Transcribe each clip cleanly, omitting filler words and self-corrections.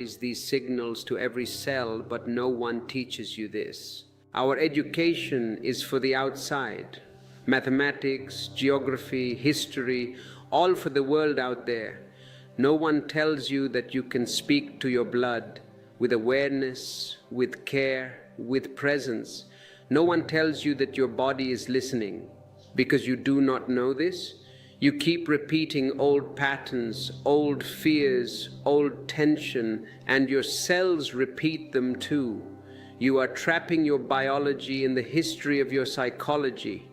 these signals to every cell, but no one teaches you this. Our education is for the outside. Mathematics, geography, history, all for the world out there. No one tells you that you can speak to your blood with awareness, with care, with presence. No one tells you that your body is listening. Because you do not know this, you keep repeating old patterns, old fears, old tension, and your cells repeat them too. You are trapping your biology in the history of your psychology.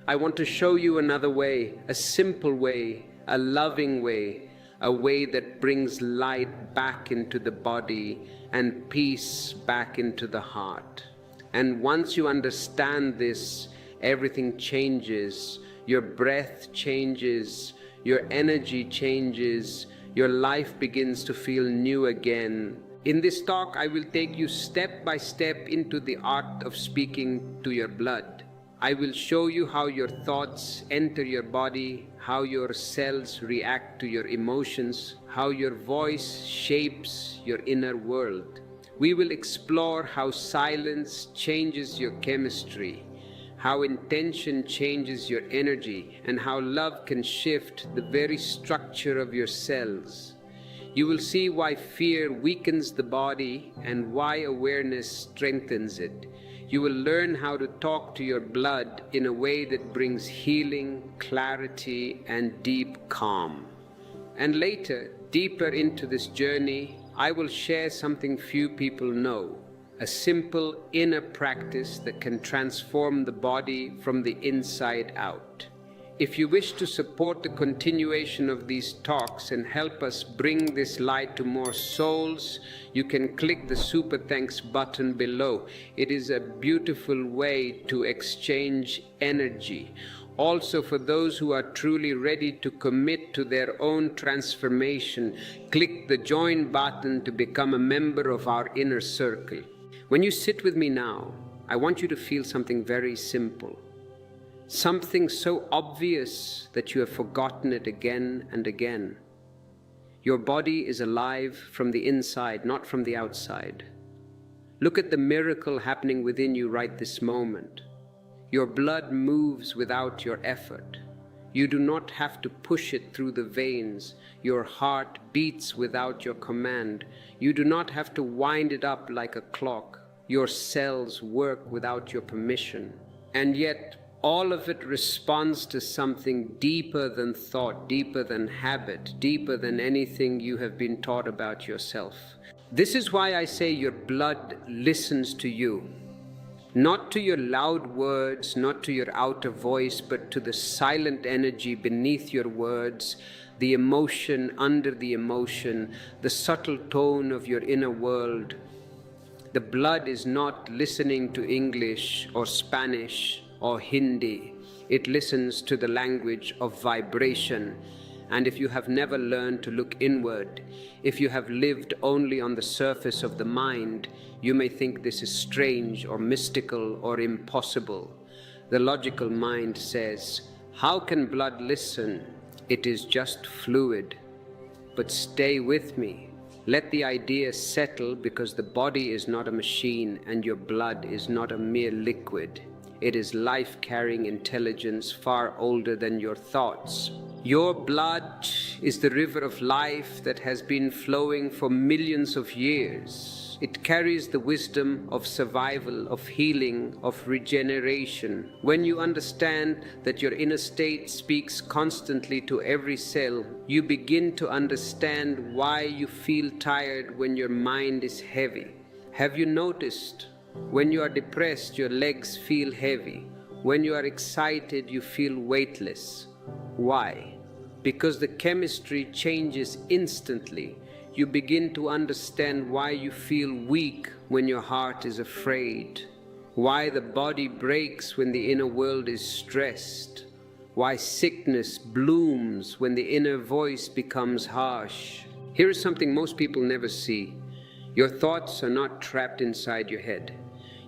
I want to show you another way, a simple way, a loving way, a way that brings light back into the body and peace back into the heart. And once you understand this, everything changes. Your breath changes, your energy changes, your life begins to feel new again. In this talk, I will take you step by step into the art of speaking to your blood. I will show you how your thoughts enter your body, how your cells react to your emotions, how your voice shapes your inner world. We will explore how silence changes your chemistry, how intention changes your energy, and how love can shift the very structure of your cells. You will see why fear weakens the body and why awareness strengthens it. You will learn how to talk to your blood in a way that brings healing, clarity, and deep calm. And later, deeper into this journey, I will share something few people know. A simple inner practice that can transform the body from the inside out. If you wish to support the continuation of these talks and help us bring this light to more souls, you can click the Super Thanks button below. It is a beautiful way to exchange energy. Also, for those who are truly ready to commit to their own transformation, click the Join button to become a member of our inner circle. When you sit with me now, I want you to feel something very simple. Something so obvious that you have forgotten it again and again. Your body is alive from the inside, not from the outside. Look at the miracle happening within you right this moment. Your blood moves without your effort. You do not have to push it through the veins. Your heart beats without your command. You do not have to wind it up like a clock. Your cells work without your permission. And yet, all of it responds to something deeper than thought, deeper than habit, deeper than anything you have been taught about yourself. This is why I say your blood listens to you. Not to your loud words, not to your outer voice, but to the silent energy beneath your words, the emotion under the emotion, the subtle tone of your inner world. The blood is not listening to English or Spanish or Hindi. It listens to the language of vibration. And if you have never learned to look inward, if you have lived only on the surface of the mind, you may think this is strange or mystical or impossible. The logical mind says, how can blood listen? It is just fluid. But stay with me. Let the idea settle, because the body is not a machine and your blood is not a mere liquid. It is life-carrying intelligence far older than your thoughts. Your blood is the river of life that has been flowing for millions of years. It carries the wisdom of survival, of healing, of regeneration. When you understand that your inner state speaks constantly to every cell, you begin to understand why you feel tired when your mind is heavy. Have you noticed? When you are depressed, your legs feel heavy. When you are excited, you feel weightless. Why? Because the chemistry changes instantly. You begin to understand why you feel weak when your heart is afraid, why the body breaks when the inner world is stressed, why sickness blooms when the inner voice becomes harsh. Here is something most people never see. Your thoughts are not trapped inside your head.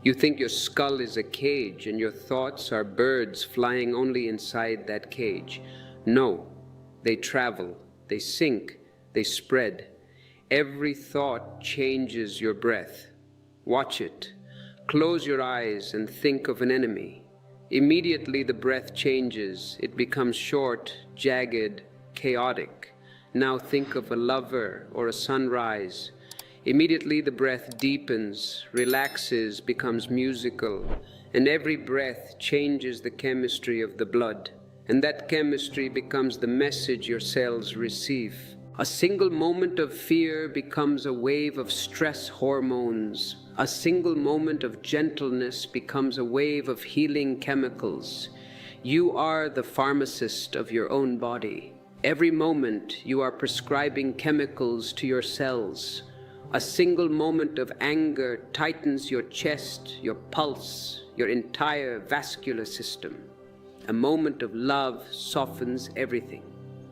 You think your skull is a cage and your thoughts are birds flying only inside that cage. No, they travel, they sink, they spread. Every thought changes your breath. Watch it. Close your eyes and think of an enemy. Immediately the breath changes. It becomes short, jagged, chaotic. Now think of a lover or a sunrise. Immediately the breath deepens, relaxes, becomes musical, and every breath changes the chemistry of the blood. And that chemistry becomes the message your cells receive. A single moment of fear becomes a wave of stress hormones. A single moment of gentleness becomes a wave of healing chemicals. You are the pharmacist of your own body. Every moment you are prescribing chemicals to your cells. A single moment of anger tightens your chest, your pulse, your entire vascular system. A moment of love softens everything.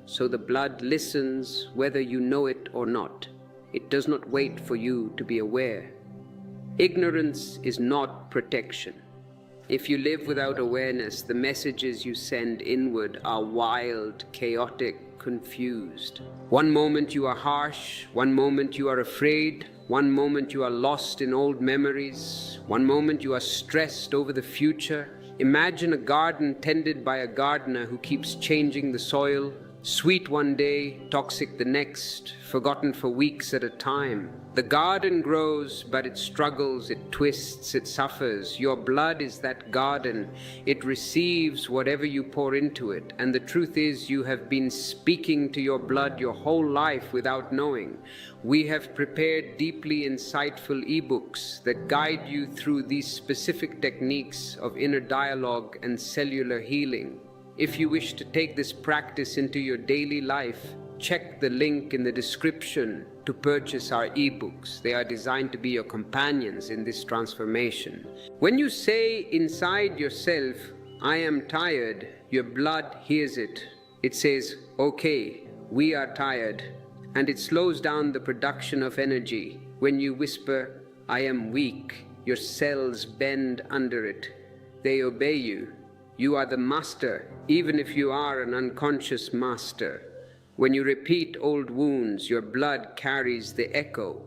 So the blood listens whether you know it or not. It does not wait for you to be aware. Ignorance is not protection. If you live without awareness, the messages you send inward are wild, chaotic, confused. One moment you are harsh, one moment you are afraid, one moment you are lost in old memories, one moment you are stressed over the future. Imagine a garden tended by a gardener who keeps changing the soil. Sweet one day, toxic the next, forgotten for weeks at a time. The garden grows, but it struggles, it twists, it suffers. Your blood is that garden. It receives whatever you pour into it. And the truth is, you have been speaking to your blood your whole life without knowing. We have prepared deeply insightful ebooks that guide you through these specific techniques of inner dialogue and cellular healing. If you wish to take this practice into your daily life, check the link in the description to purchase our ebooks. They are designed to be your companions in this transformation. When you say inside yourself, "I am tired," your blood hears it. It says, "Okay, we are tired," and it slows down the production of energy. When you whisper, "I am weak," your cells bend under it. They obey you. You are the master, even if you are an unconscious master. When you repeat old wounds, your blood carries the echo.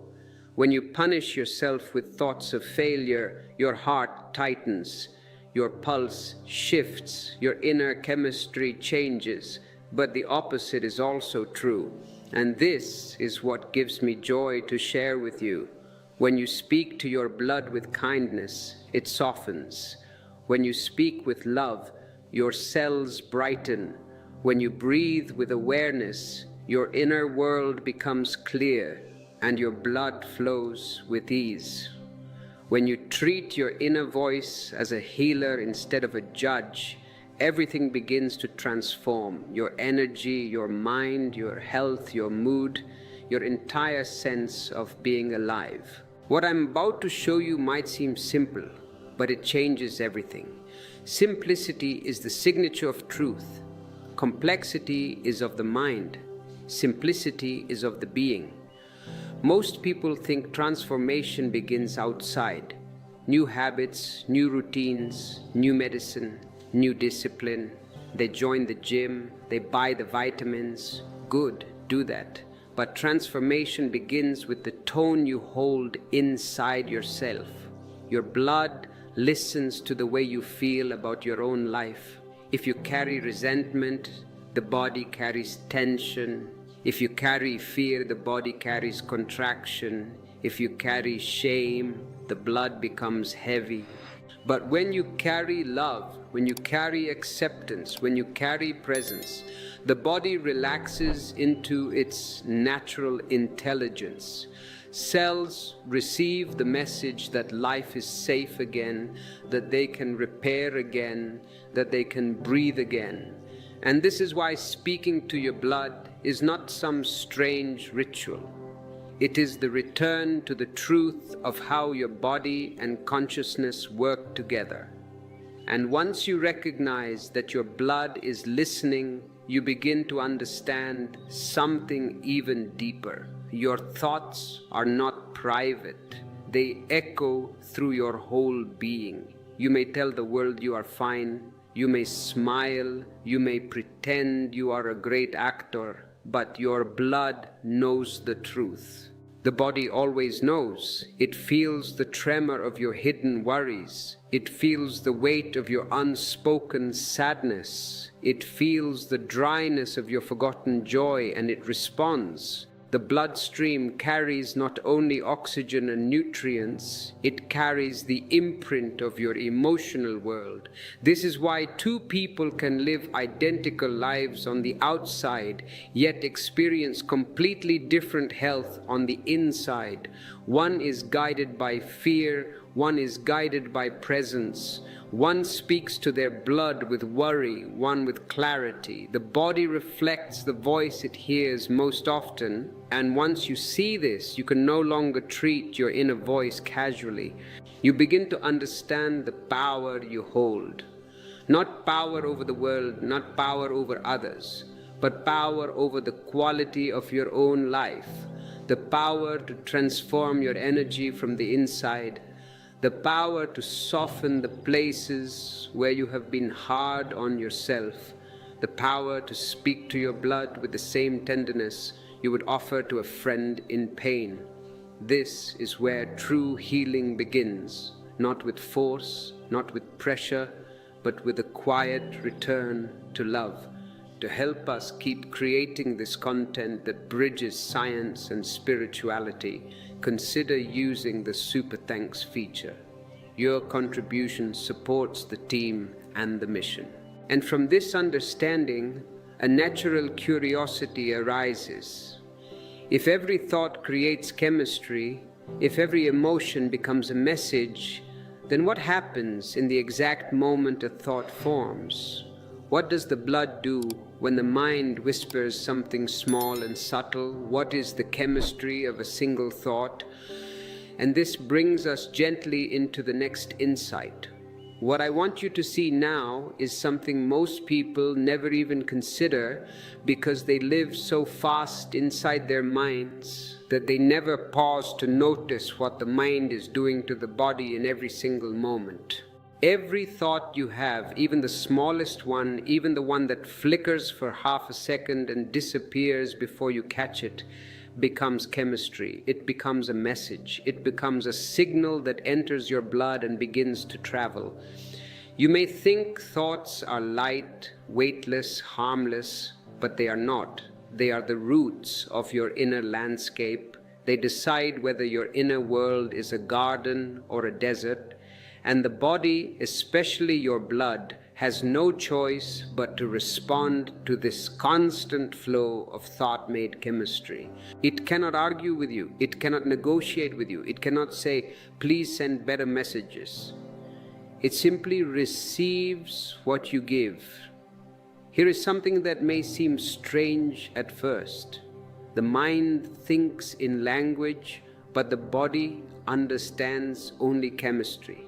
When you punish yourself with thoughts of failure, your heart tightens, your pulse shifts, your inner chemistry changes. But the opposite is also true. And this is what gives me joy to share with you. When you speak to your blood with kindness, it softens. When you speak with love, your cells brighten. When you breathe with awareness, your inner world becomes clear and your blood flows with ease. When you treat your inner voice as a healer instead of a judge, everything begins to transform. Your energy, your mind, your health, your mood, your entire sense of being alive. What I'm about to show you might seem simple, but it changes everything. Simplicity is the signature of truth. Complexity is of the mind. Simplicity is of the being. Most people think transformation begins outside. New habits, new routines, new medicine, new discipline. They join the gym, they buy the vitamins. Good, do that. But transformation begins with the tone you hold inside yourself. Your blood listens to the way you feel about your own life. If you carry resentment, the body carries tension. If you carry fear, the body carries contraction. If you carry shame, the blood becomes heavy. But when you carry love, when you carry acceptance, when you carry presence, the body relaxes into its natural intelligence. Cells receive the message that life is safe again, that they can repair again, that they can breathe again. And this is why speaking to your blood is not some strange ritual. It is the return to the truth of how your body and consciousness work together. And once you recognize that your blood is listening, you begin to understand something even deeper. Your thoughts are not private. They echo through your whole being. You may tell the world you are fine. You may smile. You may pretend you are a great actor. But your blood knows the truth. The body always knows. It feels the tremor of your hidden worries. It feels the weight of your unspoken sadness. It feels the dryness of your forgotten joy, and it responds. The bloodstream carries not only oxygen and nutrients, it carries the imprint of your emotional world. This is why two people can live identical lives on the outside, yet experience completely different health on the inside. One is guided by fear, one is guided by presence. One speaks to their blood with worry, one with clarity. The body reflects the voice it hears most often, and once you see this, you can no longer treat your inner voice casually. You begin to understand the power you hold. Not power over the world, not power over others, but power over the quality of your own life. The power to transform your energy from the inside. The power to soften the places where you have been hard on yourself. The power to speak to your blood with the same tenderness you would offer to a friend in pain. This is where true healing begins, not with force, not with pressure, but with a quiet return to love. To help us keep creating this content that bridges science and spirituality, consider using the Super Thanks feature. Your contribution supports the team and the mission. And from this understanding, a natural curiosity arises. If every thought creates chemistry, if every emotion becomes a message, then what happens in the exact moment a thought forms? What does the blood do when the mind whispers something small and subtle? What is the chemistry of a single thought? And this brings us gently into the next insight. What I want you to see now is something most people never even consider because they live so fast inside their minds that they never pause to notice what the mind is doing to the body in every single moment. Every thought you have, even the smallest one, even the one that flickers for half a second and disappears before you catch it, becomes chemistry. It becomes a message. It becomes a signal that enters your blood and begins to travel. You may think thoughts are light, weightless, harmless, but they are not. They are the roots of your inner landscape. They decide whether your inner world is a garden or a desert. And the body, especially your blood, has no choice but to respond to this constant flow of thought-made chemistry. It cannot argue with you. It cannot negotiate with you. It cannot say, please send better messages. It simply receives what you give. Here is something that may seem strange at first. The mind thinks in language, but the body understands only chemistry.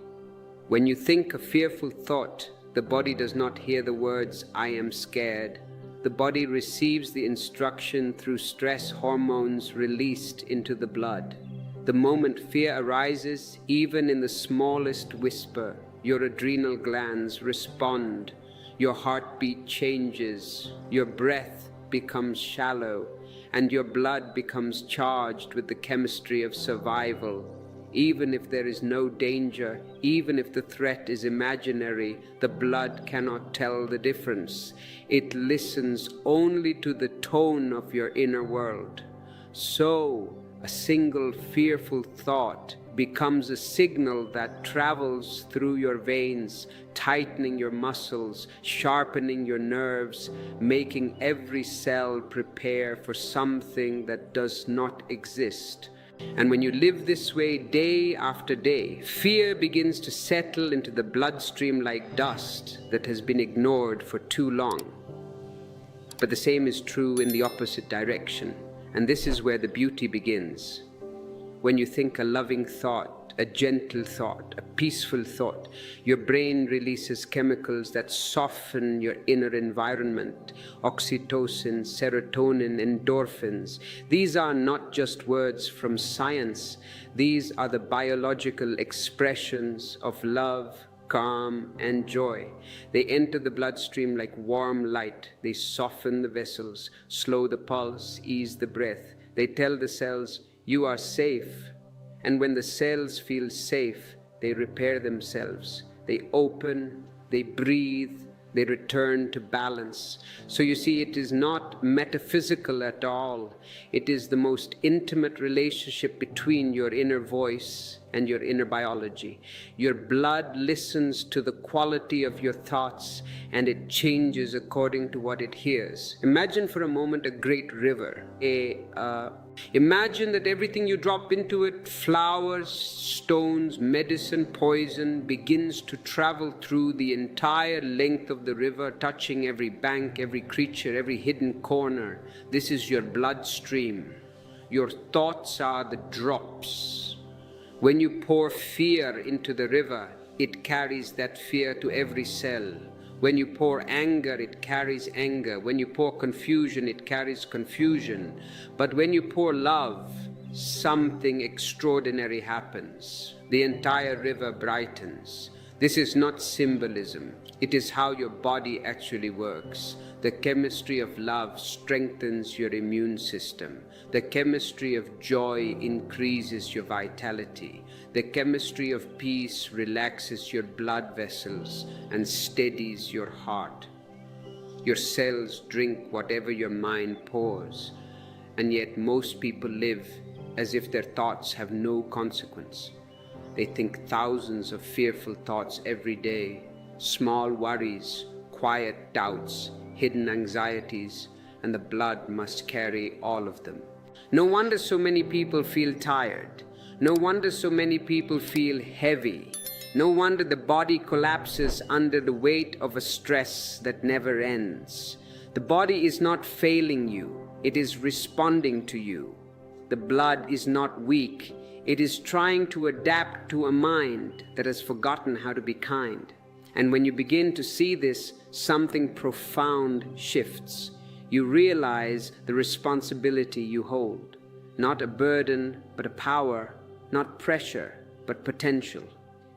When you think a fearful thought, the body does not hear the words, I am scared. The body receives the instruction through stress hormones released into the blood. The moment fear arises, even in the smallest whisper, your adrenal glands respond, your heartbeat changes, your breath becomes shallow, and your blood becomes charged with the chemistry of survival. Even if there is no danger, even if the threat is imaginary, the blood cannot tell the difference. It listens only to the tone of your inner world. So, a single fearful thought becomes a signal that travels through your veins, tightening your muscles, sharpening your nerves, making every cell prepare for something that does not exist. And when you live this way day after day, fear begins to settle into the bloodstream like dust that has been ignored for too long. But the same is true in the opposite direction, and this is where the beauty begins. When you think a loving thought, a gentle thought, a peaceful thought, your brain releases chemicals that soften your inner environment. Oxytocin, serotonin, endorphins. These are not just words from science. These are the biological expressions of love, calm, and joy. They enter the bloodstream like warm light. They soften the vessels, slow the pulse, ease the breath. They tell the cells, You are safe. And when the cells feel safe, they repair themselves. They open, they breathe, they return to balance. So you see, it is not metaphysical at all. It is the most intimate relationship between your inner voice and your inner biology. Your blood listens to the quality of your thoughts, and it changes according to what it hears. Imagine for a moment a great river. Imagine that everything you drop into it, flowers, stones, medicine, poison, begins to travel through the entire length of the river, touching every bank, every creature, every hidden corner. This is your bloodstream. Your thoughts are the drops. When you pour fear into the river, it carries that fear to every cell. When you pour anger, it carries anger. When you pour confusion, it carries confusion. But when you pour love, something extraordinary happens. The entire river brightens. This is not symbolism. It is how your body actually works. The chemistry of love strengthens your immune system. The chemistry of joy increases your vitality. The chemistry of peace relaxes your blood vessels and steadies your heart. Your cells drink whatever your mind pours, and yet most people live as if their thoughts have no consequence. They think thousands of fearful thoughts every day, small worries, quiet doubts, hidden anxieties, and the blood must carry all of them. No wonder so many people feel tired. No wonder so many people feel heavy. No wonder the body collapses under the weight of a stress that never ends. The body is not failing you, it is responding to you. The blood is not weak, it is trying to adapt to a mind that has forgotten how to be kind. And when you begin to see this, something profound shifts. You realize the responsibility you hold. Not a burden, but a power. Not pressure, but potential.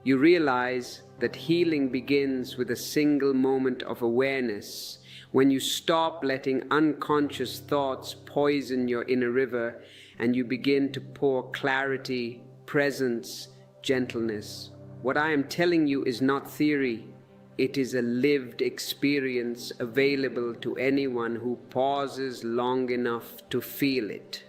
You realize that healing begins with a single moment of awareness. When you stop letting unconscious thoughts poison your inner river, and you begin to pour clarity, presence, gentleness. What I am telling you is not theory. It is a lived experience available to anyone who pauses long enough to feel it.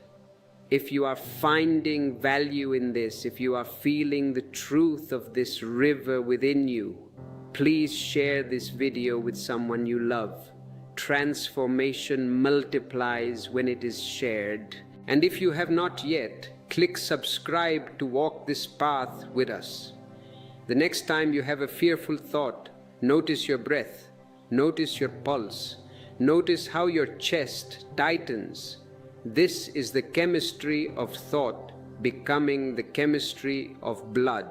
If you are finding value in this, if you are feeling the truth of this river within you, please share this video with someone you love. Transformation multiplies when it is shared. And if you have not yet, click subscribe to walk this path with us. The next time you have a fearful thought, notice your breath, notice your pulse, notice how your chest tightens. This is the chemistry of thought becoming the chemistry of blood.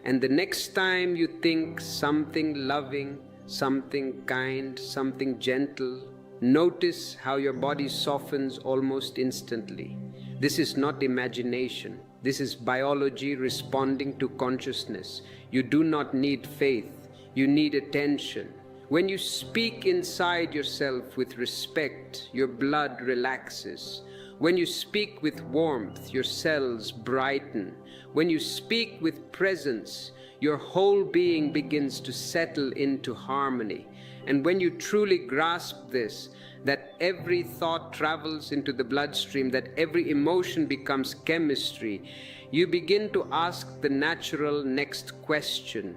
And the next time you think something loving, something kind, something gentle, notice how your body softens almost instantly. This is not imagination. This is biology responding to consciousness. You do not need faith. You need attention. When you speak inside yourself with respect, your blood relaxes. When you speak with warmth, your cells brighten. When you speak with presence, your whole being begins to settle into harmony. And when you truly grasp this, that every thought travels into the bloodstream, that every emotion becomes chemistry, you begin to ask the natural next question.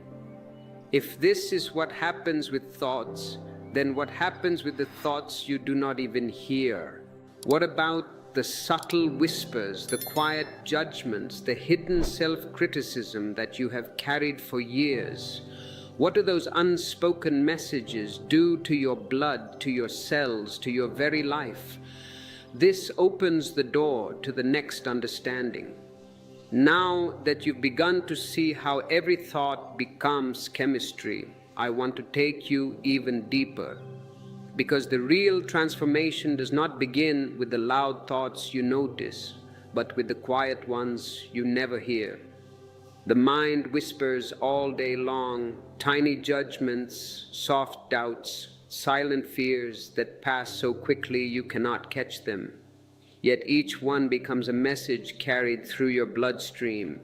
If this is what happens with thoughts, then what happens with the thoughts you do not even hear? What about the subtle whispers, the quiet judgments, the hidden self-criticism that you have carried for years? What do those unspoken messages do to your blood, to your cells, to your very life? This opens the door to the next understanding. Now that you've begun to see how every thought becomes chemistry, I want to take you even deeper. Because the real transformation does not begin with the loud thoughts you notice, but with the quiet ones you never hear. The mind whispers all day long, tiny judgments, soft doubts, silent fears that pass so quickly you cannot catch them. yet each one becomes a message carried through your bloodstream.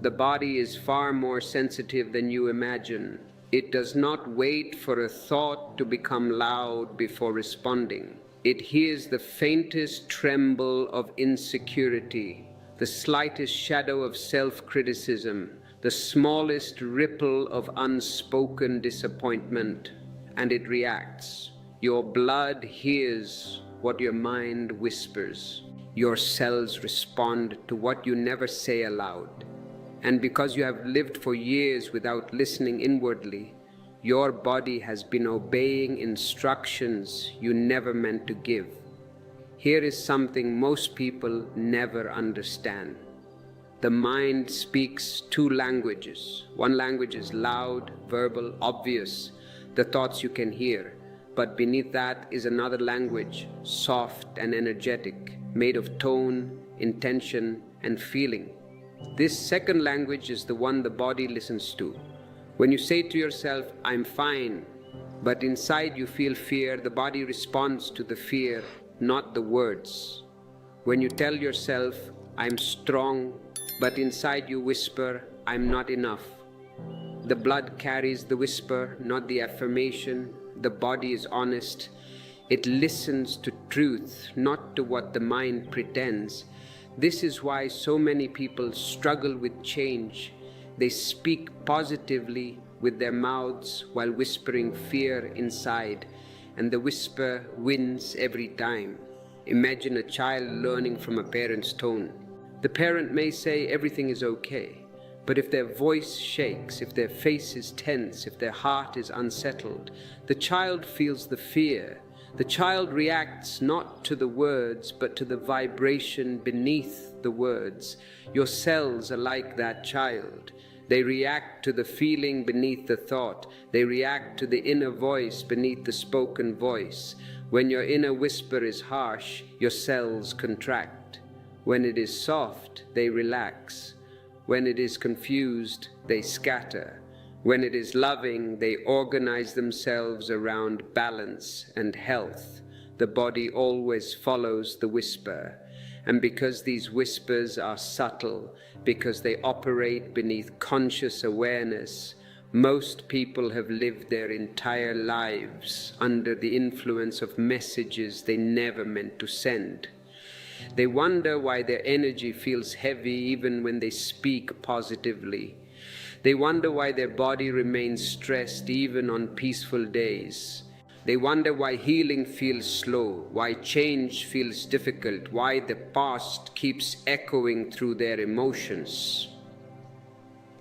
The body is far more sensitive than you imagine. It does not wait for a thought to become loud before responding. It hears the faintest tremble of insecurity, the slightest shadow of self-criticism, the smallest ripple of unspoken disappointment, and it reacts. Your blood hears what your mind whispers. Your cells respond to what you never say aloud. And because you have lived for years without listening inwardly, your body has been obeying instructions you never meant to give. Here is something most people never understand. The mind speaks two languages. One language is loud, verbal, obvious, the thoughts you can hear. But beneath that is another language, soft and energetic, made of tone, intention, and feeling. This second language is the one the body listens to. When you say to yourself, "I'm fine," but inside you feel fear, the body responds to the fear, not the words. When you tell yourself, "I'm strong," but inside you whisper, "I'm not enough," the blood carries the whisper, not the affirmation. The body is honest. It listens to truth, not to what the mind pretends. This is why so many people struggle with change. They speak positively with their mouths while whispering fear inside, and the whisper wins every time. Imagine a child learning from a parent's tone. The parent may say everything is okay, but if their voice shakes, if their face is tense, if their heart is unsettled, the child feels the fear. The child reacts not to the words, but to the vibration beneath the words. Your cells are like that child. They react to the feeling beneath the thought. They react to the inner voice beneath the spoken voice. When your inner whisper is harsh, your cells contract. When it is soft, they relax. When it is confused, they scatter. When it is loving, they organize themselves around balance and health. The body always follows the whisper. And because these whispers are subtle, because they operate beneath conscious awareness, most people have lived their entire lives under the influence of messages they never meant to send. They wonder why their energy feels heavy even when they speak positively. They wonder why their body remains stressed even on peaceful days. They wonder why healing feels slow, why change feels difficult, why the past keeps echoing through their emotions.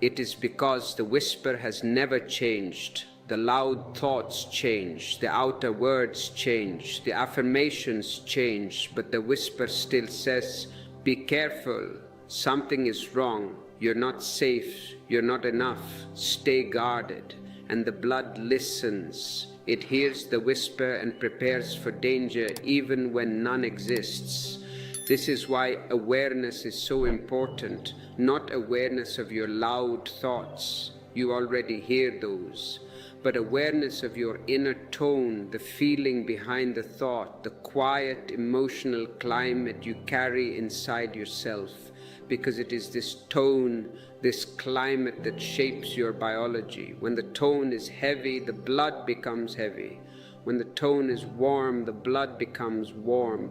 It is because the whisper has never changed. The loud thoughts change, the outer words change, the affirmations change, but the whisper still says, "Be careful, something is wrong, you're not safe, you're not enough, stay guarded." And the blood listens. It hears the whisper and prepares for danger even when none exists. This is why awareness is so important, not awareness of your loud thoughts. You already hear those. But awareness of your inner tone, the feeling behind the thought, the quiet emotional climate you carry inside yourself. Because it is this tone, this climate that shapes your biology. When the tone is heavy, the blood becomes heavy. When the tone is warm, the blood becomes warm.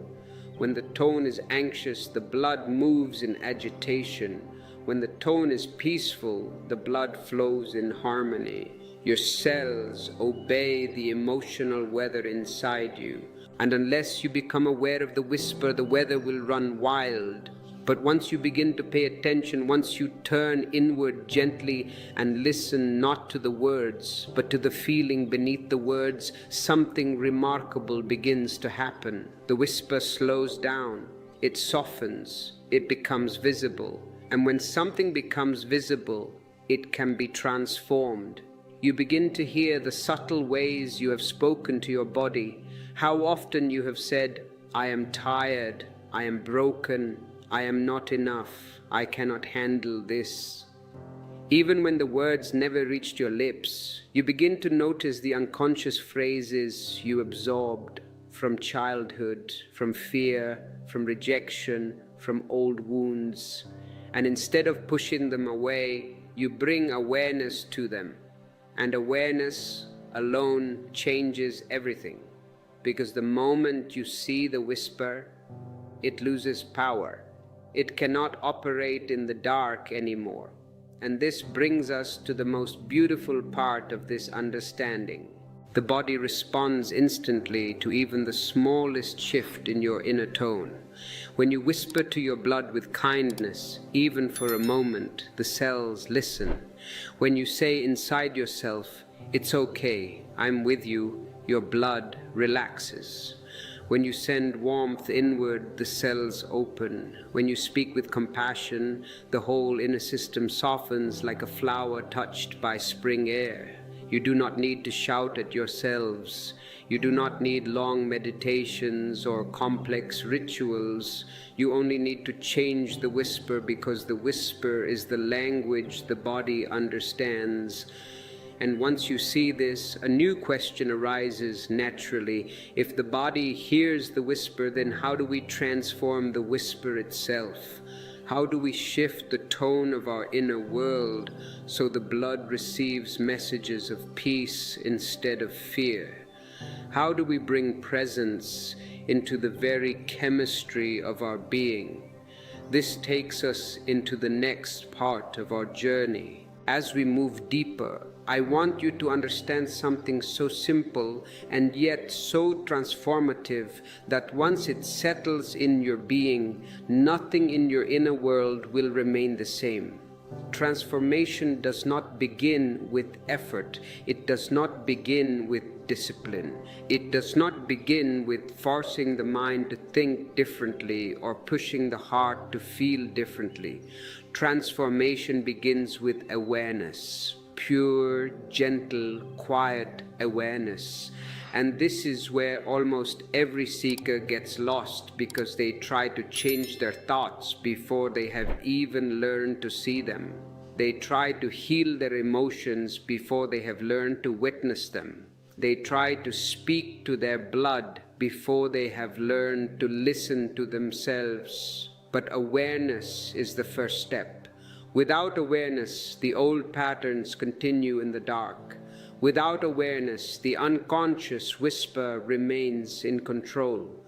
When the tone is anxious, the blood moves in agitation. When the tone is peaceful, the blood flows in harmony. Your cells obey the emotional weather inside you. And unless you become aware of the whisper, the weather will run wild. But once you begin to pay attention, once you turn inward gently and listen not to the words, but to the feeling beneath the words, something remarkable begins to happen. The whisper slows down, it softens, it becomes visible. And when something becomes visible, it can be transformed. You begin to hear the subtle ways you have spoken to your body, how often you have said, "I am tired, I am broken, I am not enough, I cannot handle this." Even when the words never reached your lips, you begin to notice the unconscious phrases you absorbed. from childhood, from fear, from rejection, from old wounds. And instead of pushing them away, you bring awareness to them. And awareness alone changes everything. Because the moment you see the whisper, it loses power. It cannot operate in the dark anymore. And this brings us to the most beautiful part of this understanding. The body responds instantly to even the smallest shift in your inner tone. When you whisper to your blood with kindness, even for a moment, the cells listen. When you say inside yourself, "It's okay, I'm with you," your blood relaxes. When you send warmth inward, the cells open. When you speak with compassion, the whole inner system softens like a flower touched by spring air. You do not need to shout at yourselves. You do not need long meditations or complex rituals. You only need to change the whisper, because the whisper is the language the body understands. And once you see this, a new question arises naturally. If the body hears the whisper, then how do we transform the whisper itself? How do we shift the tone of our inner world so the blood receives messages of peace instead of fear? How do we bring presence into the very chemistry of our being? This takes us into the next part of our journey. As we move deeper, I want you to understand something so simple and yet so transformative that once it settles in your being, nothing in your inner world will remain the same. Transformation does not begin with effort. It does not begin with discipline. It does not begin with forcing the mind to think differently or pushing the heart to feel differently. Transformation begins with awareness. Pure, gentle, quiet awareness. And this is where almost every seeker gets lost, because they try to change their thoughts before they have even learned to see them. They try to heal their emotions before they have learned to witness them. They try to speak to their blood before they have learned to listen to themselves. But awareness is the first step. Without awareness, the old patterns continue in the dark. Without awareness, the unconscious whisper remains in control.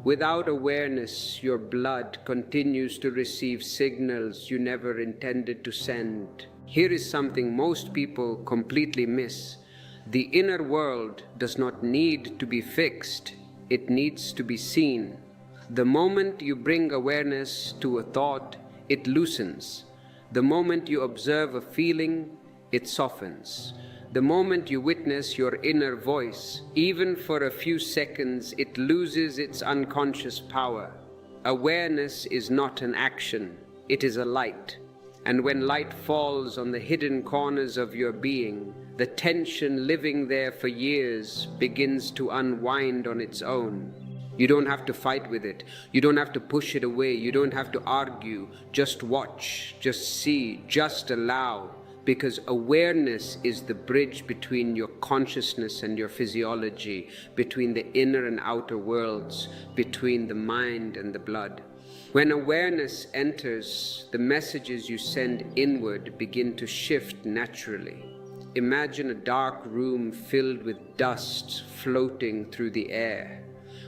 Without awareness, your blood continues to receive signals you never intended to send. Here is something most people completely miss. The inner world does not need to be fixed. It needs to be seen. The moment you bring awareness to a thought, it loosens. The moment you observe a feeling, it softens. The moment you witness your inner voice, even for a few seconds, it loses its unconscious power. Awareness is not an action, it is a light. And when light falls on the hidden corners of your being, the tension living there for years begins to unwind on its own. You don't have to fight with it. You don't have to push it away. You don't have to argue. Just watch, just see, just allow. Because awareness is the bridge between your consciousness and your physiology, between the inner and outer worlds, between the mind and the blood. When awareness enters, the messages you send inward begin to shift naturally. Imagine a dark room filled with dust floating through the air.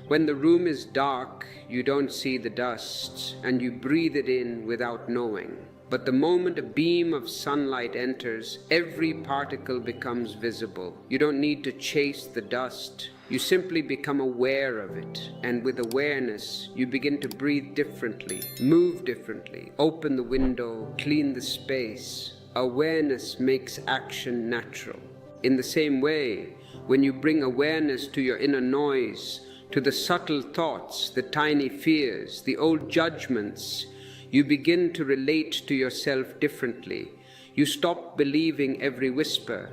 When the room is dark, you don't see the dust, and you breathe it in without knowing. But the moment a beam of sunlight enters, every particle becomes visible. You don't need to chase the dust. You simply become aware of it. And with awareness, you begin to breathe differently, move differently, open the window, clean the space. Awareness makes action natural. In the same way, when you bring awareness to your inner noise, to the subtle thoughts, the tiny fears, the old judgments, you begin to relate to yourself differently. You stop believing every whisper.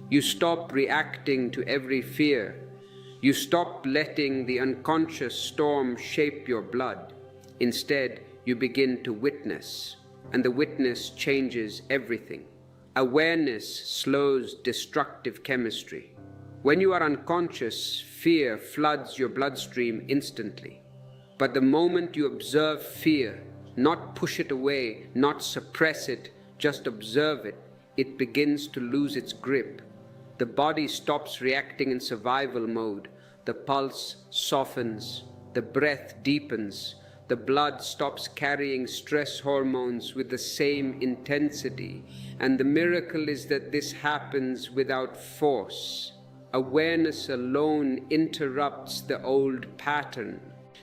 You stop reacting to every fear. You stop letting the unconscious storm shape your blood. Instead, you begin to witness, and the witness changes everything. Awareness slows destructive chemistry. When you are unconscious, fear floods your bloodstream instantly. But the moment you observe fear, not push it away, not suppress it, just observe it, it begins to lose its grip. The body stops reacting in survival mode. The pulse softens, the breath deepens, the blood stops carrying stress hormones with the same intensity. And the miracle is that this happens without force. Awareness alone interrupts the old pattern.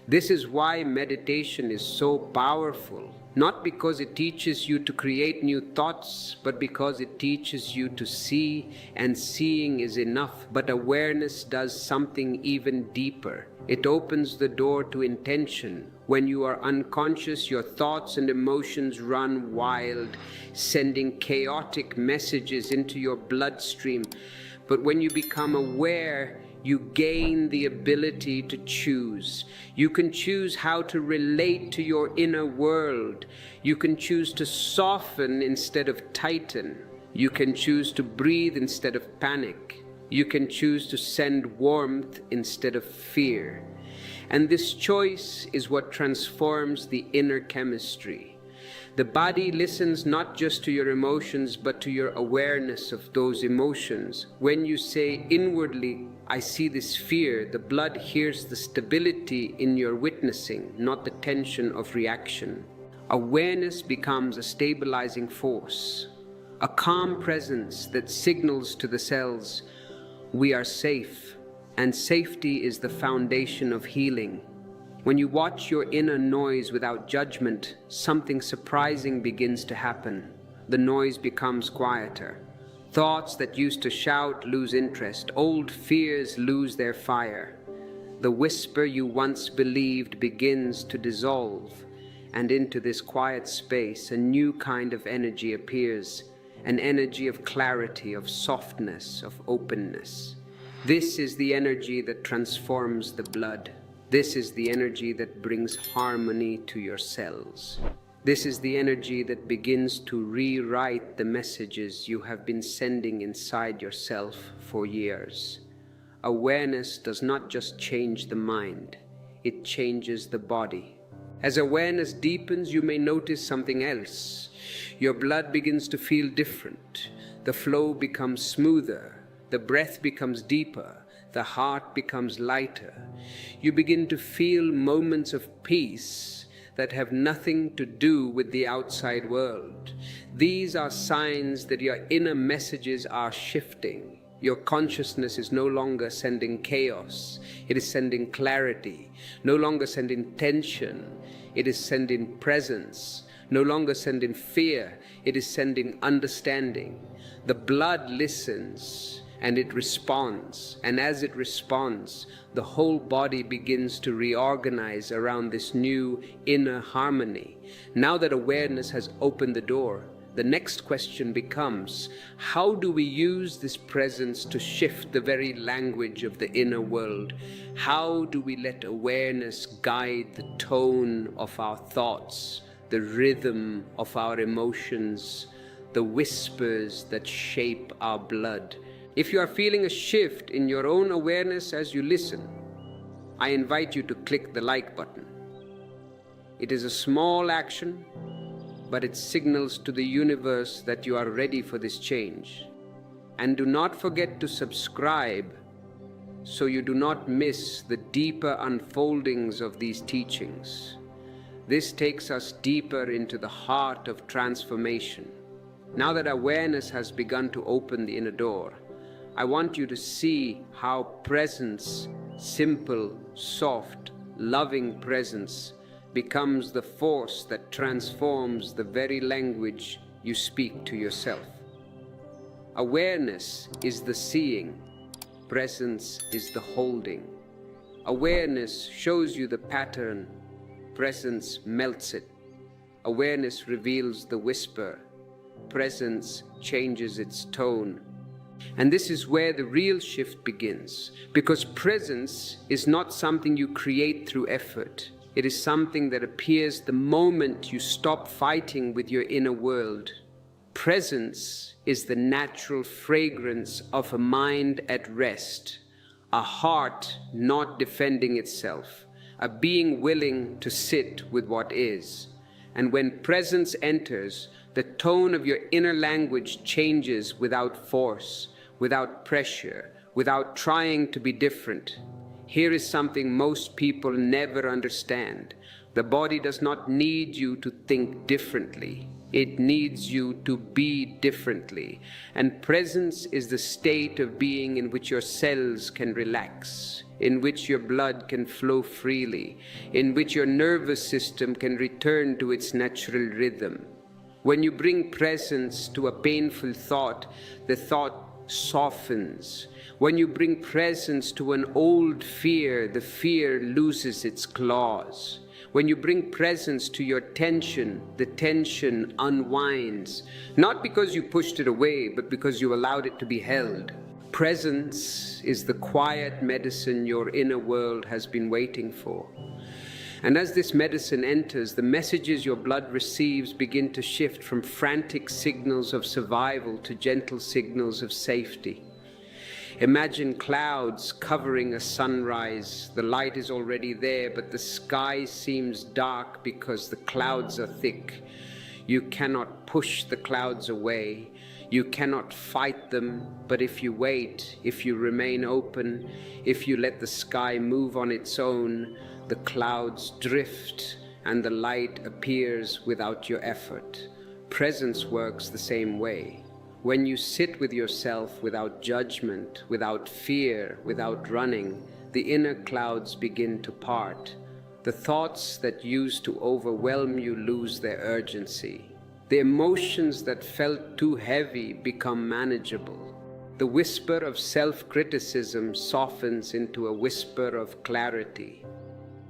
This is why meditation is so powerful. Not because it teaches you to create new thoughts, but because it teaches you to see, and seeing is enough. But awareness does something even deeper. It opens the door to intention. When you are unconscious, your thoughts and emotions run wild, sending chaotic messages into your bloodstream. But when you become aware, you gain the ability to choose. You can choose how to relate to your inner world. You can choose to soften instead of tighten. You can choose to breathe instead of panic. You can choose to send warmth instead of fear. And this choice is what transforms the inner chemistry. The body listens not just to your emotions, but to your awareness of those emotions. When you say inwardly, I see this fear, the blood hears the stability in your witnessing, not the tension of reaction. Awareness becomes a stabilizing force, a calm presence that signals to the cells, we are safe, and safety is the foundation of healing. When you watch your inner noise without judgment, something surprising begins to happen. The noise becomes quieter. Thoughts that used to shout lose interest. Old fears lose their fire. The whisper you once believed begins to dissolve, and into this quiet space a new kind of energy appears, an energy of clarity, of softness, of openness. This is the energy that transforms the blood. This is the energy that brings harmony to your cells. This is the energy that begins to rewrite the messages you have been sending inside yourself for years. Awareness does not just change the mind, it changes the body. As awareness deepens, you may notice something else. Your blood begins to feel different. The flow becomes smoother. The breath becomes deeper. The heart becomes lighter. You begin to feel moments of peace that have nothing to do with the outside world. These are signs that your inner messages are shifting. Your consciousness is no longer sending chaos. It is sending clarity. No longer sending tension. It is sending presence. No longer sending fear. It is sending understanding. The blood listens, and it responds, and as it responds, the whole body begins to reorganize around this new inner harmony. Now that awareness has opened the door, the next question becomes, how do we use this presence to shift the very language of the inner world? How do we let awareness guide the tone of our thoughts, the rhythm of our emotions, the whispers that shape our blood? If you are feeling a shift in your own awareness as you listen, I invite you to click the like button. It is a small action, but it signals to the universe that you are ready for this change. And do not forget to subscribe so you do not miss the deeper unfoldings of these teachings. This takes us deeper into the heart of transformation. Now that awareness has begun to open the inner door, I want you to see how presence, simple, soft, loving presence, becomes the force that transforms the very language you speak to yourself. Awareness is the seeing, presence is the holding. Awareness shows you the pattern, presence melts it. Awareness reveals the whisper, presence changes its tone. And this is where the real shift begins, because presence is not something you create through effort. It is something that appears the moment you stop fighting with your inner world. presence is the natural fragrance of a mind at rest, a heart not defending itself, a being willing to sit with what is. And when presence enters, the tone of your inner language changes without force, without pressure, without trying to be different. Here is something most people never understand. The body does not need you to think differently. It needs you to be differently. And presence is the state of being in which your cells can relax, in which your blood can flow freely, in which your nervous system can return to its natural rhythm. When you bring presence to a painful thought, the thought softens. When you bring presence to an old fear, the fear loses its claws. When you bring presence to your tension, the tension unwinds, not because you pushed it away, but because you allowed it to be held. Presence is the quiet medicine your inner world has been waiting for. And as this medicine enters, the messages your blood receives begin to shift from frantic signals of survival to gentle signals of safety. Imagine clouds covering a sunrise. The light is already there, but the sky seems dark because the clouds are thick. You cannot push the clouds away. You cannot fight them, but if you wait, if you remain open, if you let the sky move on its own, the clouds drift and the light appears without your effort. Presence works the same way. When you sit with yourself without judgment, without fear, without running, the inner clouds begin to part. The thoughts that used to overwhelm you lose their urgency. The emotions that felt too heavy become manageable. The whisper of self-criticism softens into a whisper of clarity.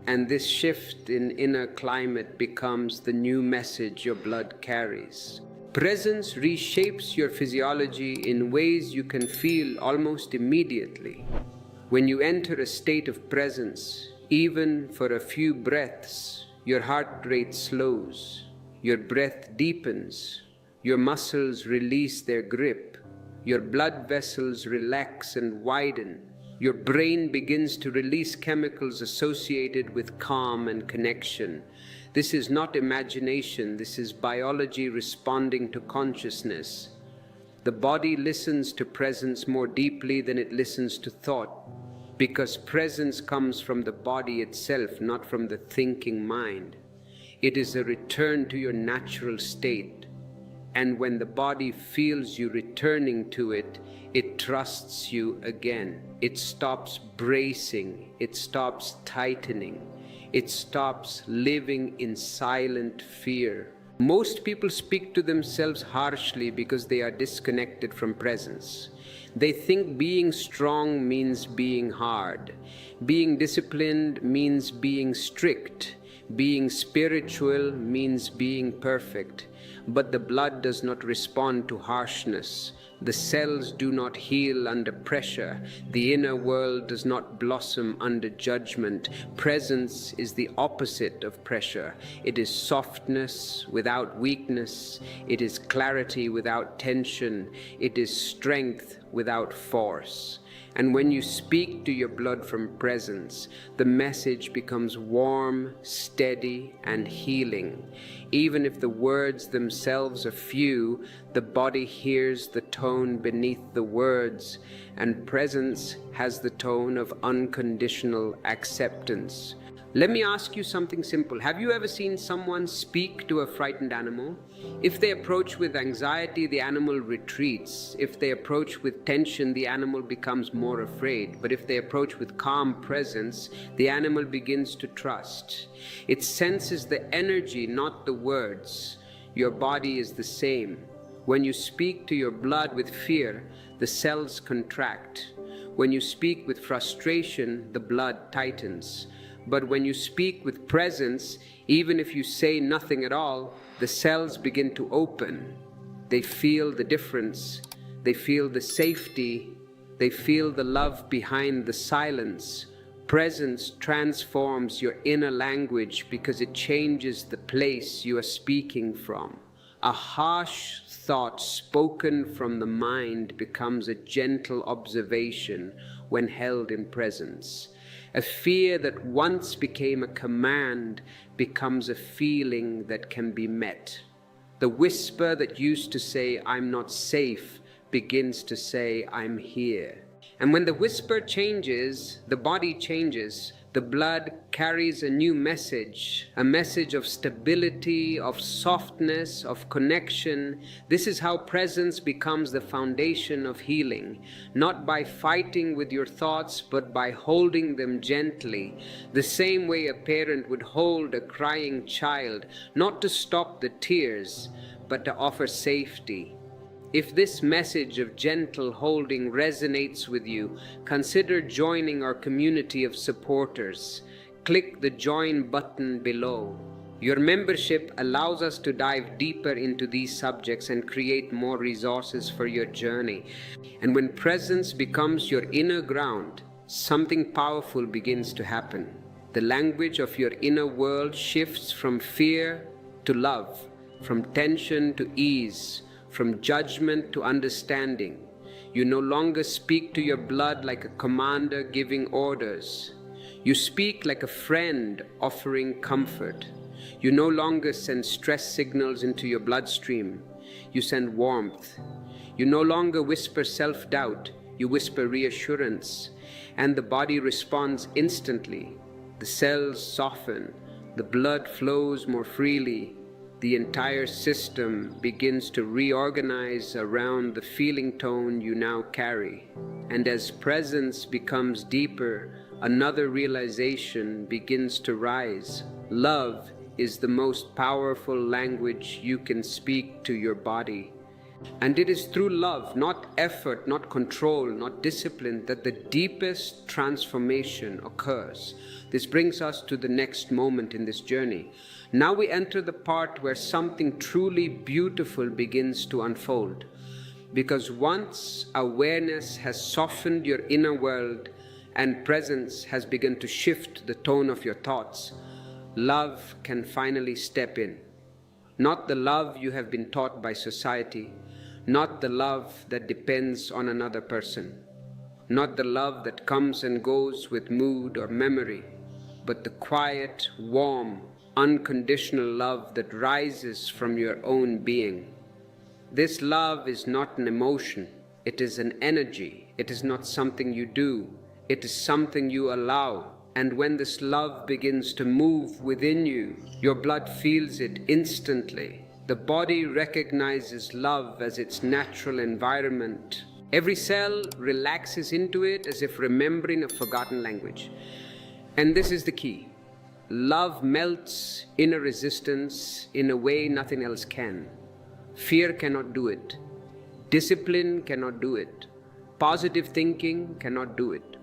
And this shift in inner climate becomes the new message your blood carries. Presence reshapes your physiology in ways you can feel almost immediately. When you enter a state of presence, even for a few breaths, your heart rate slows, your breath deepens, your muscles release their grip, your blood vessels relax and widen, your brain begins to release chemicals associated with calm and connection. This is not imagination, this is biology responding to consciousness. The body listens to presence more deeply than it listens to thought, because presence comes from the body itself, not from the thinking mind. It is a return to your natural state, and when the body feels you returning to it, it trusts you again. It stops bracing, it stops tightening. It stops living in silent fear. Most people speak to themselves harshly because they are disconnected from presence. They think being strong means being hard. Being disciplined means being strict. Being spiritual means being perfect. But the blood does not respond to harshness. The cells do not heal under pressure. The inner world does not blossom under judgment. Presence is the opposite of pressure. It is softness without weakness. It is clarity without tension. It is strength without force. And when you speak to your blood from presence, the message becomes warm, steady, and healing. Even if the words themselves are few, the body hears the tone beneath the words, and presence has the tone of unconditional acceptance. Let me ask you something simple. Have you ever seen someone speak to a frightened animal? If they approach with anxiety, the animal retreats. If they approach with tension, the animal becomes more afraid. But if they approach with calm presence, the animal begins to trust. It senses the energy, not the words. Your body is the same. When you speak to your blood with fear, the cells contract. When you speak with frustration, the blood tightens. But when you speak with presence, even if you say nothing at all, the cells begin to open. They feel the difference. They feel the safety. They feel the love behind the silence. Presence transforms your inner language because it changes the place you are speaking from. A harsh thought spoken from the mind becomes a gentle observation when held in presence. A fear that once became a command becomes a feeling that can be met. The whisper that used to say, "I'm not safe," begins to say, "I'm here." And when the whisper changes, the body changes. The blood carries a new message, a message of stability, of softness, of connection. This is how presence becomes the foundation of healing, not by fighting with your thoughts, but by holding them gently, the same way a parent would hold a crying child, not to stop the tears, but to offer safety. If this message of gentle holding resonates with you, consider joining our community of supporters. Click the join button below. Your membership allows us to dive deeper into these subjects and create more resources for your journey. And when presence becomes your inner ground, something powerful begins to happen. The language of your inner world shifts from fear to love, from tension to ease, from judgment to understanding. You no longer speak to your blood like a commander giving orders. You speak like a friend offering comfort. You no longer send stress signals into your bloodstream. You send warmth. You no longer whisper self-doubt. You whisper reassurance. And the body responds instantly. The cells soften. The blood flows more freely. The entire system begins to reorganize around the feeling tone you now carry. And as presence becomes deeper, another realization begins to rise. Love is the most powerful language you can speak to your body. And it is through love, not effort, not control, not discipline, that the deepest transformation occurs. This brings us to the next moment in this journey. Now we enter the part where something truly beautiful begins to unfold. Because once awareness has softened your inner world and presence has begun to shift the tone of your thoughts, love can finally step in. Not the love you have been taught by society, not the love that depends on another person, not the love that comes and goes with mood or memory, but the quiet, warm, unconditional love that rises from your own being. This love is not an emotion, it is an energy. It is not something you do, it is something you allow. And when this love begins to move within you, your blood feels it instantly. The body recognizes love as its natural environment. Every cell relaxes into it as if remembering a forgotten language. And this is the key. Love melts inner resistance in a way nothing else can. Fear cannot do it. Discipline cannot do it. Positive thinking cannot do it.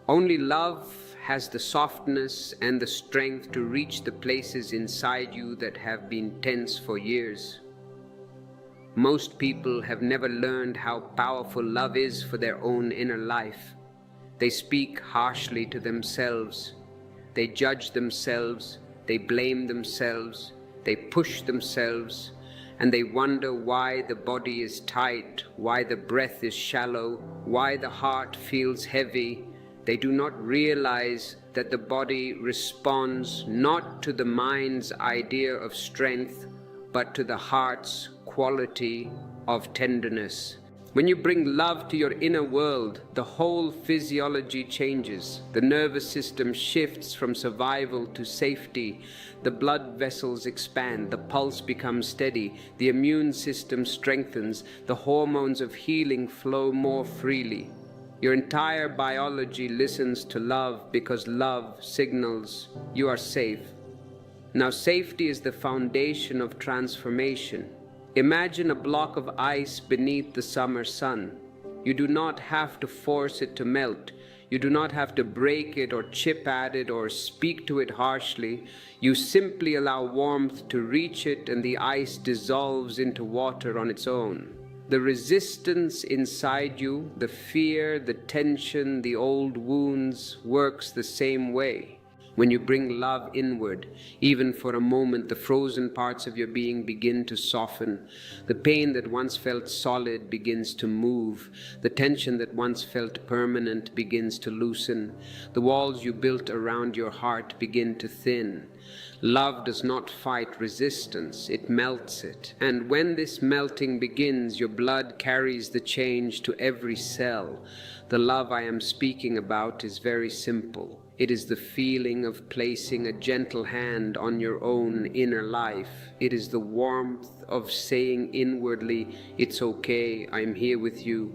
Only love has the softness and the strength to reach the places inside you that have been tense for years. Most people have never learned how powerful love is for their own inner life. They speak harshly to themselves. They judge themselves, they blame themselves, they push themselves, and they wonder why the body is tight, why the breath is shallow, why the heart feels heavy. They do not realize that the body responds not to the mind's idea of strength, but to the heart's quality of tenderness. When you bring love to your inner world, the whole physiology changes. The nervous system shifts from survival to safety. The blood vessels expand. The pulse becomes steady. The immune system strengthens. The hormones of healing flow more freely. Your entire biology listens to love because love signals you are safe. Now, safety is the foundation of transformation. Imagine a block of ice beneath the summer sun. You do not have to force it to melt. You do not have to break it or chip at it or speak to it harshly. You simply allow warmth to reach it and the ice dissolves into water on its own. The resistance inside you, the fear, the tension, the old wounds, works the same way. When you bring love inward, even for a moment, the frozen parts of your being begin to soften. The pain that once felt solid begins to move. The tension that once felt permanent begins to loosen. The walls you built around your heart begin to thin. Love does not fight resistance, it melts it. And when this melting begins, your blood carries the change to every cell. The love I am speaking about is very simple. It is the feeling of placing a gentle hand on your own inner life. It is the warmth of saying inwardly, "It's okay, I'm here with you."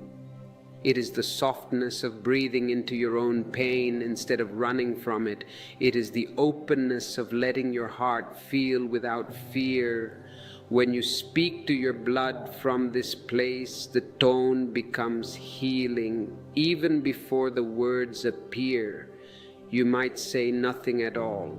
It is the softness of breathing into your own pain instead of running from it. It is the openness of letting your heart feel without fear. When you speak to your blood from this place, the tone becomes healing even before the words appear. You might say nothing at all,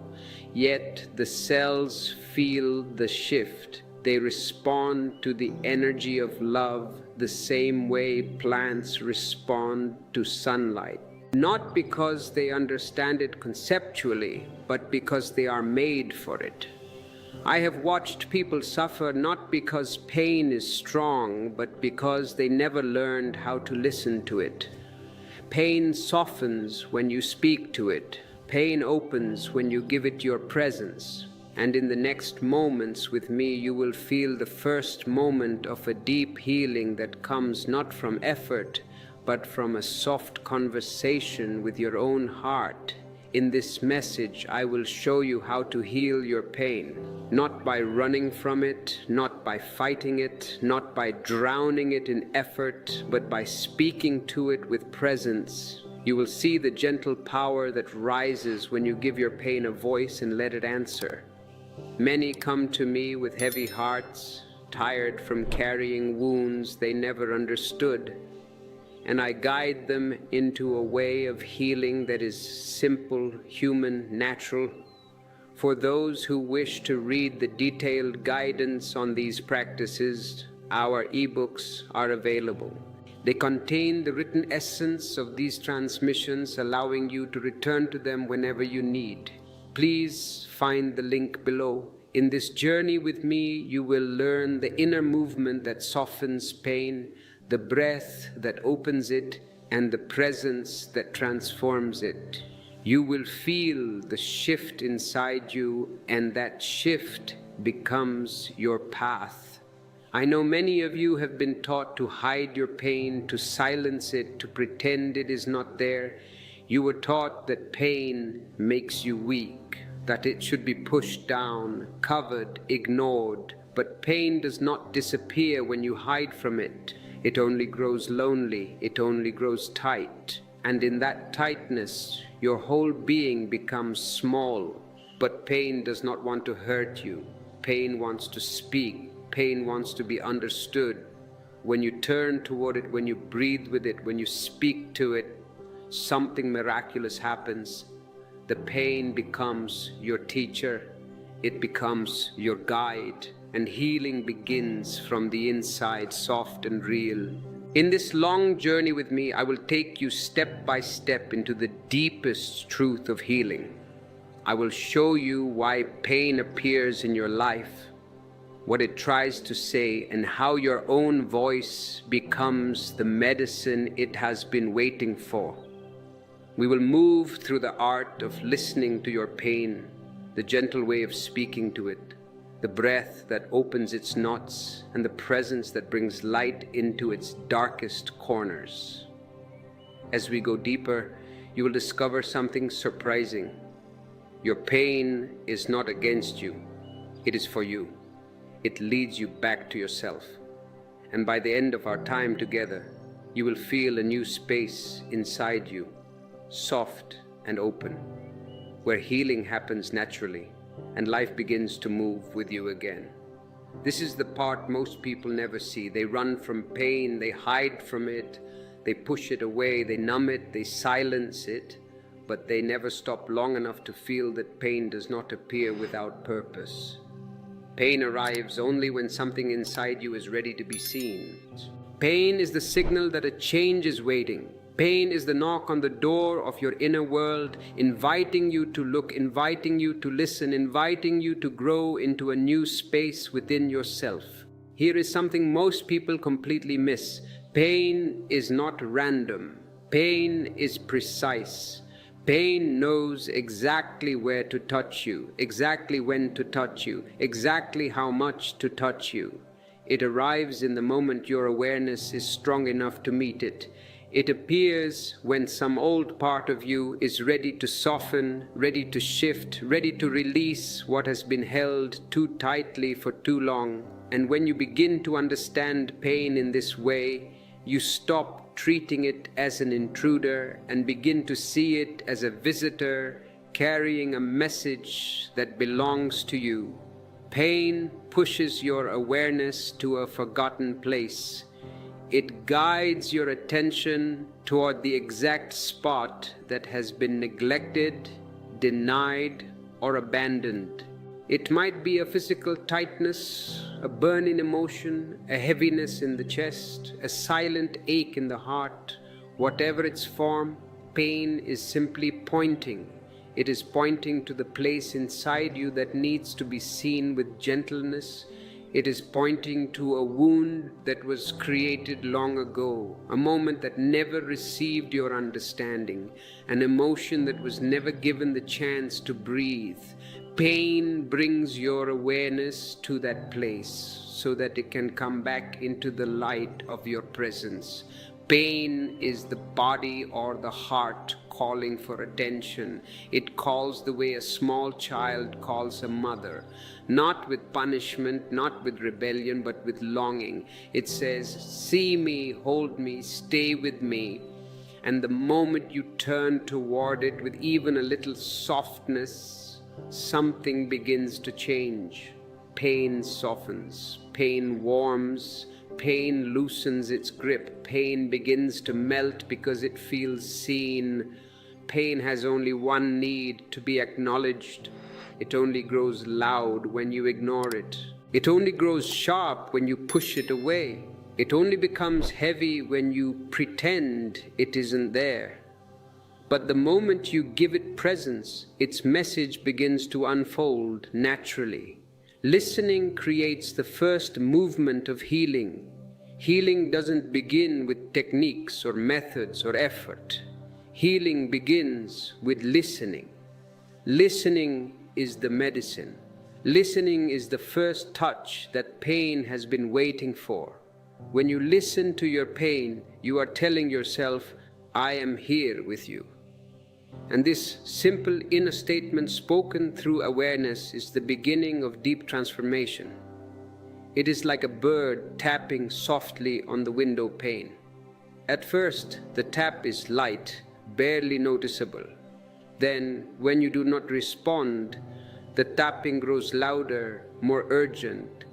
yet the cells feel the shift. They respond to the energy of love the same way plants respond to sunlight. Not because they understand it conceptually, but because they are made for it. I have watched people suffer not because pain is strong, but because they never learned how to listen to it. Pain softens when you speak to it. Pain opens when you give it your presence. And in the next moments with me, you will feel the first moment of a deep healing that comes not from effort, but from a soft conversation with your own heart. In this message, I will show you how to heal your pain, not by running from it, not by fighting it, not by drowning it in effort, but by speaking to it with presence. You will see the gentle power that rises when you give your pain a voice and let it answer. Many come to me with heavy hearts, tired from carrying wounds they never understood. And I guide them into a way of healing that is simple, human, natural. For those who wish to read the detailed guidance on these practices, our ebooks are available. They contain the written essence of these transmissions, allowing you to return to them whenever you need. Please find the link below. In this journey with me, you will learn the inner movement that softens pain, the breath that opens it, and the presence that transforms it. You will feel the shift inside you, and that shift becomes your path. I know many of you have been taught to hide your pain, to silence it, to pretend it is not there. You were taught that pain makes you weak, that it should be pushed down, covered, ignored. But pain does not disappear when you hide from it. It only grows lonely, it only grows tight. And in that tightness, your whole being becomes small. But pain does not want to hurt you. Pain wants to speak. Pain wants to be understood. When you turn toward it, when you breathe with it, when you speak to it, something miraculous happens. The pain becomes your teacher. It becomes your guide. And healing begins from the inside, soft and real. In this long journey with me, I will take you step by step into the deepest truth of healing. I will show you why pain appears in your life, what it tries to say, and how your own voice becomes the medicine it has been waiting for. We will move through the art of listening to your pain, the gentle way of speaking to it, the breath that opens its knots, and the presence that brings light into its darkest corners. As we go deeper, you will discover something surprising. Your pain is not against you, it is for you. It leads you back to yourself. And by the end of our time together, you will feel a new space inside you, soft and open, where healing happens naturally and life begins to move with you again. This is the part most people never see. They run from pain, they hide from it, they push it away, they numb it, they silence it, but they never stop long enough to feel that pain does not appear without purpose. Pain arrives only when something inside you is ready to be seen. Pain is the signal that a change is waiting. Pain is the knock on the door of your inner world, inviting you to look, inviting you to listen, inviting you to grow into a new space within yourself. Here is something most people completely miss. Pain is not random. Pain is precise. Pain knows exactly where to touch you, exactly when to touch you, exactly how much to touch you. It arrives in the moment your awareness is strong enough to meet it. It appears when some old part of you is ready to soften, ready to shift, ready to release what has been held too tightly for too long. And when you begin to understand pain in this way, you stop treating it as an intruder and begin to see it as a visitor carrying a message that belongs to you. Pain pushes your awareness to a forgotten place. It guides your attention toward the exact spot that has been neglected, denied, or abandoned. It might be a physical tightness, a burning emotion, a heaviness in the chest, a silent ache in the heart. Whatever its form, pain is simply pointing. It is pointing to the place inside you that needs to be seen with gentleness. It is pointing to a wound that was created long ago, a moment that never received your understanding, an emotion that was never given the chance to breathe. Pain brings your awareness to that place so that it can come back into the light of your presence. Pain is the body or the heart calling for attention. It calls the way a small child calls a mother, not with punishment, not with rebellion, but with longing. It says, "See me, hold me, stay with me." And the moment you turn toward it with even a little softness, something begins to change. Pain softens, pain warms, pain loosens its grip, pain begins to melt because it feels seen. Pain has only one need: to be acknowledged. It only grows loud when you ignore it. It only grows sharp when you push it away. It only becomes heavy when you pretend it isn't there. But the moment you give it presence, its message begins to unfold naturally. Listening creates the first movement of healing. Healing doesn't begin with techniques or methods or effort. Healing begins with listening. Listening is the medicine. Listening is the first touch that pain has been waiting for. When you listen to your pain, you are telling yourself, "I am here with you." And this simple inner statement spoken through awareness is the beginning of deep transformation. It is like a bird tapping softly on the window pane. At first, the tap is light, barely noticeable. Then, when you do not respond, the tapping grows louder, more urgent.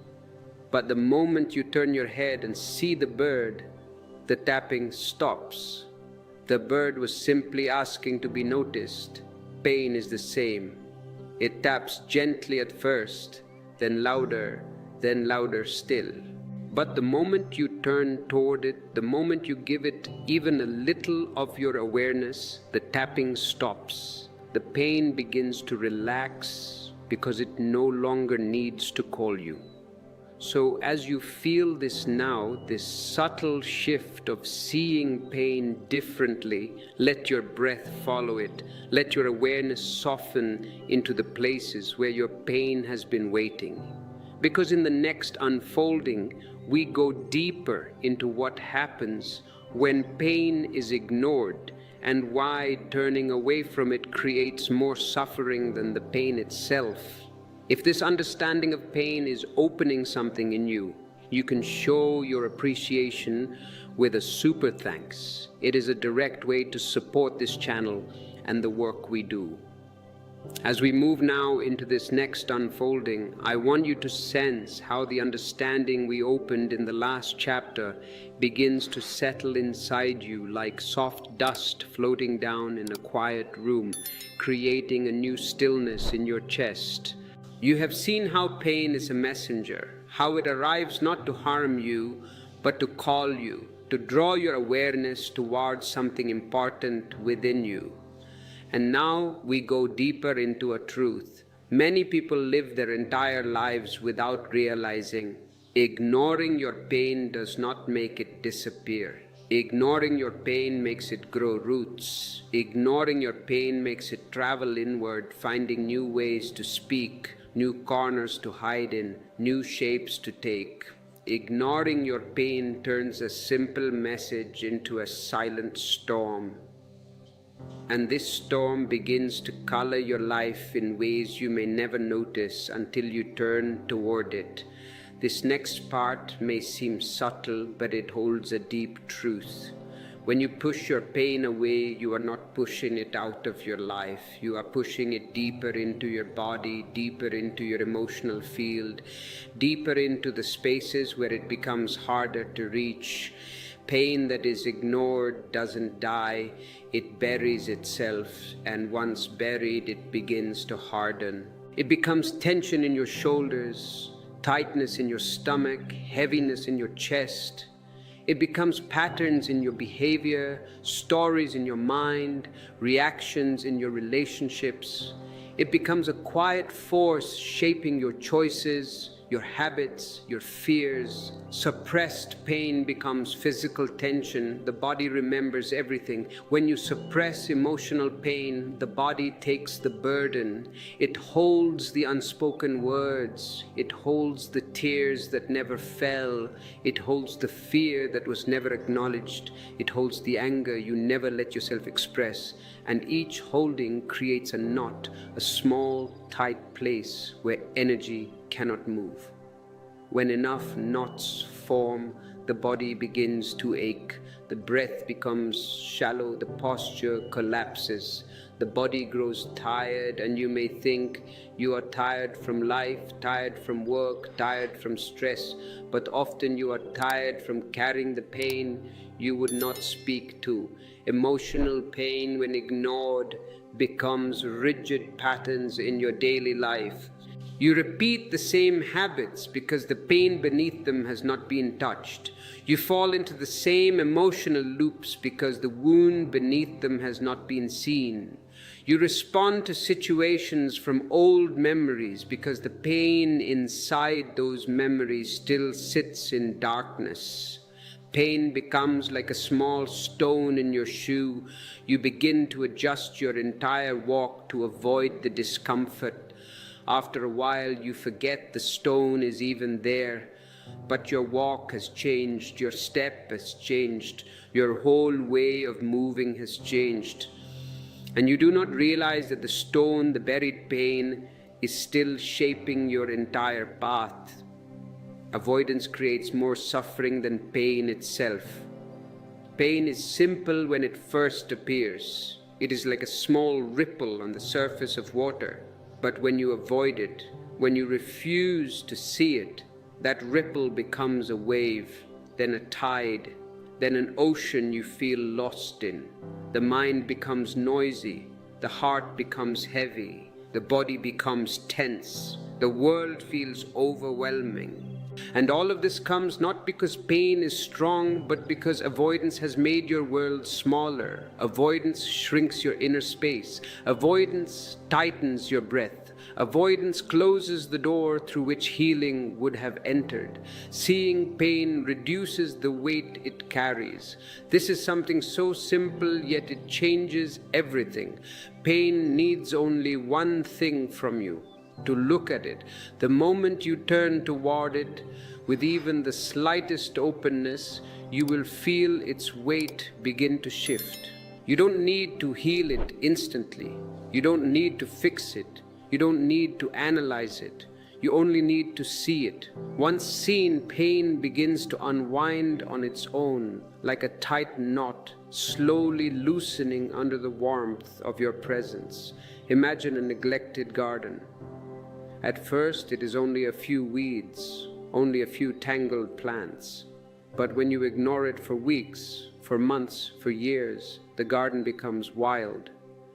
But the moment you turn your head and see the bird, the tapping stops. The bird was simply asking to be noticed. Pain is the same. It taps gently at first, then louder still. But the moment you turn toward it, the moment you give it even a little of your awareness, the tapping stops. The pain begins to relax because it no longer needs to call you. So as you feel this now, this subtle shift of seeing pain differently, let your breath follow it. Let your awareness soften into the places where your pain has been waiting. Because in the next unfolding, we go deeper into what happens when pain is ignored and why turning away from it creates more suffering than the pain itself. If this understanding of pain is opening something in you, you can show your appreciation with a super thanks. It is a direct way to support this channel and the work we do. As we move now into this next unfolding, I want you to sense how the understanding we opened in the last chapter begins to settle inside you like soft dust floating down in a quiet room, creating a new stillness in your chest. You have seen how pain is a messenger, how it arrives not to harm you, but to call you, to draw your awareness towards something important within you. And now we go deeper into a truth. Many people live their entire lives without realizing ignoring your pain does not make it disappear. Ignoring your pain makes it grow roots. Ignoring your pain makes it travel inward, finding new ways to speak, new corners to hide in, new shapes to take. Ignoring your pain turns a simple message into a silent storm. And this storm begins to color your life in ways you may never notice until you turn toward it. This next part may seem subtle, but it holds a deep truth. When you push your pain away, you are not pushing it out of your life. You are pushing it deeper into your body, deeper into your emotional field, deeper into the spaces where it becomes harder to reach. Pain that is ignored doesn't die, it buries itself, and once buried, it begins to harden. It becomes tension in your shoulders, tightness in your stomach, heaviness in your chest. It becomes patterns in your behavior, stories in your mind, reactions in your relationships. It becomes a quiet force shaping your choices, your habits, your fears. Suppressed pain becomes physical tension. The body remembers everything. When you suppress emotional pain, the body takes the burden. It holds the unspoken words. It holds the tears that never fell. It holds the fear that was never acknowledged. It holds the anger you never let yourself express. And each holding creates a knot, a small, tight place where energy cannot move. When enough knots form, the body begins to ache, the breath becomes shallow, the posture collapses, the body grows tired, and you may think you are tired from life, tired from work, tired from stress, but often you are tired from carrying the pain you would not speak to. Emotional pain, when ignored, becomes rigid patterns in your daily life. You repeat the same habits because the pain beneath them has not been touched. You fall into the same emotional loops because the wound beneath them has not been seen. You respond to situations from old memories because the pain inside those memories still sits in darkness. Pain becomes like a small stone in your shoe. You begin to adjust your entire walk to avoid the discomfort. After a while, you forget the stone is even there, but your walk has changed, your step has changed, your whole way of moving has changed. And you do not realize that the stone, the buried pain, is still shaping your entire path. Avoidance creates more suffering than pain itself. Pain is simple when it first appears. It is like a small ripple on the surface of water. But when you avoid it, when you refuse to see it, that ripple becomes a wave, then a tide, then an ocean you feel lost in. The mind becomes noisy, the heart becomes heavy, the body becomes tense, the world feels overwhelming. And all of this comes not because pain is strong, but because avoidance has made your world smaller. Avoidance shrinks your inner space. Avoidance tightens your breath. Avoidance closes the door through which healing would have entered. Seeing pain reduces the weight it carries. This is something so simple, yet it changes everything. Pain needs only one thing from you: to look at it. The moment you turn toward it with even the slightest openness, you will feel its weight begin to shift. You don't need to heal it instantly. You don't need to fix it. You don't need to analyze it. You only need to see it. Once seen, pain begins to unwind on its own, like a tight knot, slowly loosening under the warmth of your presence. Imagine a neglected garden. At first, it is only a few weeds, only a few tangled plants. But when you ignore it for weeks, for months, for years, the garden becomes wild.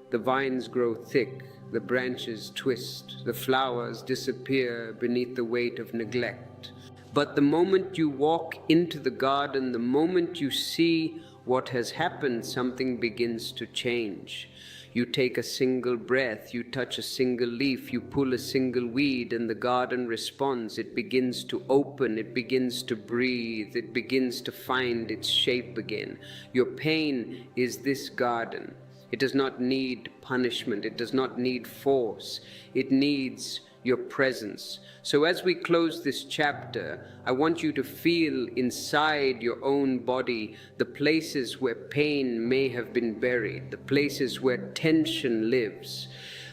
The vines grow thick, the branches twist, the flowers disappear beneath the weight of neglect. But the moment you walk into the garden, the moment you see what has happened, something begins to change. You take a single breath, you touch a single leaf, you pull a single weed, and the garden responds. It begins to open, it begins to breathe, it begins to find its shape again. Your pain is this garden. It does not need punishment, it does not need force, it needs your presence. So as we close this chapter, I want you to feel inside your own body the places where pain may have been buried, the places where tension lives,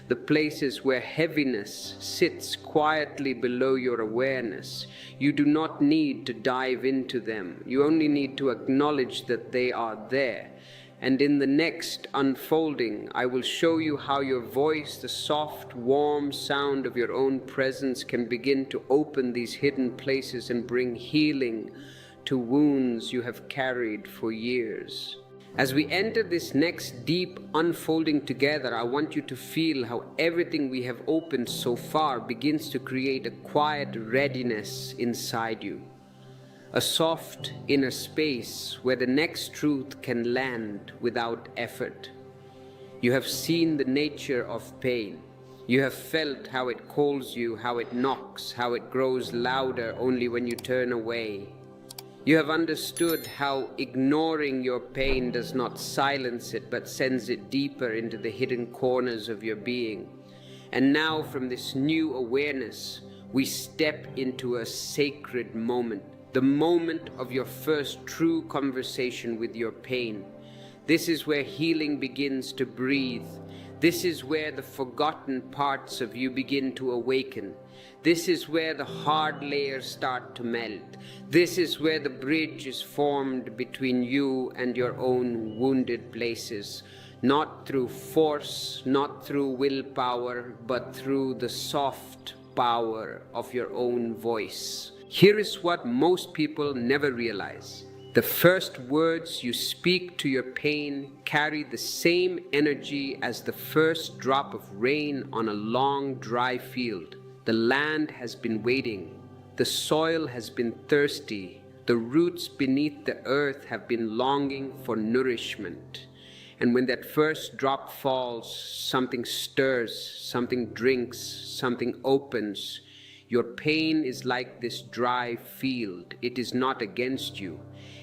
the places where heaviness sits quietly below your awareness. You do not need to dive into them. You only need to acknowledge that they are there. And in the next unfolding, I will show you how your voice, the soft, warm sound of your own presence, can begin to open these hidden places and bring healing to wounds you have carried for years. As we enter this next deep unfolding together, I want you to feel how everything we have opened so far begins to create a quiet readiness inside you. A soft inner space where the next truth can land without effort. You have seen the nature of pain. You have felt how it calls you, how it knocks, how it grows louder only when you turn away. You have understood how ignoring your pain does not silence it, but sends it deeper into the hidden corners of your being. And now, from this new awareness, we step into a sacred moment. The moment of your first true conversation with your pain. This is where healing begins to breathe. This is where the forgotten parts of you begin to awaken. This is where the hard layers start to melt. This is where the bridge is formed between you and your own wounded places. Not through force, not through willpower, but through the soft power of your own voice. Here is what most people never realize. The first words you speak to your pain carry the same energy as the first drop of rain on a long, dry field. The land has been waiting. The soil has been thirsty. The roots beneath the earth have been longing for nourishment. And when that first drop falls, something stirs, something drinks, something opens. Your pain is like this dry field. It is not against you.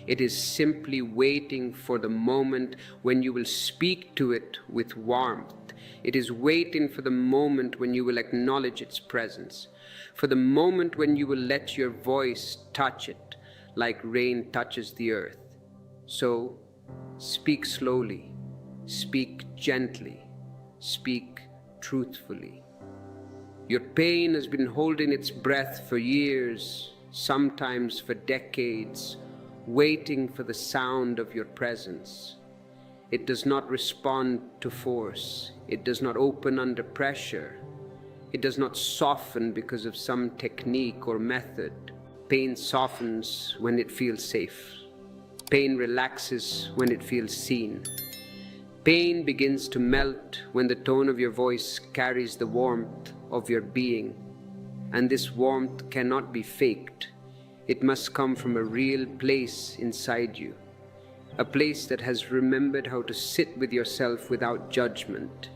It is simply waiting for the moment when you will speak to it with warmth. It is waiting for the moment when you will acknowledge its presence, for the moment when you will let your voice touch it like rain touches the earth. So, speak slowly, speak gently, speak truthfully. Your pain has been holding its breath for years, sometimes for decades, waiting for the sound of your presence. It does not respond to force. It does not open under pressure. It does not soften because of some technique or method. Pain softens when it feels safe. Pain relaxes when it feels seen. Pain begins to melt when the tone of your voice carries the warmth of your being. And this warmth cannot be faked. It must come from a real place inside you. A place that has remembered how to sit with yourself without judgment.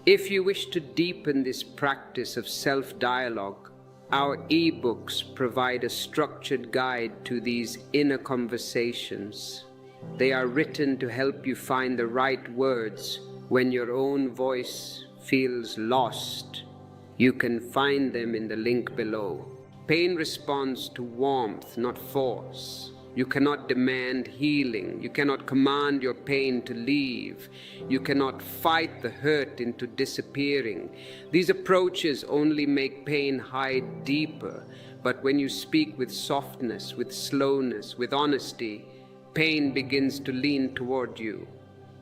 If you wish to deepen this practice of self-dialogue, our e-books provide a structured guide to these inner conversations. They are written to help you find the right words when your own voice feels lost. You can find them in the link below. Pain responds to warmth, not force. You cannot demand healing. You cannot command your pain to leave. You cannot fight the hurt into disappearing. These approaches only make pain hide deeper. But when you speak with softness, with slowness, with honesty, pain begins to lean toward you,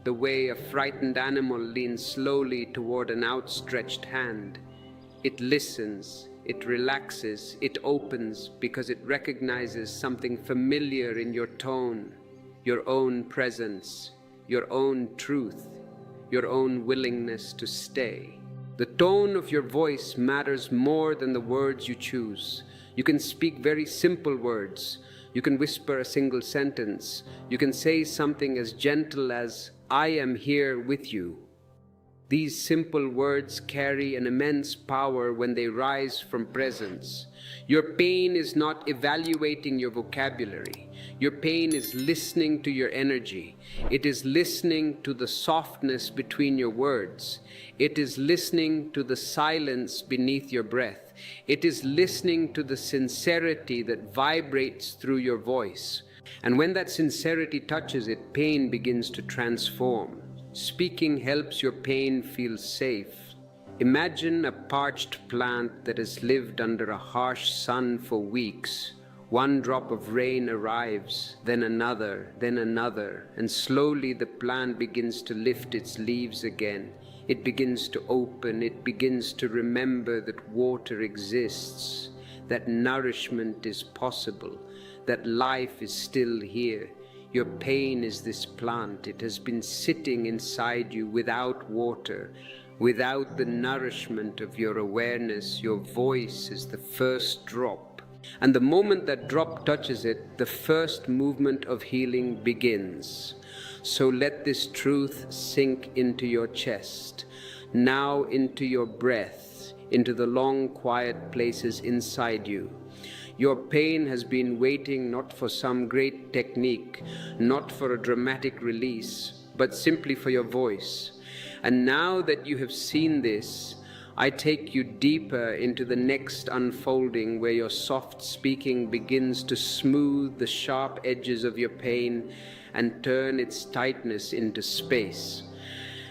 the way a frightened animal leans slowly toward an outstretched hand. It listens. It relaxes, it opens because it recognizes something familiar in your tone, your own presence, your own truth, your own willingness to stay. The tone of your voice matters more than the words you choose. You can speak very simple words. You can whisper a single sentence. You can say something as gentle as, "I am here with you." These simple words carry an immense power when they rise from presence. Your pain is not evaluating your vocabulary. Your pain is listening to your energy. It is listening to the softness between your words. It is listening to the silence beneath your breath. It is listening to the sincerity that vibrates through your voice. And when that sincerity touches it, pain begins to transform. Speaking helps your pain feel safe. Imagine a parched plant that has lived under a harsh sun for weeks. One drop of rain arrives, then another, and slowly the plant begins to lift its leaves again. It begins to open, it begins to remember that water exists, that nourishment is possible, that life is still here. Your pain is this plant. It has been sitting inside you without water, without the nourishment of your awareness. Your voice is the first drop. And the moment that drop touches it, the first movement of healing begins. So let this truth sink into your chest, now into your breath, into the long quiet places inside you. Your pain has been waiting not for some great technique, not for a dramatic release, but simply for your voice. And now that you have seen this, I take you deeper into the next unfolding, where your soft speaking begins to smooth the sharp edges of your pain and turn its tightness into space.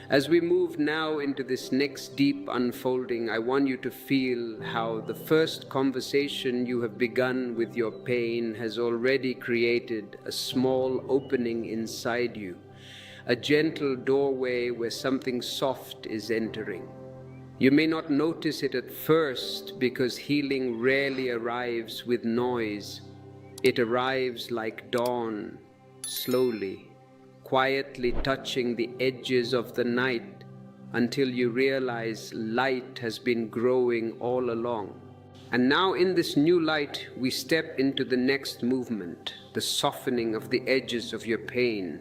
As we move now into this next deep unfolding, I want you to feel how the first conversation you have begun with your pain has already created a small opening inside you, a gentle doorway where something soft is entering. You may not notice it at first because healing rarely arrives with noise. It arrives like dawn, slowly, quietly touching the edges of the night until you realize light has been growing all along. And now in this new light, we step into the next movement, the softening of the edges of your pain.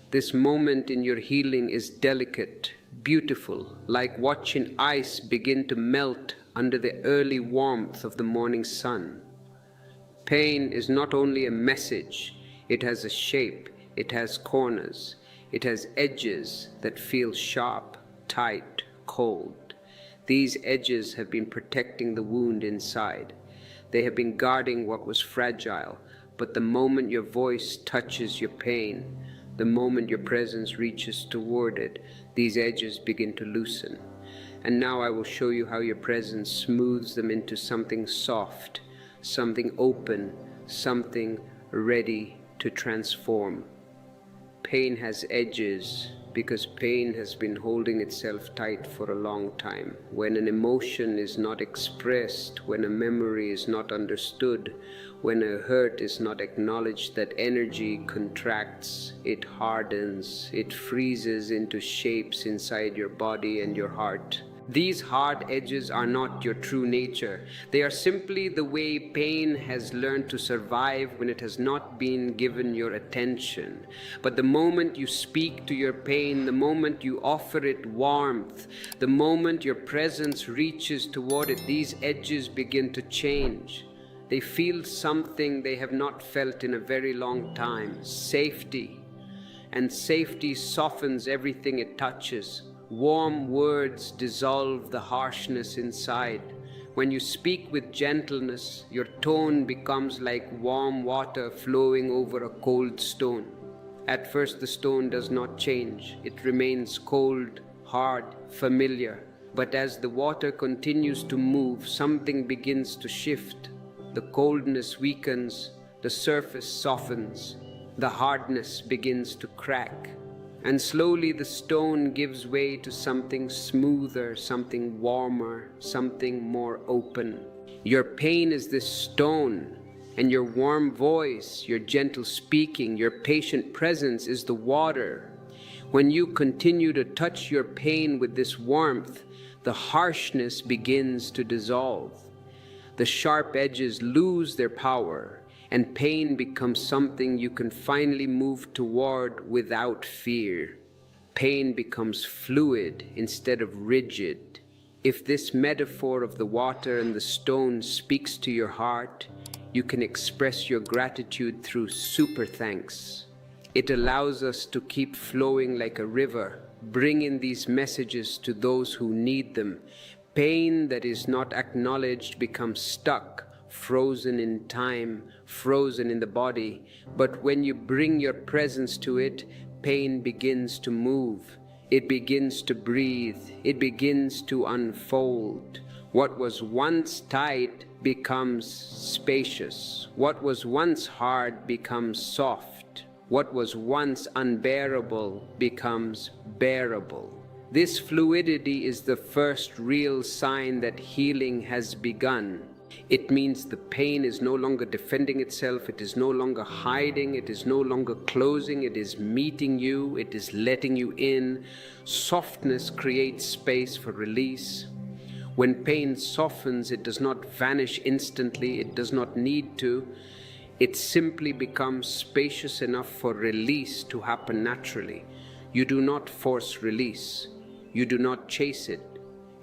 This moment in your healing is delicate, beautiful, like watching ice begin to melt under the early warmth of the morning sun. Pain is not only a message, it has a shape. It has corners, it has edges that feel sharp, tight, cold. These edges have been protecting the wound inside. They have been guarding what was fragile, but the moment your voice touches your pain, the moment your presence reaches toward it, these edges begin to loosen. And now I will show you how your presence smooths them into something soft, something open, something ready to transform. Pain has edges because pain has been holding itself tight for a long time. When an emotion is not expressed, when a memory is not understood, when a hurt is not acknowledged, that energy contracts, it hardens, it freezes into shapes inside your body and your heart. These hard edges are not your true nature. They are simply the way pain has learned to survive when it has not been given your attention. But the moment you speak to your pain, the moment you offer it warmth, the moment your presence reaches toward it, these edges begin to change. They feel something they have not felt in a very long time, safety. And safety softens everything it touches. Warm words dissolve the harshness inside. When you speak with gentleness, your tone becomes like warm water flowing over a cold stone. At first the stone does not change. It remains cold, hard, familiar. But as the water continues to move, something begins to shift. The coldness weakens, the surface softens, the hardness begins to crack. And slowly the stone gives way to something smoother, something warmer, something more open. Your pain is this stone, and your warm voice, your gentle speaking, your patient presence is the water. When you continue to touch your pain with this warmth, the harshness begins to dissolve. the sharp edges lose their power, and pain becomes something you can finally move toward without fear. Pain becomes fluid instead of rigid. If this metaphor of the water and the stone speaks to your heart, you can express your gratitude through super thanks. It allows us to keep flowing like a river, bringing these messages to those who need them. Pain that is not acknowledged becomes stuck, frozen in time, frozen in the body. But when you bring your presence to it, pain begins to move. It begins to breathe. It begins to unfold. What was once tight becomes spacious. What was once hard becomes soft. What was once unbearable becomes bearable. This fluidity is the first real sign that healing has begun. It means the pain is no longer defending itself, it is no longer hiding, it is no longer closing, it is meeting you, it is letting you in. Softness creates space for release. When pain softens, it does not vanish instantly, it does not need to. It simply becomes spacious enough for release to happen naturally. You do not force release. You do not chase it.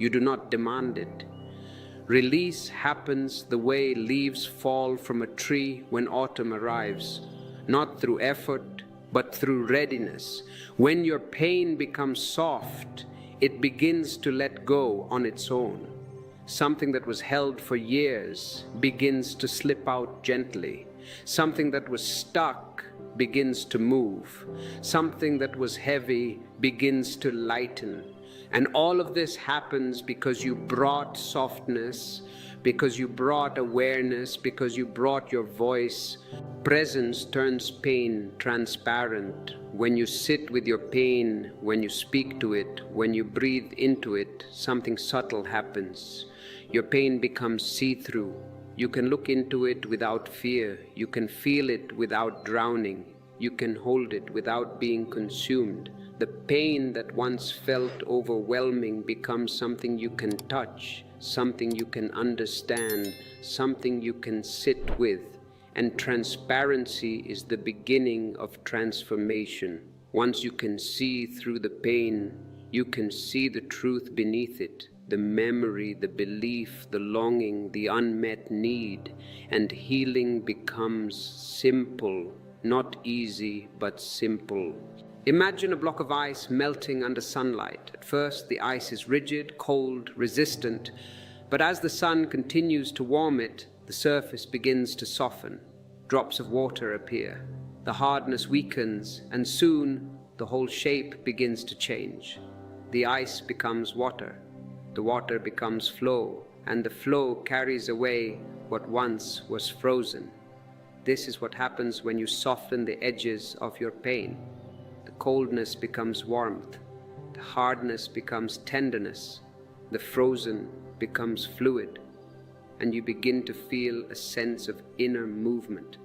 You do not demand it. Release happens the way leaves fall from a tree when autumn arrives, not through effort, but through readiness. When your pain becomes soft, it begins to let go on its own. Something that was held for years begins to slip out gently. Something that was stuck begins to move. Something that was heavy begins to lighten. And all of this happens because you brought softness, because you brought awareness, because you brought your voice. Presence turns pain transparent. When you sit with your pain, when you speak to it, when you breathe into it, something subtle happens. Your pain becomes see-through. You can look into it without fear. You can feel it without drowning. You can hold it without being consumed. The pain that once felt overwhelming becomes something you can touch, something you can understand, something you can sit with. And transparency is the beginning of transformation. Once you can see through the pain, you can see the truth beneath it, the memory, the belief, the longing, the unmet need, and healing becomes simple, not easy, but simple. Imagine a block of ice melting under sunlight. At first, the ice is rigid, cold, resistant, but as the sun continues to warm it, the surface begins to soften. Drops of water appear. The hardness weakens, and soon the whole shape begins to change. The ice becomes water. The water becomes flow, and the flow carries away what once was frozen. This is what happens when you soften the edges of your pain. The coldness becomes warmth, the hardness becomes tenderness, the frozen becomes fluid, and you begin to feel a sense of inner movement,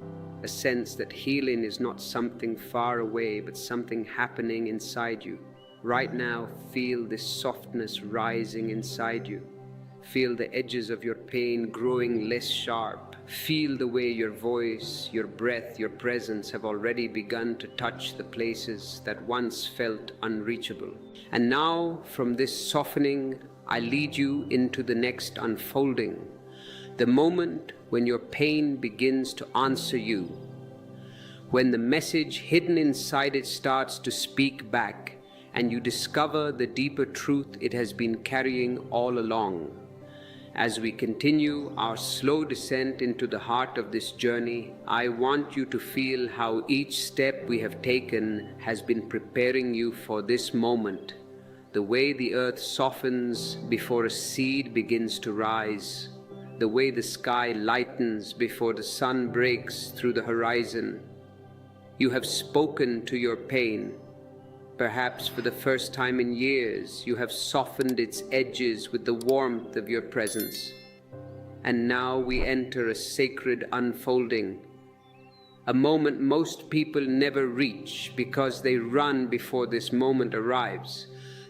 a sense that healing is not something far away, but something happening inside you. Right now, feel this softness rising inside you. Feel the edges of your pain growing less sharp. Feel the way your voice, your breath, your presence have already begun to touch the places that once felt unreachable. And now, from this softening, I lead you into the next unfolding, the moment when your pain begins to answer you, when the message hidden inside it starts to speak back, and you discover the deeper truth it has been carrying all along. As we continue our slow descent into the heart of this journey, I want you to feel how each step we have taken has been preparing you for this moment. The way the earth softens before a seed begins to rise, the way the sky lightens before the sun breaks through the horizon. You have spoken to your pain. Perhaps for the first time in years, you have softened its edges with the warmth of your presence. And now we enter a sacred unfolding, a moment most people never reach because they run before this moment arrives.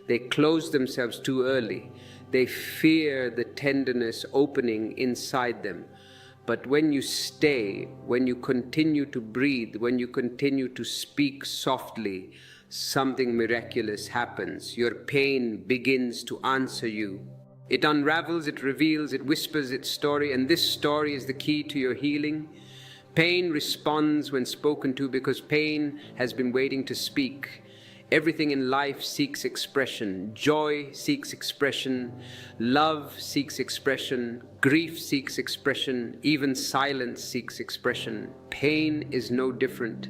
They close themselves too early. They fear the tenderness opening inside them. But when you stay, when you continue to breathe, when you continue to speak softly, something miraculous happens. Your pain begins to answer you. It unravels, it reveals, it whispers its story, and this story is the key to your healing. Pain responds when spoken to because pain has been waiting to speak. Everything in life seeks expression. Joy seeks expression. Love seeks expression. Grief seeks expression. Even silence seeks expression. Pain is no different.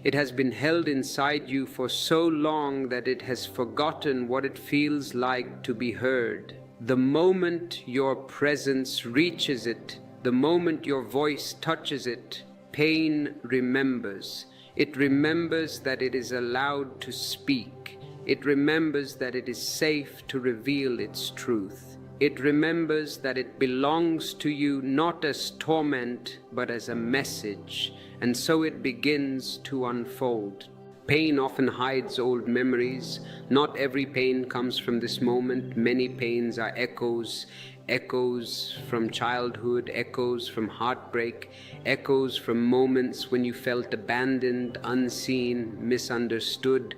It has been held inside you for so long that it has forgotten what it feels like to be heard. The moment your presence reaches it, the moment your voice touches it, pain remembers. It remembers that it is allowed to speak. It remembers that it is safe to reveal its truth. It remembers that it belongs to you not as torment, but as a message, and so it begins to unfold. Pain often hides old memories. Not every pain comes from this moment. Many pains are echoes from childhood, echoes from heartbreak, echoes from moments when you felt abandoned, unseen, misunderstood.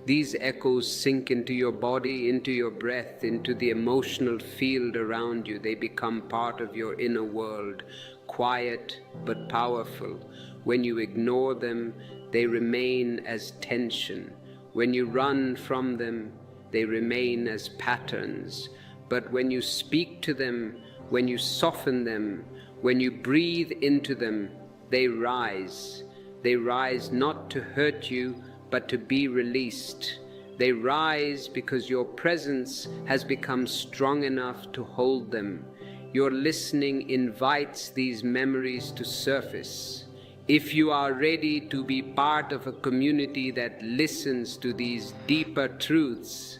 These echoes sink into your body, into your breath, into the emotional field around you. They become part of your inner world, quiet but powerful. When you ignore them, they remain as tension. When you run from them, they remain as patterns. But when you speak to them, when you soften them, when you breathe into them, they rise. They rise not to hurt you, but to be released. They rise because your presence has become strong enough to hold them. Your listening invites these memories to surface. If you are ready to be part of a community that listens to these deeper truths,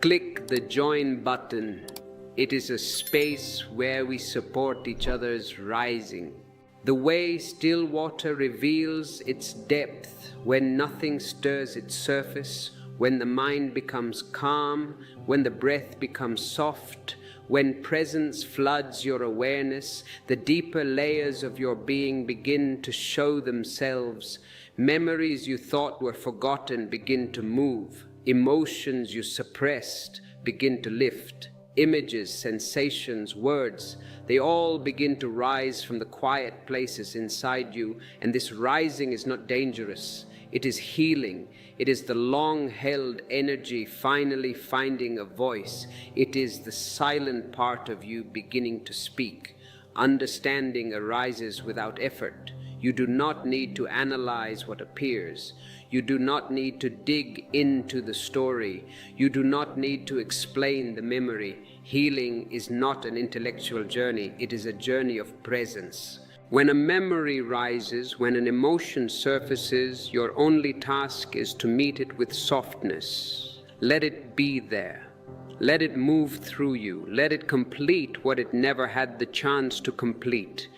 click the join button. It is a space where we support each other's rising. The way still water reveals its depth when nothing stirs its surface, when the mind becomes calm, when the breath becomes soft, when presence floods your awareness, the deeper layers of your being begin to show themselves. Memories you thought were forgotten begin to move. Emotions you suppressed begin to lift. Images, sensations, words, they all begin to rise from the quiet places inside you, and this rising is not dangerous. It is healing. It is the long-held energy finally finding a voice. It is the silent part of you beginning to speak. Understanding arises without effort. You do not need to analyze what appears. You do not need to dig into the story. You do not need to explain the memory. Healing is not an intellectual journey. It is a journey of presence. When a memory rises, when an emotion surfaces, your only task is to meet it with softness. Let it be there. Let it move through you. Let it complete what it never had the chance to complete.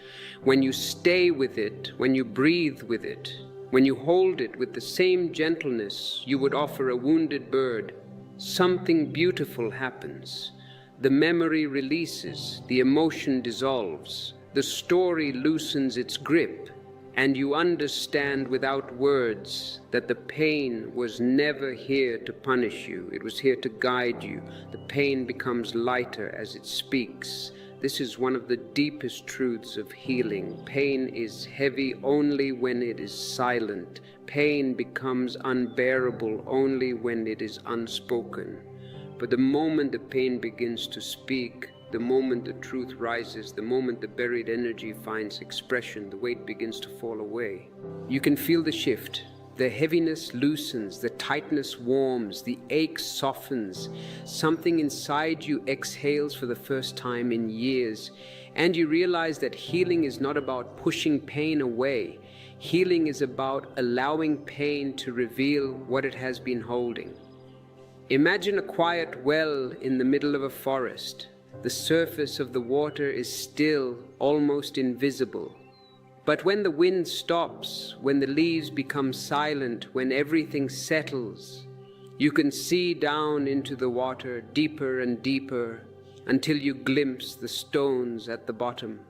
When you stay with it, when you breathe with it, when you hold it with the same gentleness you would offer a wounded bird, something beautiful happens. The memory releases, the emotion dissolves, the story loosens its grip, and you understand without words that the pain was never here to punish you. It was here to guide you. The pain becomes lighter as it speaks. This is one of the deepest truths of healing. Pain is heavy only when it is silent. Pain becomes unbearable only when it is unspoken. But the moment the pain begins to speak, the moment the truth rises, the moment the buried energy finds expression, the weight begins to fall away. You can feel the shift. The heaviness loosens, the tightness warms, the ache softens. Something inside you exhales for the first time in years, and you realize that healing is not about pushing pain away. Healing is about allowing pain to reveal what it has been holding. Imagine a quiet well in the middle of a forest. The surface of the water is still, almost invisible. But when the wind stops, when the leaves become silent, when everything settles, you can see down into the water deeper and deeper, until you glimpse the stones at the bottom.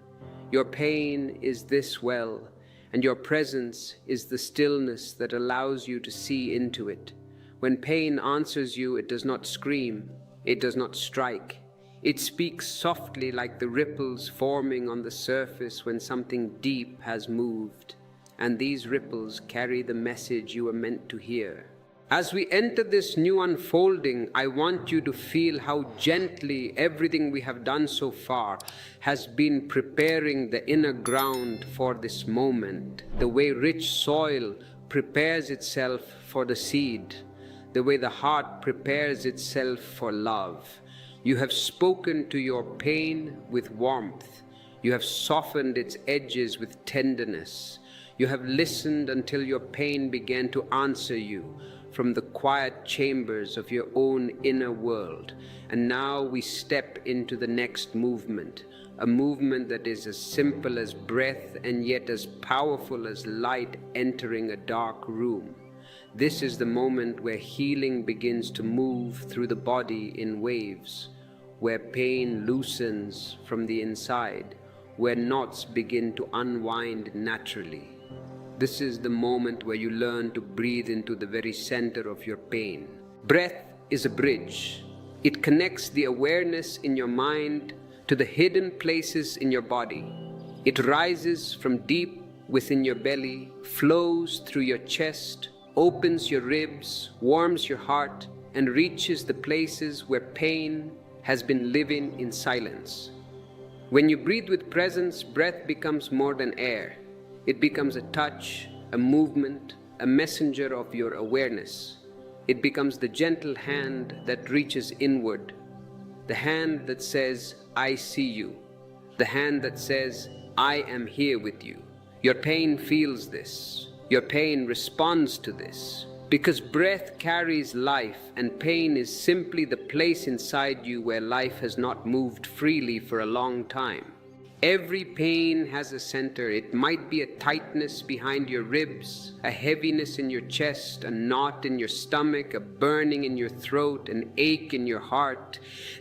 Your pain is this well, and your presence is the stillness that allows you to see into it. When pain answers you, it does not scream, it does not strike. It speaks softly like the ripples forming on the surface when something deep has moved, and these ripples carry the message you were meant to hear. As we enter this new unfolding, I want you to feel how gently everything we have done so far has been preparing the inner ground for this moment, the way rich soil prepares itself for the seed, the way the heart prepares itself for love. You have spoken to your pain with warmth. You have softened its edges with tenderness. You have listened until your pain began to answer you from the quiet chambers of your own inner world. And now we step into the next movement, a movement that is as simple as breath and yet as powerful as light entering a dark room. This is the moment where healing begins to move through the body in waves, where pain loosens from the inside, where knots begin to unwind naturally. This is the moment where you learn to breathe into the very center of your pain. Breath is a bridge. It connects the awareness in your mind to the hidden places in your body. It rises from deep within your belly, flows through your chest, opens your ribs, warms your heart, and reaches the places where pain has been living in silence. When you breathe with presence, breath becomes more than air. It becomes a touch, a movement, a messenger of your awareness. It becomes the gentle hand that reaches inward, the hand that says, I see you, the hand that says, I am here with you. Your pain feels this. Your pain responds to this, because breath carries life, and pain is simply the place inside you where life has not moved freely for a long time. Every pain has a center. It might be a tightness behind your ribs, a heaviness in your chest, a knot in your stomach, a burning in your throat, an ache in your heart.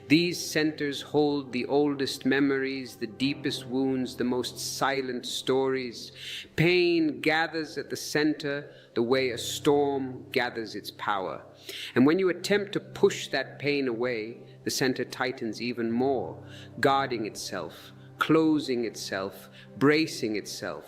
These centers hold the oldest memories, the deepest wounds, the most silent stories. Pain gathers at the center the way a storm gathers its power. And when you attempt to push that pain away, the center tightens even more, guarding itself, closing itself, bracing itself.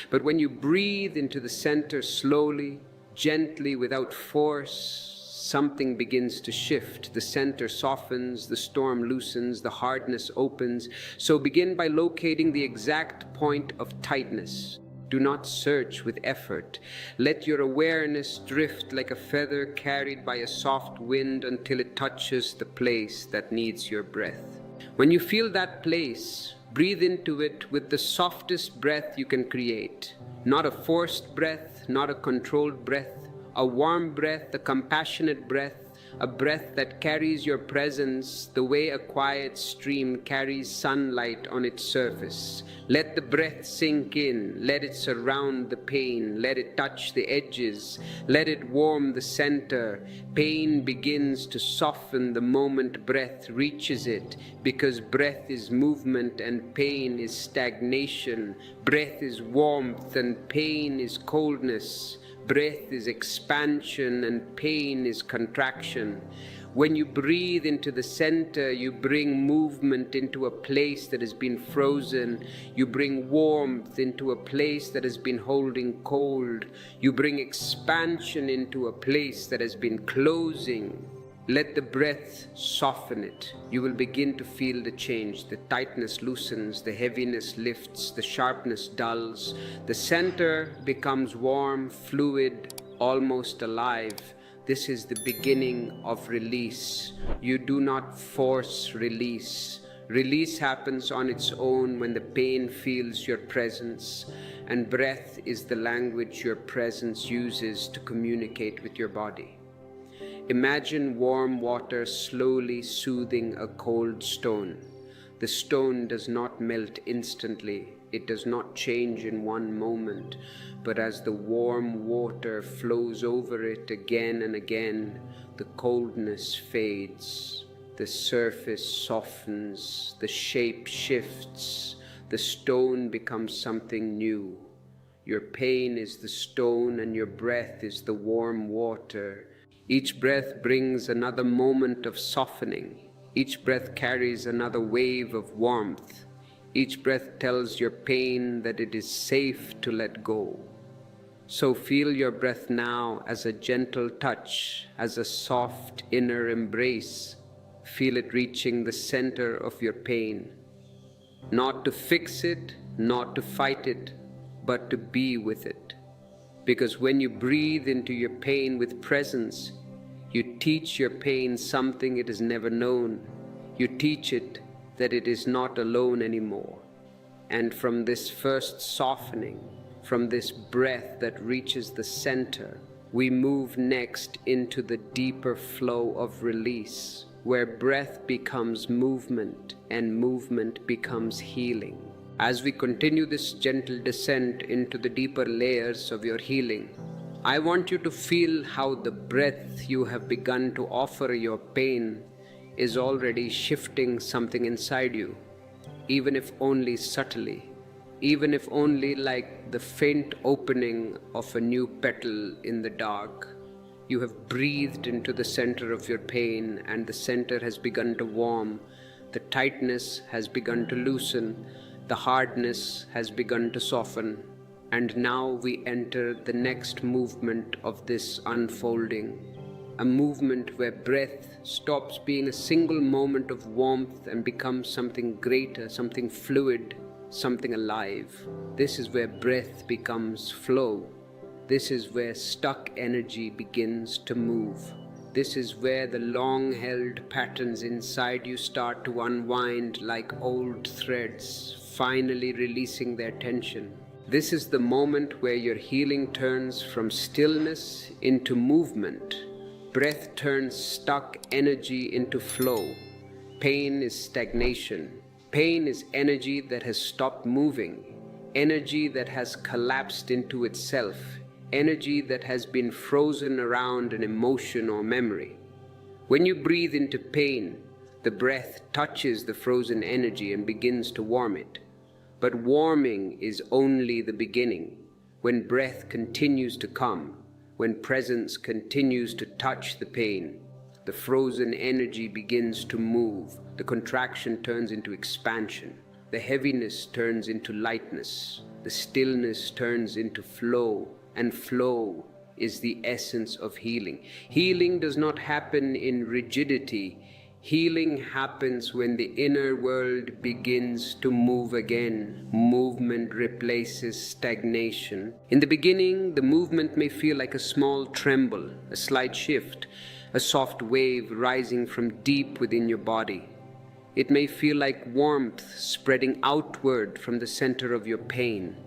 But when you breathe into the center slowly, gently, without force, something begins to shift. The center softens, the storm loosens, the hardness opens. So begin by locating the exact point of tightness. Do not search with effort. Let your awareness drift like a feather carried by a soft wind until it touches the place that needs your breath. When you feel that place, breathe into it with the softest breath you can create. Not a forced breath, not a controlled breath, a warm breath, a compassionate breath, a breath that carries your presence the way a quiet stream carries sunlight on its surface. Let the breath sink in, let it surround the pain, let it touch the edges, let it warm the center. Pain begins to soften the moment breath reaches it, because breath is movement and pain is stagnation. Breath is warmth and pain is coldness. Breath is expansion and pain is contraction. When you breathe into the center, you bring movement into a place that has been frozen. You bring warmth into a place that has been holding cold. You bring expansion into a place that has been closing. Let the breath soften it. You will begin to feel the change. The tightness loosens, the heaviness lifts, the sharpness dulls. The center becomes warm, fluid, almost alive. This is the beginning of release. You do not force release. Release happens on its own when the pain feels your presence, and breath is the language your presence uses to communicate with your body. Imagine warm water slowly soothing a cold stone. The stone does not melt instantly. It does not change in one moment. But as the warm water flows over it again and again, the coldness fades. The surface softens, the shape shifts, the stone becomes something new. Your pain is the stone and your breath is the warm water. Each breath brings another moment of softening. Each breath carries another wave of warmth. Each breath tells your pain that it is safe to let go. So feel your breath now as a gentle touch, as a soft inner embrace. Feel it reaching the center of your pain. Not to fix it, not to fight it, but to be with it. Because when you breathe into your pain with presence, you teach your pain something it has never known. You teach it that it is not alone anymore. And from this first softening, from this breath that reaches the center, we move next into the deeper flow of release, where breath becomes movement and movement becomes healing. As we continue this gentle descent into the deeper layers of your healing, I want you to feel how the breath you have begun to offer your pain is already shifting something inside you, even if only subtly, even if only like the faint opening of a new petal in the dark. You have breathed into the center of your pain and the center has begun to warm, the tightness has begun to loosen, the hardness has begun to soften, and now we enter the next movement of this unfolding, a movement where breath stops being a single moment of warmth and becomes something greater, something fluid, something alive. This is where breath becomes flow. This is where stuck energy begins to move. This is where the long-held patterns inside you start to unwind like old threads, finally releasing their tension. This is the moment where your healing turns from stillness into movement. Breath turns stuck energy into flow. Pain is stagnation. Pain is energy that has stopped moving, energy that has collapsed into itself, energy that has been frozen around an emotion or memory. When you breathe into pain, the breath touches the frozen energy and begins to warm it. But warming is only the beginning. When breath continues to come, when presence continues to touch the pain, the frozen energy begins to move. The contraction turns into expansion. The heaviness turns into lightness. The stillness turns into flow. And flow is the essence of healing. Healing does not happen in rigidity. Healing happens when the inner world begins to move again. Movement replaces stagnation. In the beginning, the movement may feel like a small tremble, a slight shift, a soft wave rising from deep within your body. It may feel like warmth spreading outward from the center of your pain.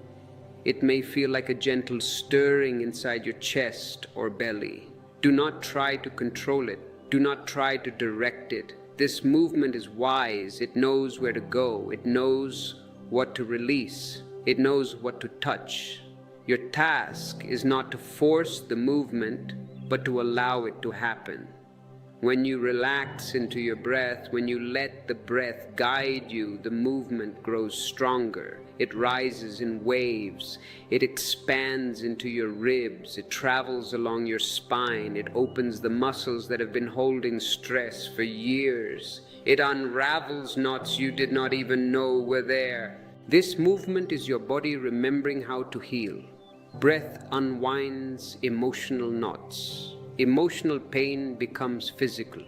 It may feel like a gentle stirring inside your chest or belly. Do not try to control it. Do not try to direct it. This movement is wise. It knows where to go. It knows what to release. It knows what to touch. Your task is not to force the movement, but to allow it to happen. When you relax into your breath, when you let the breath guide you, the movement grows stronger. It rises in waves. It expands into your ribs. It travels along your spine. It opens the muscles that have been holding stress for years. It unravels knots you did not even know were there. This movement is your body remembering how to heal. Breath unwinds emotional knots. Emotional pain becomes physical.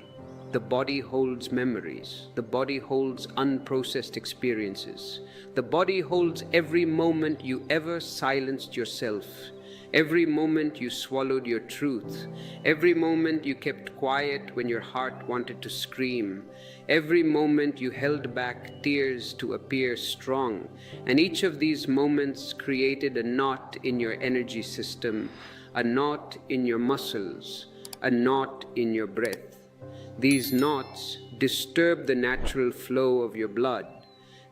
The body holds memories. The body holds unprocessed experiences. The body holds every moment you ever silenced yourself, every moment you swallowed your truth, every moment you kept quiet when your heart wanted to scream, every moment you held back tears to appear strong. And each of these moments created a knot in your energy system, a knot in your muscles, a knot in your breath. These knots disturb the natural flow of your blood.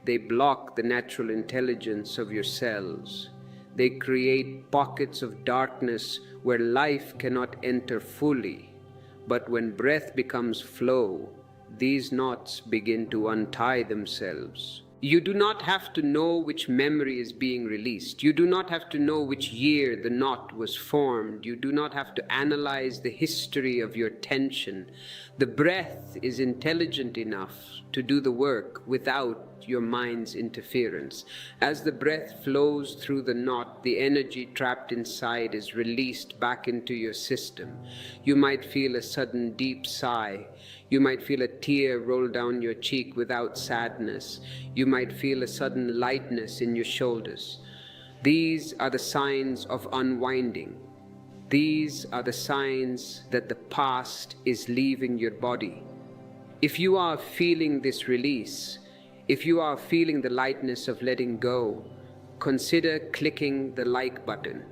They block the natural intelligence of your cells. They create pockets of darkness where life cannot enter fully. But when breath becomes flow, these knots begin to untie themselves. You do not have to know which memory is being released. You do not have to know which year the knot was formed. You do not have to analyze the history of your tension. The breath is intelligent enough to do the work without your mind's interference. As the breath flows through the knot, the energy trapped inside is released back into your system. You might feel a sudden deep sigh. You might feel a tear roll down your cheek without sadness. You might feel a sudden lightness in your shoulders. These are the signs of unwinding. These are the signs that the past is leaving your body. If you are feeling this release, if you are feeling the lightness of letting go, consider clicking the like button.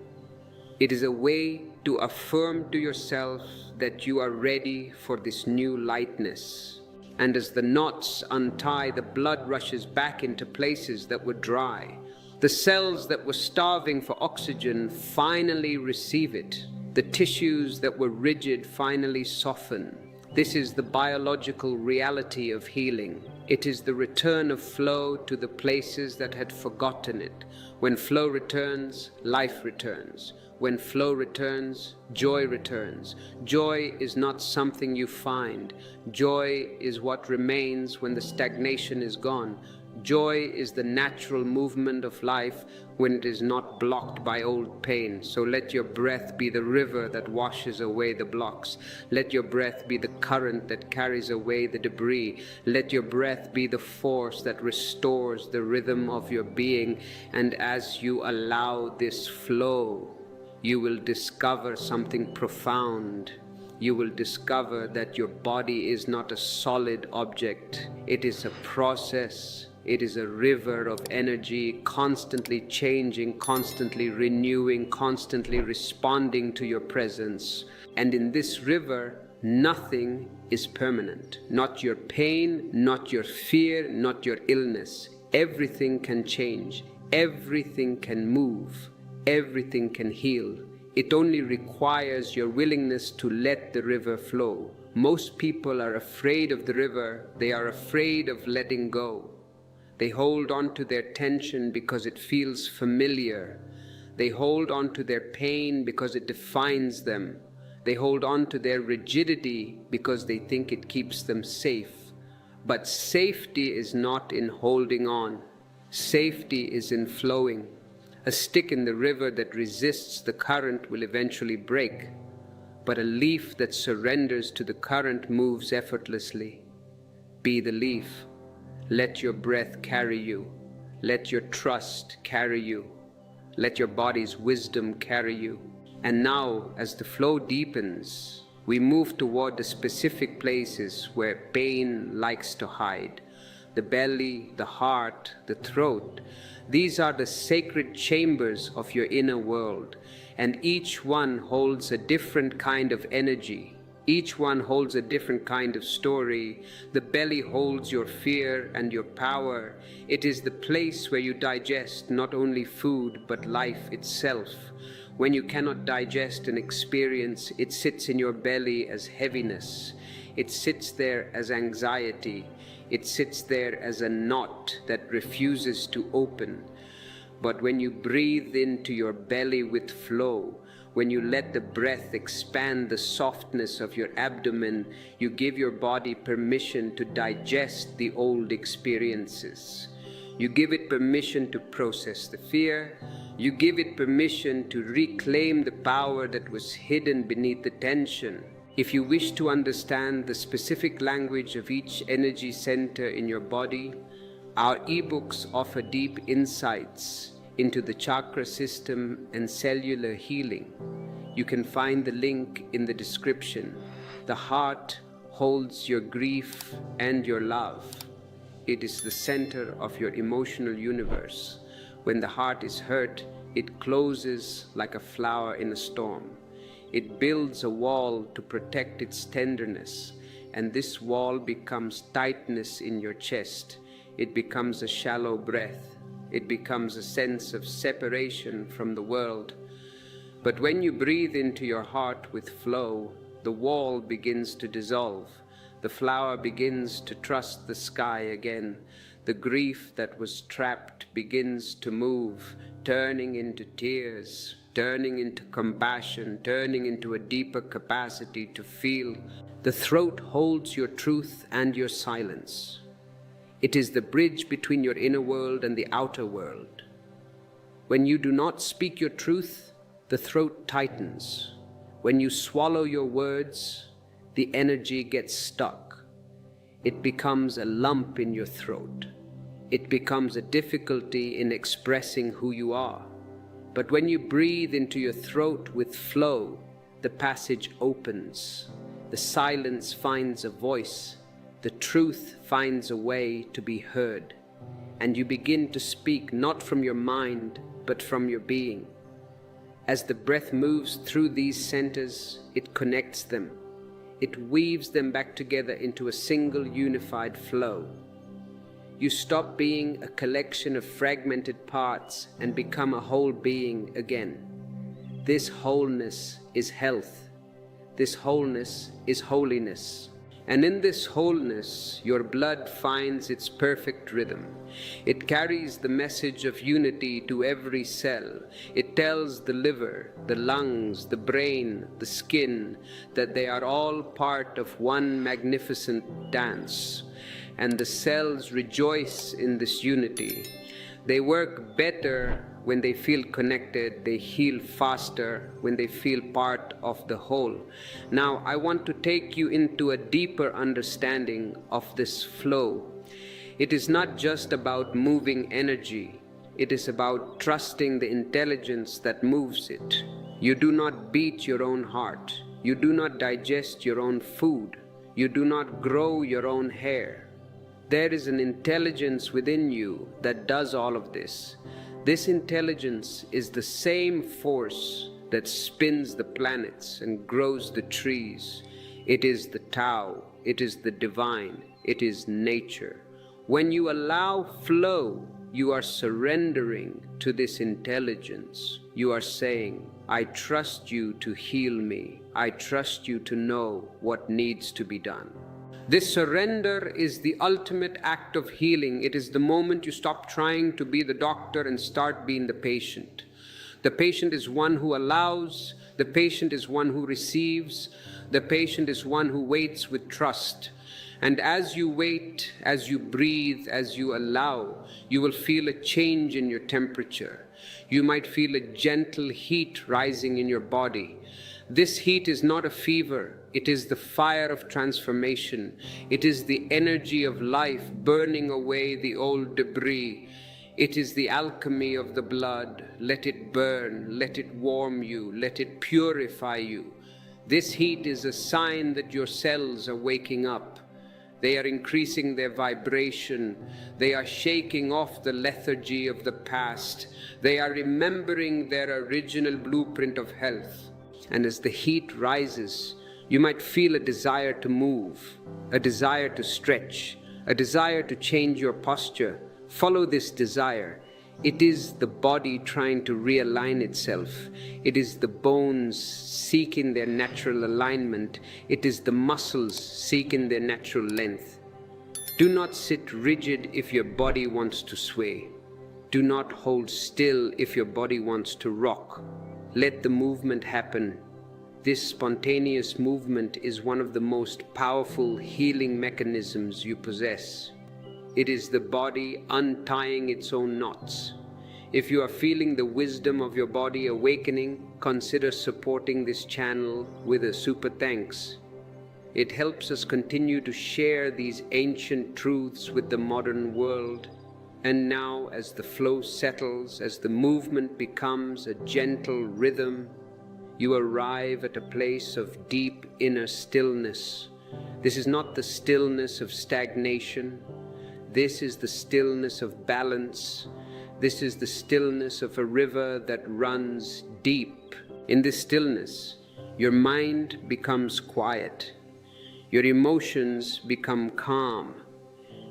It is a way to affirm to yourself that you are ready for this new lightness. And as the knots untie, the blood rushes back into places that were dry. The cells that were starving for oxygen finally receive it. The tissues that were rigid finally soften. This is the biological reality of healing. It is the return of flow to the places that had forgotten it. When flow returns, life returns. When flow returns, joy returns. Joy is not something you find. Joy is what remains when the stagnation is gone. Joy is the natural movement of life when it is not blocked by old pain. So let your breath be the river that washes away the blocks. Let your breath be the current that carries away the debris. Let your breath be the force that restores the rhythm of your being. And as you allow this flow, you will discover something profound. You will discover that your body is not a solid object. It is a process. It is a river of energy, constantly changing, constantly renewing, constantly responding to your presence. And in this river, nothing is permanent. Not your pain, not your fear, not your illness. Everything can change. Everything can move. Everything can heal. It only requires your willingness to let the river flow. Most people are afraid of the river. They are afraid of letting go. They hold on to their tension because it feels familiar. They hold on to their pain because it defines them. They hold on to their rigidity because they think it keeps them safe. But safety is not in holding on. Safety is in flowing. A stick in the river that resists the current will eventually break, but a leaf that surrenders to the current moves effortlessly. Be the leaf. Let your breath carry you. Let your trust carry you. Let your body's wisdom carry you. And now, as the flow deepens, we move toward the specific places where pain likes to hide. The belly, the heart, the throat. These are the sacred chambers of your inner world, and each one holds a different kind of energy. Each one holds a different kind of story. The belly holds your fear and your power. It is the place where you digest not only food, but life itself. When you cannot digest an experience, it sits in your belly as heaviness. It sits there as anxiety. It sits there as a knot that refuses to open. But when you breathe into your belly with flow, when you let the breath expand the softness of your abdomen, you give your body permission to digest the old experiences. You give it permission to process the fear. You give it permission to reclaim the power that was hidden beneath the tension. If you wish to understand the specific language of each energy center in your body, our ebooks offer deep insights into the chakra system and cellular healing. You can find the link in the description. The heart holds your grief and your love. It is the center of your emotional universe. When the heart is hurt, it closes like a flower in a storm. It builds a wall to protect its tenderness, and this wall becomes tightness in your chest. It becomes a shallow breath. It becomes a sense of separation from the world. But when you breathe into your heart with flow, the wall begins to dissolve. The flower begins to trust the sky again. The grief that was trapped begins to move, turning into tears, turning into compassion, turning into a deeper capacity to feel. The throat holds your truth and your silence. It is the bridge between your inner world and the outer world. When you do not speak your truth, the throat tightens. When you swallow your words, the energy gets stuck. It becomes a lump in your throat. It becomes a difficulty in expressing who you are. But when you breathe into your throat with flow, the passage opens. The silence finds a voice. The truth finds a way to be heard. And you begin to speak not from your mind, but from your being. As the breath moves through these centers, it connects them. It weaves them back together into a single unified flow. You stop being a collection of fragmented parts and become a whole being again. This wholeness is health. This wholeness is holiness. And in this wholeness, your blood finds its perfect rhythm. It carries the message of unity to every cell. It tells the liver, the lungs, the brain, the skin, that they are all part of one magnificent dance. And the cells rejoice in this unity. They work better when they feel connected. They heal faster when they feel part of the whole. Now, I want to take you into a deeper understanding of this flow. It is not just about moving energy. It is about trusting the intelligence that moves it. You do not beat your own heart. You do not digest your own food. You do not grow your own hair. There is an intelligence within you that does all of this. This intelligence is the same force that spins the planets and grows the trees. It is the Tao. It is the divine. It is nature. When you allow flow, you are surrendering to this intelligence. You are saying, I trust you to heal me. I trust you to know what needs to be done. This surrender is the ultimate act of healing. It is the moment you stop trying to be the doctor and start being the patient. The patient is one who allows. The patient is one who receives. The patient is one who waits with trust. And as you wait, as you breathe, as you allow, you will feel a change in your temperature. You might feel a gentle heat rising in your body. This heat is not a fever. It is the fire of transformation. It is the energy of life burning away the old debris. It is the alchemy of the blood. Let it burn. Let it warm you. Let it purify you. This heat is a sign that your cells are waking up. They are increasing their vibration. They are shaking off the lethargy of the past. They are remembering their original blueprint of health. And as the heat rises, you might feel a desire to move, a desire to stretch, a desire to change your posture. Follow this desire. It is the body trying to realign itself. It is the bones seeking their natural alignment. It is the muscles seeking their natural length. Do not sit rigid if your body wants to sway. Do not hold still if your body wants to rock. Let the movement happen. This spontaneous movement is one of the most powerful healing mechanisms you possess. It is the body untying its own knots. If you are feeling the wisdom of your body awakening, consider supporting this channel with a super thanks. It helps us continue to share these ancient truths with the modern world. And now, as the flow settles, as the movement becomes a gentle rhythm, you arrive at a place of deep inner stillness. This is not the stillness of stagnation. This is the stillness of balance. This is the stillness of a river that runs deep. In this stillness, your mind becomes quiet. Your emotions become calm.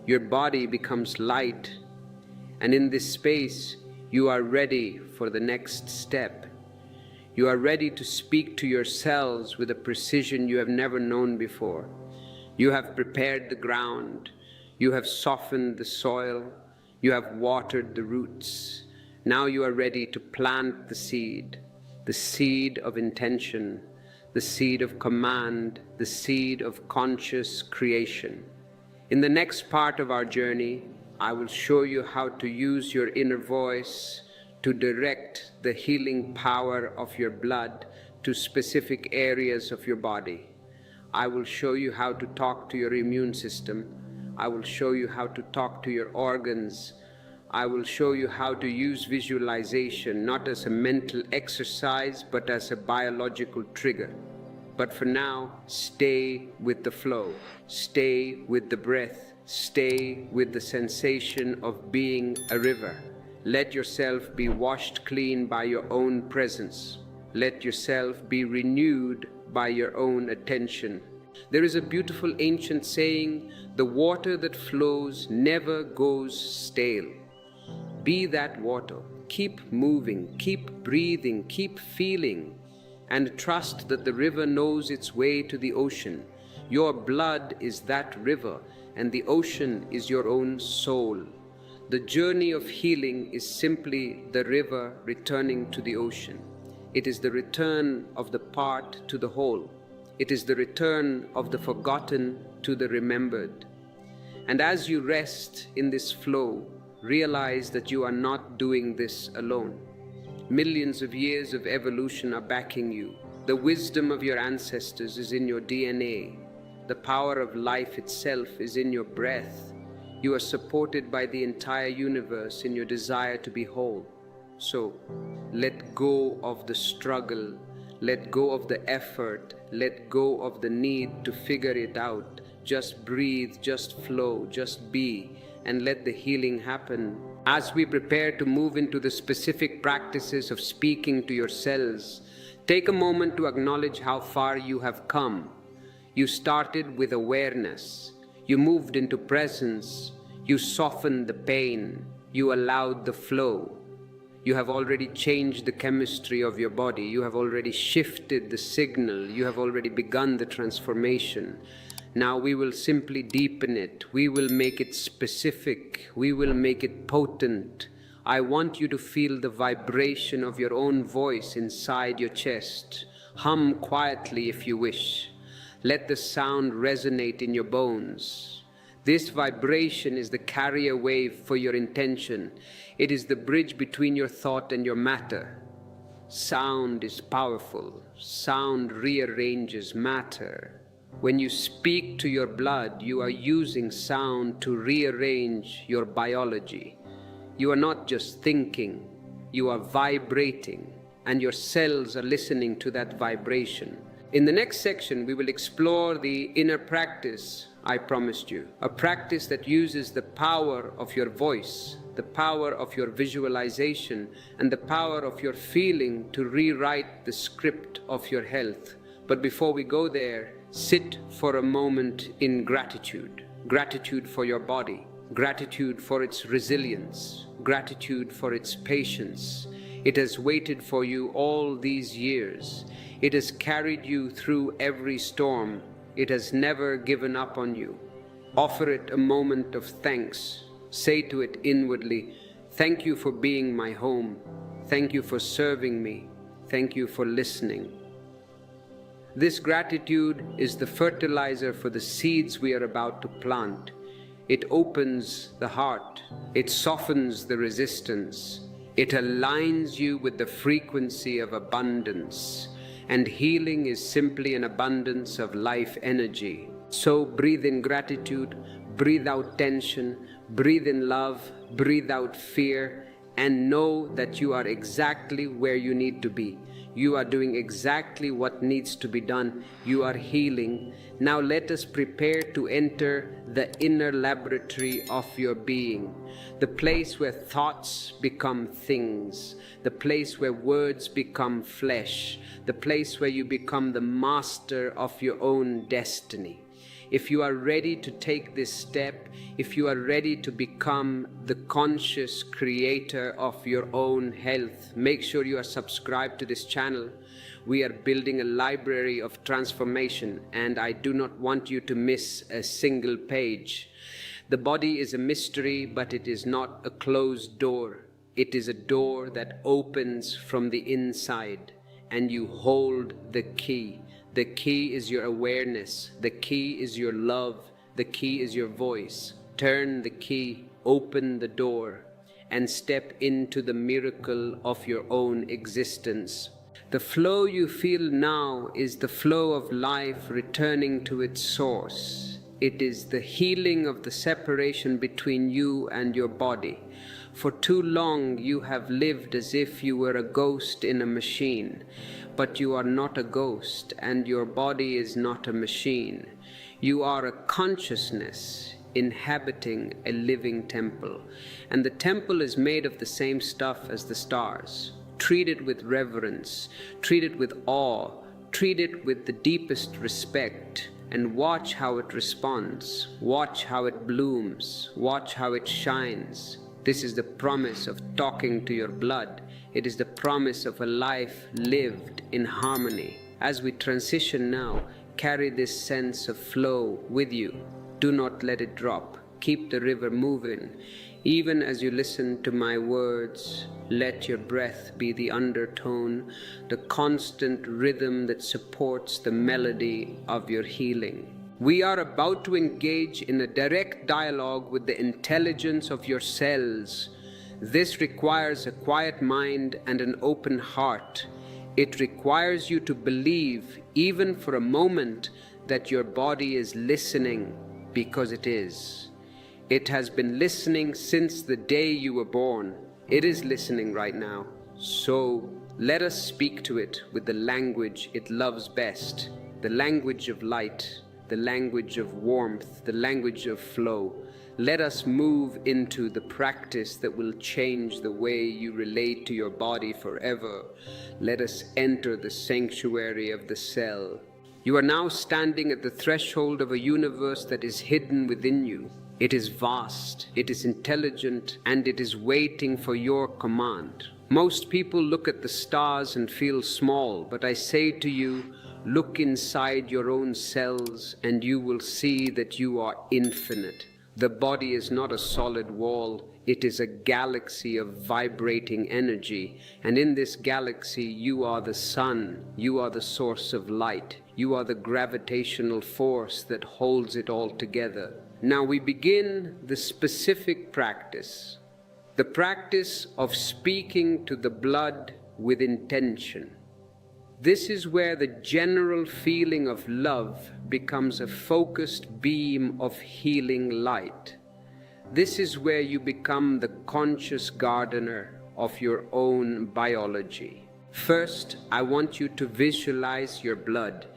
Your body becomes light. And in this space, you are ready for the next step. You are ready to speak to yourselves with a precision you have never known before. You have prepared the ground. You have softened the soil. You have watered the roots. Now you are ready to plant the seed of intention, the seed of command, the seed of conscious creation. In the next part of our journey, I will show you how to use your inner voice to direct the healing power of your blood to specific areas of your body. I will show you how to talk to your immune system. I will show you how to talk to your organs. I will show you how to use visualization not as a mental exercise but as a biological trigger. But for now, stay with the flow, stay with the breath, stay with the sensation of being a river. Let yourself be washed clean by your own presence. Let yourself be renewed by your own attention. There is a beautiful ancient saying, the water that flows never goes stale. Be that water. Keep moving, keep breathing, keep feeling, and trust that the river knows its way to the ocean. Your blood is that river, and the ocean is your own soul. The journey of healing is simply the river returning to the ocean. It is the return of the part to the whole. It is the return of the forgotten to the remembered. And as you rest in this flow, realize that you are not doing this alone. Millions of years of evolution are backing you. The wisdom of your ancestors is in your DNA. The power of life itself is in your breath. You are supported by the entire universe in your desire to be whole. So, let go of the struggle, let go of the effort, let go of the need to figure it out. Just breathe, just flow, just be, and let the healing happen. As we prepare to move into the specific practices of speaking to your cells, take a moment to acknowledge how far you have come. You started with awareness. You moved into presence. You softened the pain. You allowed the flow. You have already changed the chemistry of your body. You have already shifted the signal. You have already begun the transformation. Now we will simply deepen it. We will make it specific. We will make it potent. I want you to feel the vibration of your own voice inside your chest. Hum quietly if you wish. Let the sound resonate in your bones. This vibration is the carrier wave for your intention. It is the bridge between your thought and your matter. Sound is powerful. Sound rearranges matter. When you speak to your blood, you are using sound to rearrange your biology. You are not just thinking, you are vibrating, and your cells are listening to that vibration. In the next section, we will explore the inner practice I promised you, a practice that uses the power of your voice, the power of your visualization, and the power of your feeling to rewrite the script of your health. But before we go there, sit for a moment in gratitude. Gratitude for your body, gratitude for its resilience, gratitude for its patience. It has waited for you all these years. It has carried you through every storm. It has never given up on you. Offer it a moment of thanks. Say to it inwardly, thank you for being my home. Thank you for serving me. Thank you for listening. This gratitude is the fertilizer for the seeds we are about to plant. It opens the heart. It softens the resistance. It aligns you with the frequency of abundance. And healing is simply an abundance of life energy. So breathe in gratitude, breathe out tension, breathe in love, breathe out fear, and know that you are exactly where you need to be. You are doing exactly what needs to be done. You are healing. Now let us prepare to enter the inner laboratory of your being, the place where thoughts become things, the place where words become flesh, the place where you become the master of your own destiny. If you are ready to take this step, if you are ready to become the conscious creator of your own health, make sure you are subscribed to this channel. We are building a library of transformation, and I do not want you to miss a single page. The body is a mystery, but it is not a closed door. It is a door that opens from the inside, and you hold the key. The key is your awareness. The key is your love. The key is your voice. Turn the key, open the door, and step into the miracle of your own existence. The flow you feel now is the flow of life returning to its source. It is the healing of the separation between you and your body. For too long you have lived as if you were a ghost in a machine, but you are not a ghost, and your body is not a machine. You are a consciousness inhabiting a living temple, and the temple is made of the same stuff as the stars. Treat it with reverence, treat it with awe, treat it with the deepest respect, and watch how it responds, watch how it blooms, watch how it shines. This is the promise of talking to your blood. It is the promise of a life lived in harmony. As we transition now, carry this sense of flow with you. Do not let it drop. Keep the river moving. Even as you listen to my words, let your breath be the undertone, the constant rhythm that supports the melody of your healing. We are about to engage in a direct dialogue with the intelligence of your cells. This requires a quiet mind and an open heart. It requires you to believe, even for a moment, that your body is listening, because it is. It has been listening since the day you were born. It is listening right now. So let us speak to it with the language it loves best, the language of light, the language of warmth, the language of flow. Let us move into the practice that will change the way you relate to your body forever. Let us enter the sanctuary of the cell. You are now standing at the threshold of a universe that is hidden within you. It is vast, it is intelligent, and it is waiting for your command. Most people look at the stars and feel small, but I say to you, look inside your own cells and you will see that you are infinite. The body is not a solid wall, it is a galaxy of vibrating energy, and in this galaxy you are the sun, you are the source of light, you are the gravitational force that holds it all together. Now we begin the specific practice, the practice of speaking to the blood with intention. This is where the general feeling of love becomes a focused beam of healing light. This is where you become the conscious gardener of your own biology. First, I want you to visualize your blood,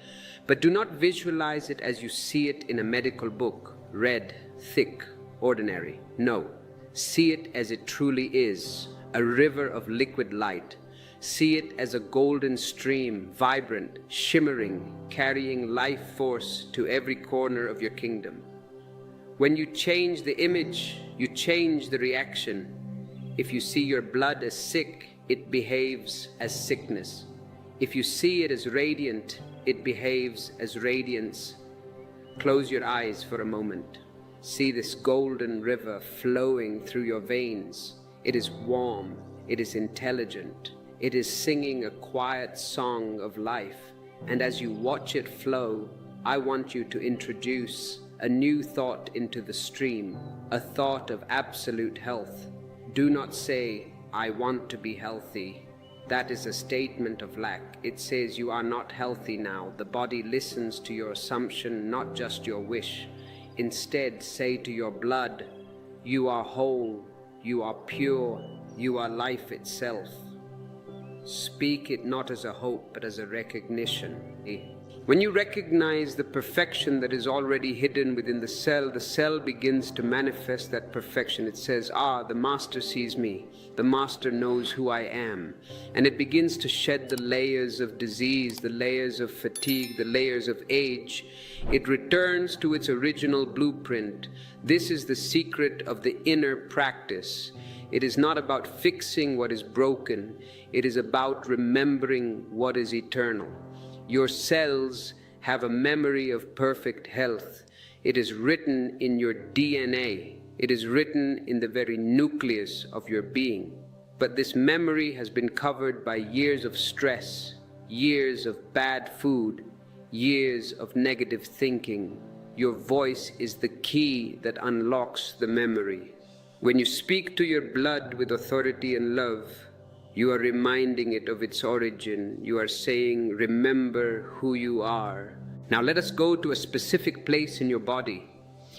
but do not visualize it as you see it in a medical book, red, thick, ordinary. No, see it as it truly is, a river of liquid light. See it as a golden stream, vibrant, shimmering, carrying life force to every corner of your kingdom. When you change the image, you change the reaction. If you see your blood as sick, it behaves as sickness. If you see it as radiant, it behaves as radiance. Close your eyes for a moment. See this golden river flowing through your veins. It is warm, it is intelligent. It is singing a quiet song of life, and as you watch it flow, I want you to introduce a new thought into the stream, a thought of absolute health. Do not say, I want to be healthy. That is a statement of lack. It says you are not healthy now. The body listens to your assumption, not just your wish. Instead, say to your blood, you are whole, you are pure, you are life itself. Speak it not as a hope, but as a recognition. When you recognize the perfection that is already hidden within the cell begins to manifest that perfection. It says, the master sees me. The master knows who I am. And it begins to shed the layers of disease, the layers of fatigue, the layers of age. It returns to its original blueprint. This is the secret of the inner practice. It is not about fixing what is broken. It is about remembering what is eternal. Your cells have a memory of perfect health. It is written in your DNA. It is written in the very nucleus of your being. But this memory has been covered by years of stress, years of bad food, years of negative thinking. Your voice is the key that unlocks the memory. When you speak to your blood with authority and love, you are reminding it of its origin. You are saying, remember who you are. Now let us go to a specific place in your body.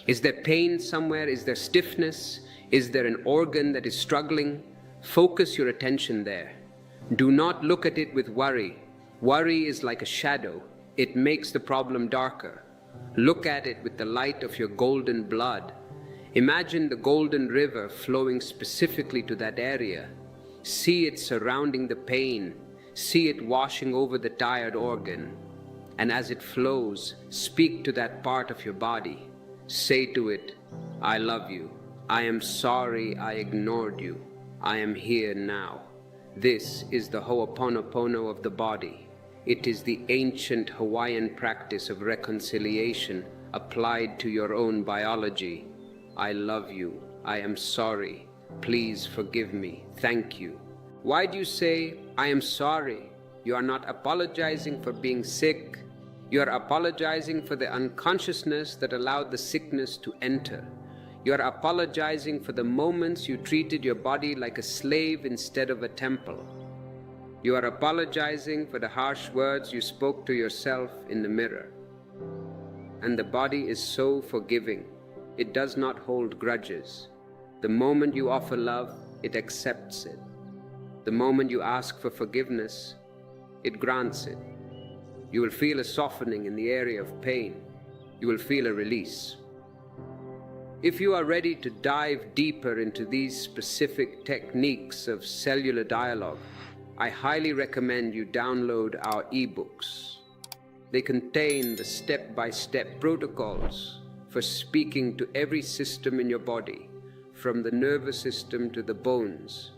Is there pain somewhere? Is there stiffness? Is there an organ that is struggling? Focus your attention there. Do not look at it with worry. Worry is like a shadow. It makes the problem darker. Look at it with the light of your golden blood. Imagine the golden river flowing specifically to that area. See it surrounding the pain. See it washing over the tired organ. And as it flows, speak to that part of your body. Say to it, I love you. I am sorry I ignored you. I am here now. This is the Ho'oponopono of the body. It is the ancient Hawaiian practice of reconciliation applied to your own biology. I love you. I am sorry. Please forgive me. Thank you. Why do you say, I am sorry? You are not apologizing for being sick. You are apologizing for the unconsciousness that allowed the sickness to enter. You are apologizing for the moments you treated your body like a slave instead of a temple. You are apologizing for the harsh words you spoke to yourself in the mirror. And the body is so forgiving. It does not hold grudges. The moment you offer love, it accepts it. The moment you ask for forgiveness, it grants it. You will feel a softening in the area of pain. You will feel a release. If you are ready to dive deeper into these specific techniques of cellular dialogue, I highly recommend you download our ebooks. They contain the step-by-step protocols for speaking to every system in your body, from the nervous system to the bones.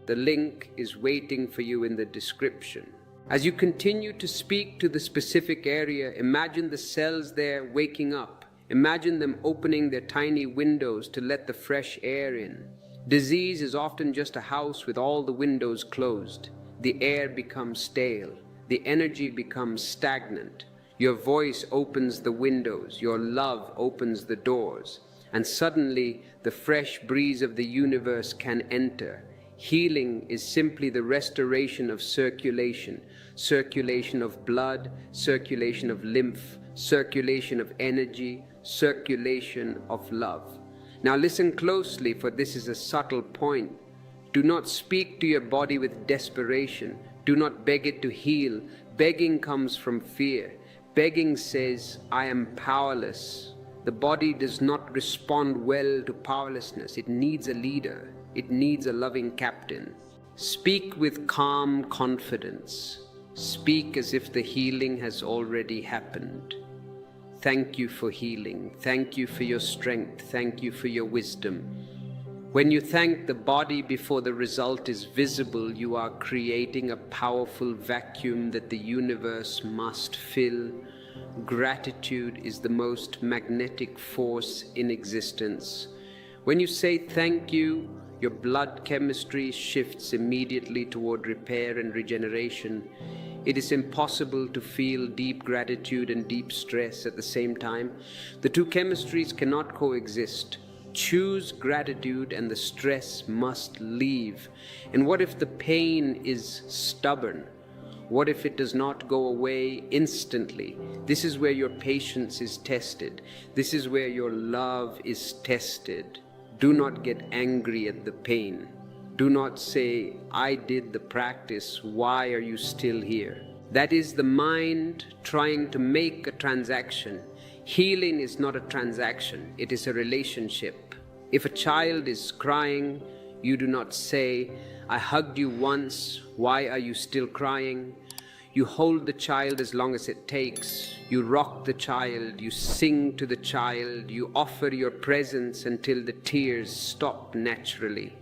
The link is waiting for you in the description. As you continue to speak to the specific area, imagine the cells there waking up. Imagine them opening their tiny windows to let the fresh air in. Disease is often just a house with all the windows closed. The air becomes stale. The energy becomes stagnant. Your voice opens the windows. Your love opens the doors. And suddenly, the fresh breeze of the universe can enter. Healing is simply the restoration of circulation. Circulation of blood, circulation of lymph, circulation of energy, circulation of love. Now listen closely, for this is a subtle point. Do not speak to your body with desperation. Do not beg it to heal. Begging comes from fear. Begging says, I am powerless. The body does not respond well to powerlessness. It needs a leader. It needs a loving captain. Speak with calm confidence. Speak as if the healing has already happened. Thank you for healing. Thank you for your strength. Thank you for your wisdom. When you thank the body before the result is visible, you are creating a powerful vacuum that the universe must fill. Gratitude is the most magnetic force in existence. When you say thank you, your blood chemistry shifts immediately toward repair and regeneration. It is impossible to feel deep gratitude and deep stress at the same time. The two chemistries cannot coexist. Choose gratitude and the stress must leave. And what if the pain is stubborn? What if it does not go away instantly? This is where your patience is tested. This is where your love is tested. Do not get angry at the pain. Do not say, I did the practice, why are you still here? That is the mind trying to make a transaction. Healing is not a transaction, it is a relationship. If a child is crying, you do not say, I hugged you once, why are you still crying? You hold the child as long as it takes. You rock the child, you sing to the child, you offer your presence until the tears stop naturally.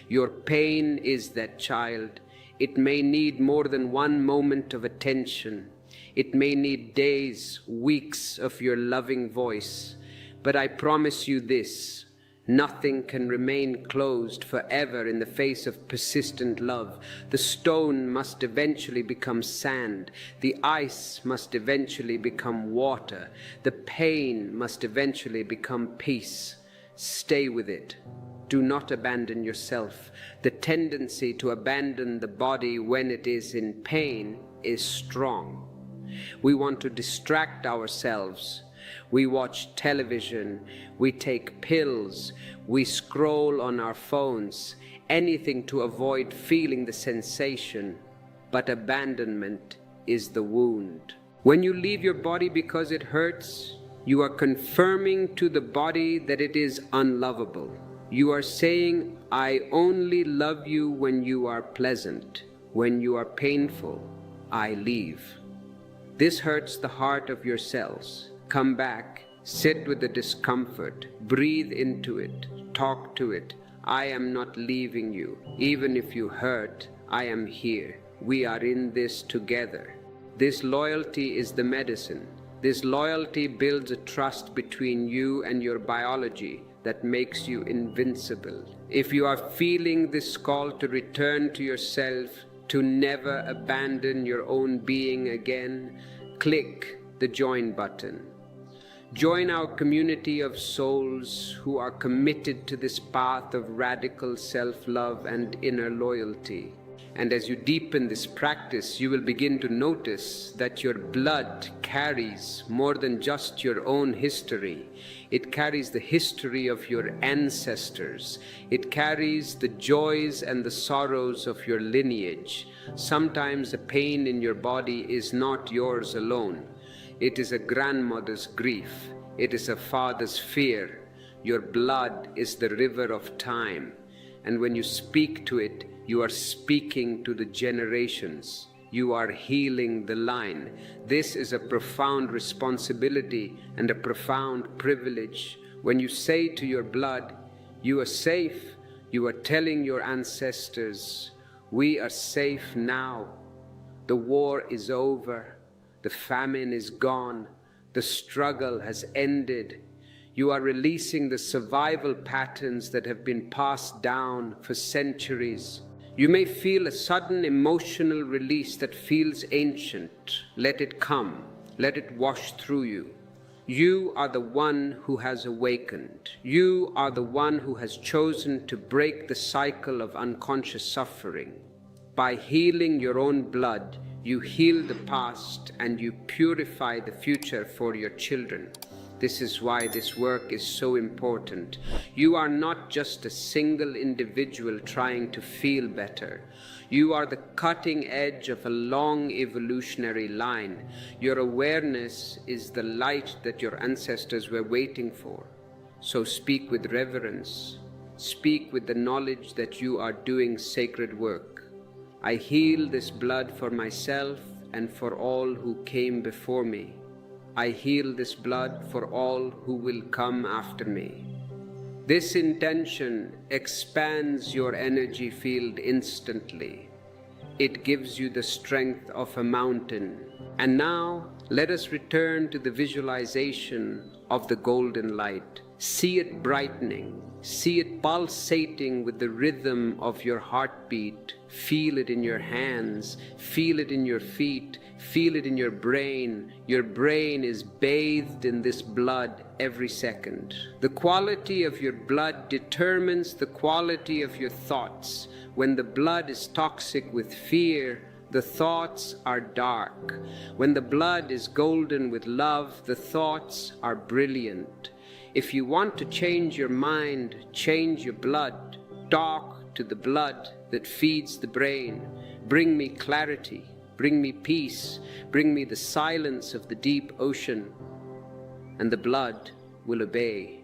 Your pain is that child. It may need more than one moment of attention. It may need days, weeks of your loving voice. But I promise you this: nothing can remain closed forever in the face of persistent love. The stone must eventually become sand. The ice must eventually become water. The pain must eventually become peace. Stay with it. Do not abandon yourself. The tendency to abandon the body when it is in pain is strong. We want to distract ourselves. We watch television, we take pills, we scroll on our phones, anything to avoid feeling the sensation. But abandonment is the wound. When you leave your body because it hurts, you are confirming to the body that it is unlovable. You are saying, I only love you when you are pleasant. When you are painful, I leave. This hurts the heart of your cells. Come back, sit with the discomfort, breathe into it, talk to it. I am not leaving you. Even if you hurt, I am here. We are in this together. This loyalty is the medicine. This loyalty builds a trust between you and your biology that makes you invincible. If you are feeling this call to return to yourself, to never abandon your own being again, click the join button. Join our community of souls who are committed to this path of radical self-love and inner loyalty. And as you deepen this practice, you will begin to notice that your blood carries more than just your own history. It carries the history of your ancestors. It carries the joys and the sorrows of your lineage. Sometimes the pain in your body is not yours alone. It is a grandmother's grief. It is a father's fear. Your blood is the river of time. And when you speak to it, you are speaking to the generations. You are healing the line. This is a profound responsibility and a profound privilege. When you say to your blood, you are safe, you are telling your ancestors, we are safe now. The war is over. The famine is gone. The struggle has ended. You are releasing the survival patterns that have been passed down for centuries. You may feel a sudden emotional release that feels ancient. Let it come. Let it wash through you. You are the one who has awakened. You are the one who has chosen to break the cycle of unconscious suffering. By healing your own blood, you heal the past and you purify the future for your children. This is why this work is so important. You are not just a single individual trying to feel better. You are the cutting edge of a long evolutionary line. Your awareness is the light that your ancestors were waiting for. So speak with reverence. Speak with the knowledge that you are doing sacred work. I heal this blood for myself and for all who came before me. I heal this blood for all who will come after me. This intention expands your energy field instantly. It gives you the strength of a mountain. And now, let us return to the visualization of the golden light. See it brightening. See it pulsating with the rhythm of your heartbeat. Feel it in your hands. Feel it in your feet. Feel it in your brain. Your brain is bathed in this blood every second. The quality of your blood determines the quality of your thoughts. When the blood is toxic with fear, the thoughts are dark. When the blood is golden with love, the thoughts are brilliant. If you want to change your mind, change your blood. Talk to the blood that feeds the brain. Bring me clarity. Bring me peace. Bring me the silence of the deep ocean. And the blood will obey.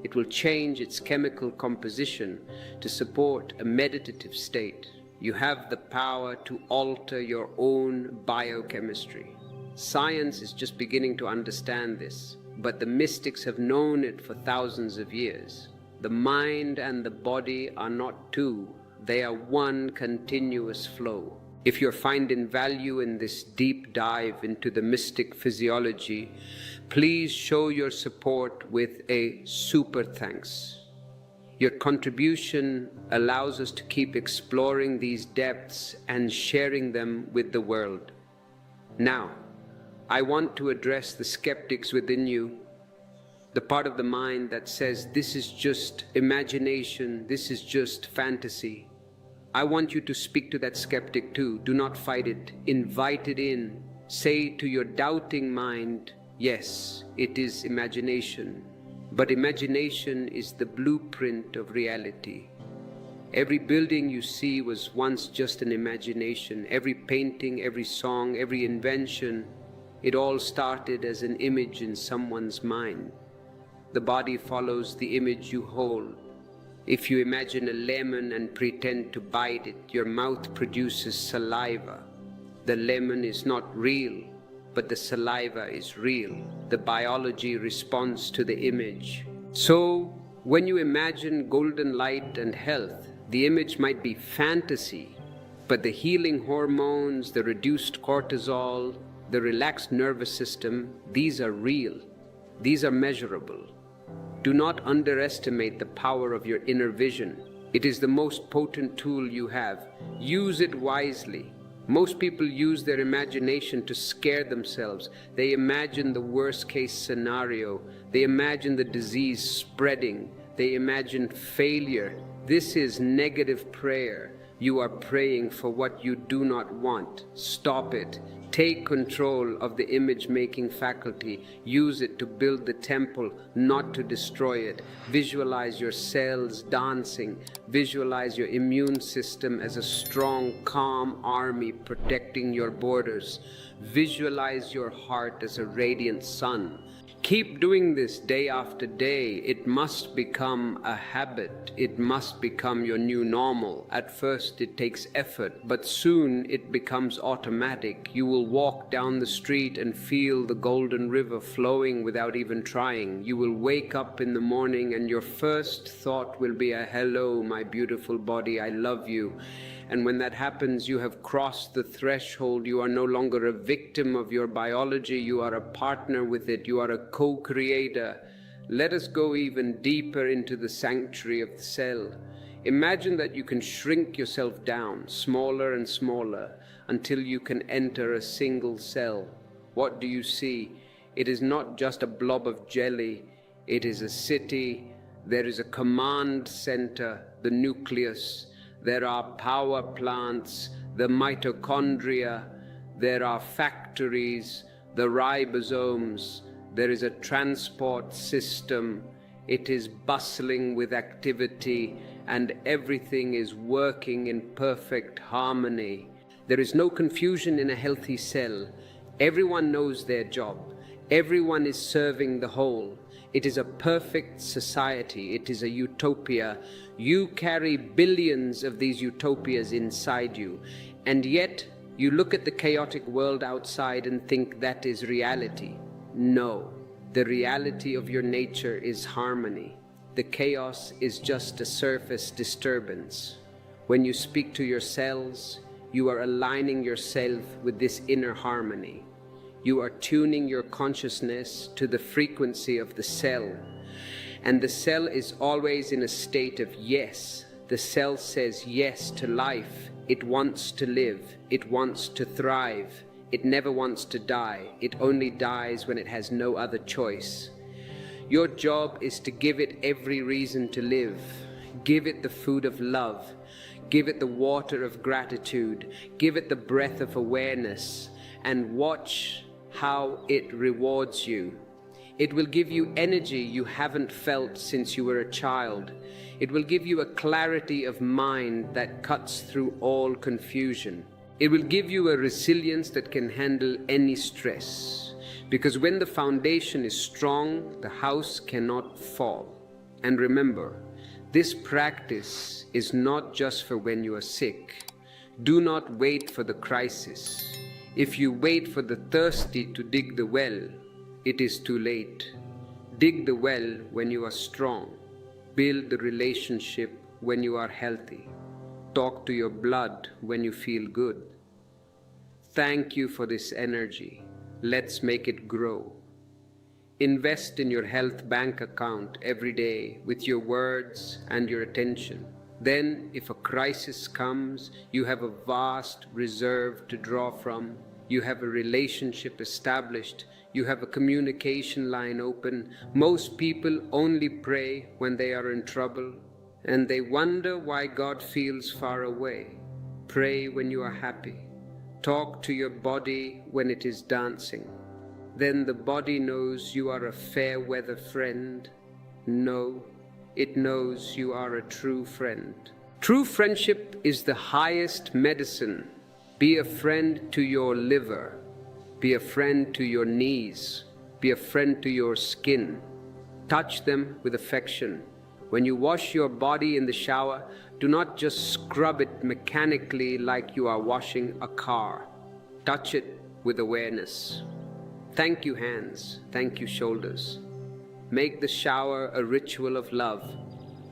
It will change its chemical composition to support a meditative state. You have the power to alter your own biochemistry. Science is just beginning to understand this, but the mystics have known it for thousands of years. The mind and the body are not two, they are one continuous flow. If you're finding value in this deep dive into the mystic physiology, please show your support with a super thanks. Your contribution allows us to keep exploring these depths and sharing them with the world. Now, I want to address the skeptics within you, the part of the mind that says this is just imagination, this is just fantasy. I want you to speak to that skeptic too. Do not fight it. Invite it in. Say to your doubting mind, yes, it is imagination. But imagination is the blueprint of reality. Every building you see was once just an imagination. Every painting, every song, every invention, it all started as an image in someone's mind. The body follows the image you hold. If you imagine a lemon and pretend to bite it, your mouth produces saliva. The lemon is not real, but the saliva is real. The biology responds to the image. So, when you imagine golden light and health, the image might be fantasy, but the healing hormones, the reduced cortisol, the relaxed nervous system, these are real. These are measurable. Do not underestimate the power of your inner vision. It is the most potent tool you have. Use it wisely. Most people use their imagination to scare themselves. They imagine the worst case scenario. They imagine the disease spreading. They imagine failure. This is negative prayer. You are praying for what you do not want. Stop it. Take control of the image-making faculty. Use it to build the temple, not to destroy it. Visualize your cells dancing. Visualize your immune system as a strong, calm army protecting your borders. Visualize your heart as a radiant sun. Keep doing this day after day. It must become a habit. It must become your new normal. At first it takes effort, but soon it becomes automatic. You will walk down the street and feel the golden river flowing without even trying. You will wake up in the morning and your first thought will be a hello, my beautiful body, I love you. And when that happens, you have crossed the threshold. You are no longer a victim of your biology. You are a partner with it. You are a co-creator. Let us go even deeper into the sanctuary of the cell. Imagine that you can shrink yourself down, smaller and smaller, until you can enter a single cell. What do you see? It is not just a blob of jelly. It is a city. There is a command center, the nucleus. There are power plants, the mitochondria, there are factories, the ribosomes, there is a transport system. It is bustling with activity and everything is working in perfect harmony. There is no confusion in a healthy cell. Everyone knows their job. Everyone is serving the whole. It is a perfect society. It is a utopia. You carry billions of these utopias inside you, and yet you look at the chaotic world outside and think that is reality. No, the reality of your nature is harmony. The chaos is just a surface disturbance. When you speak to your cells, you are aligning yourself with this inner harmony. You are tuning your consciousness to the frequency of the cell. And the cell is always in a state of yes. The cell says yes to life. It wants to live. It wants to thrive. It never wants to die. It only dies when it has no other choice. Your job is to give it every reason to live. Give it the food of love. Give it the water of gratitude. Give it the breath of awareness. And watch how it rewards you. It will give you energy you haven't felt since you were a child. It will give you a clarity of mind that cuts through all confusion. It will give you a resilience that can handle any stress. Because when the foundation is strong, the house cannot fall. And remember, this practice is not just for when you are sick. Do not wait for the crisis. If you wait for the thirsty to dig the well, it is too late. Dig the well when you are strong. Build the relationship when you are healthy. Talk to your blood when you feel good. Thank you for this energy. Let's make it grow. Invest in your health bank account every day with your words and your attention. Then, if a crisis comes, you have a vast reserve to draw from. You have a relationship established. You have a communication line open. Most people only pray when they are in trouble, and they wonder why God feels far away. Pray when you are happy. Talk to your body when it is dancing. Then the body knows you are a fair weather friend. No, it knows you are a true friend. True friendship is the highest medicine. Be a friend to your liver. Be a friend to your knees. Be a friend to your skin. Touch them with affection. When you wash your body in the shower, do not just scrub it mechanically like you are washing a car. Touch it with awareness. Thank you, hands. Thank you, shoulders. Make the shower a ritual of love.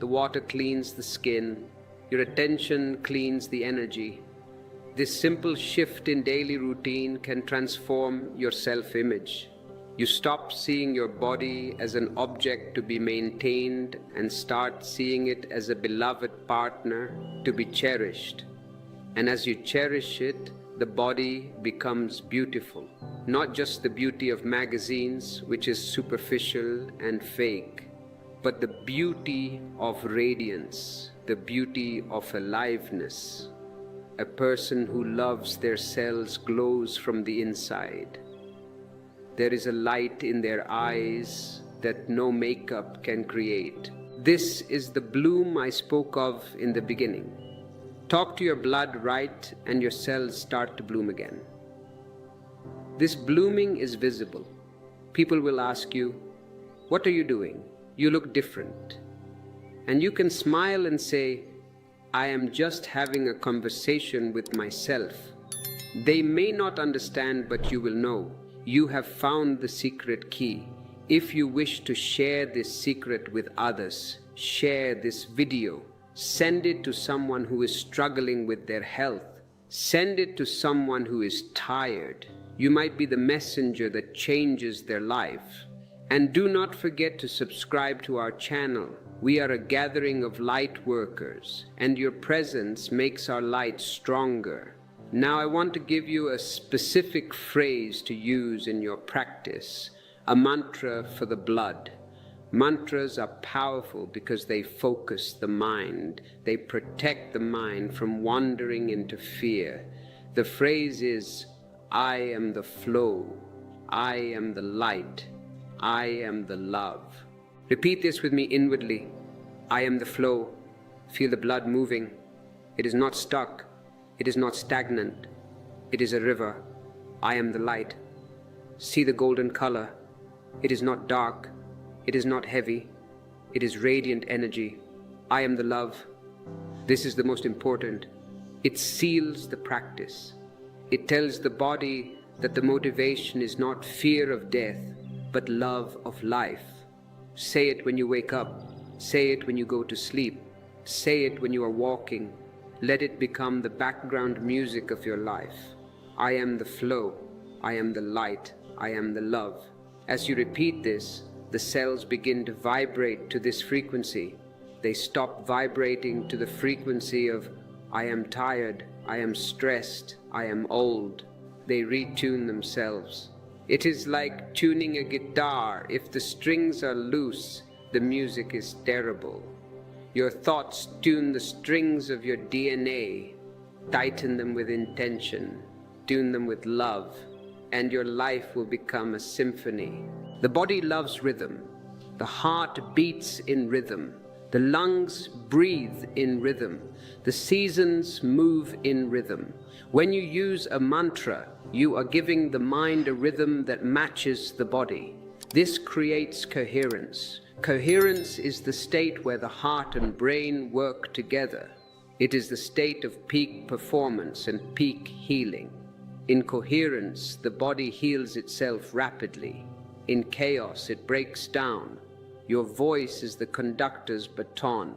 The water cleans the skin. Your attention cleans the energy. This simple shift in daily routine can transform your self-image. You stop seeing your body as an object to be maintained and start seeing it as a beloved partner to be cherished. And as you cherish it, the body becomes beautiful. Not just the beauty of magazines, which is superficial and fake, but the beauty of radiance, the beauty of aliveness. A person who loves their cells glows from the inside. There is a light in their eyes that no makeup can create. This is the bloom I spoke of in the beginning. Talk to your blood right and your cells start to bloom again. This blooming is visible. People will ask you, "What are you doing? You look different." And you can smile and say, "I am just having a conversation with myself." They may not understand, but you will know. You have found the secret key. If you wish to share this secret with others, share this video. Send it to someone who is struggling with their health. Send it to someone who is tired. You might be the messenger that changes their life. And do not forget to subscribe to our channel. We are a gathering of light workers, and your presence makes our light stronger. Now I want to give you a specific phrase to use in your practice, a mantra for the blood. Mantras are powerful because they focus the mind. They protect the mind from wandering into fear. The phrase is, "I am the flow. I am the light. I am the love." Repeat this with me inwardly. I am the flow. Feel the blood moving. It is not stuck. It is not stagnant. It is a river. I am the light. See the golden color. It is not dark. It is not heavy. It is radiant energy. I am the love. This is the most important. It seals the practice. It tells the body that the motivation is not fear of death, but love of life. Say it when you wake up. Say it when you go to sleep. Say it when you are walking. Let it become the background music of your life. I am the flow. I am the light. I am the love. As you repeat this, the cells begin to vibrate to this frequency. They stop vibrating to the frequency of I am tired, I am stressed, I am old. They retune themselves. It is like tuning a guitar. If the strings are loose, the music is terrible. Your thoughts tune the strings of your DNA. Tighten them with intention. Tune them with love. And your life will become a symphony. The body loves rhythm. The heart beats in rhythm. The lungs breathe in rhythm. The seasons move in rhythm. When you use a mantra, you are giving the mind a rhythm that matches the body. This creates coherence. Coherence is the state where the heart and brain work together. It is the state of peak performance and peak healing. In coherence, the body heals itself rapidly. In chaos, it breaks down. Your voice is the conductor's baton.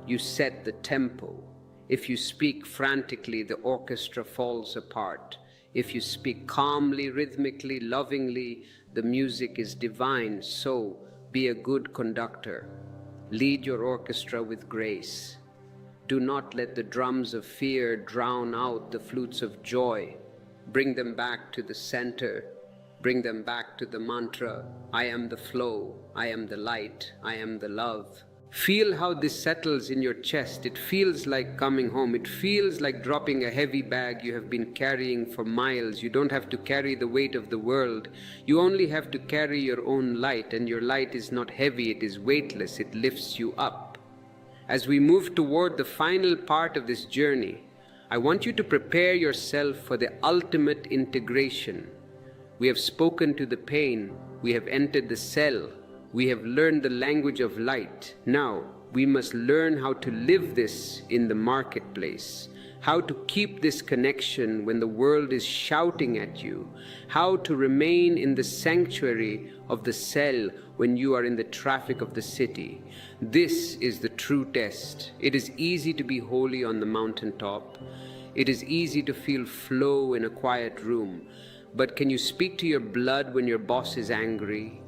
You set the tempo. If you speak frantically, the orchestra falls apart. If you speak calmly, rhythmically, lovingly, the music is divine. So, be a good conductor. Lead your orchestra with grace. Do not let the drums of fear drown out the flutes of joy. Bring them back to the center. Bring them back to the mantra, I am the flow, I am the light, I am the love. Feel how this settles in your chest. It feels like coming home. It feels like dropping a heavy bag you have been carrying for miles. You don't have to carry the weight of the world. You only have to carry your own light, and your light is not heavy, it is weightless, it lifts you up. As we move toward the final part of this journey, I want you to prepare yourself for the ultimate integration. We have spoken to the pain, we have entered the cell, we have learned the language of light. Now, we must learn how to live this in the marketplace, how to keep this connection when the world is shouting at you, how to remain in the sanctuary of the cell when you are in the traffic of the city. This is the true test. It is easy to be holy on the mountaintop. It is easy to feel flow in a quiet room. But can you speak to your blood when your boss is angry?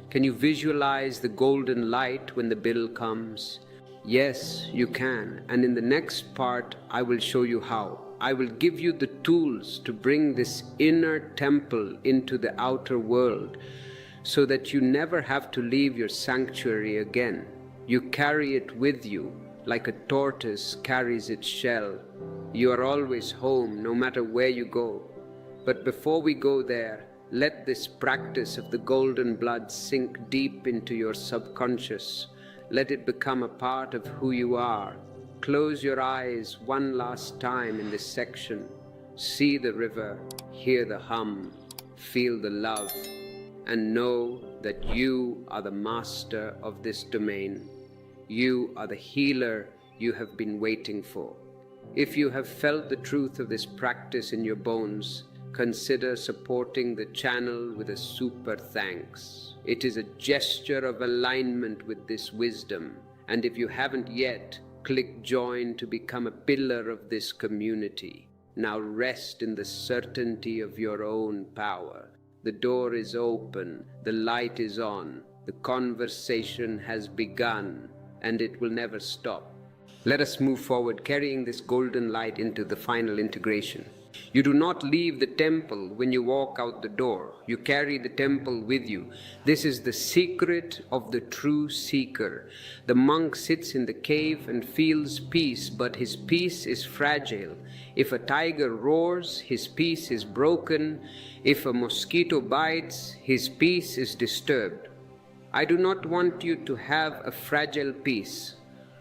Can you visualize the golden light when the bill comes? Yes, you can. And in the next part, I will show you how. I will give you the tools to bring this inner temple into the outer world so that you never have to leave your sanctuary again. You carry it with you like a tortoise carries its shell. You are always home no matter where you go. But before we go there, let this practice of the golden blood sink deep into your subconscious. Let it become a part of who you are. Close your eyes one last time in this section. See the river, hear the hum, feel the love, and know that you are the master of this domain. You are the healer you have been waiting for. If you have felt the truth of this practice in your bones, consider supporting the channel with a super thanks. It is a gesture of alignment with this wisdom. And if you haven't yet, click join to become a pillar of this community. Now rest in the certainty of your own power. The door is open, the light is on, the conversation has begun, and it will never stop. Let us move forward, carrying this golden light into the final integration. You do not leave the temple when you walk out the door. You carry the temple with you. This is the secret of the true seeker. The monk sits in the cave and feels peace, but his peace is fragile. If a tiger roars, his peace is broken. If a mosquito bites, his peace is disturbed. I do not want you to have a fragile peace.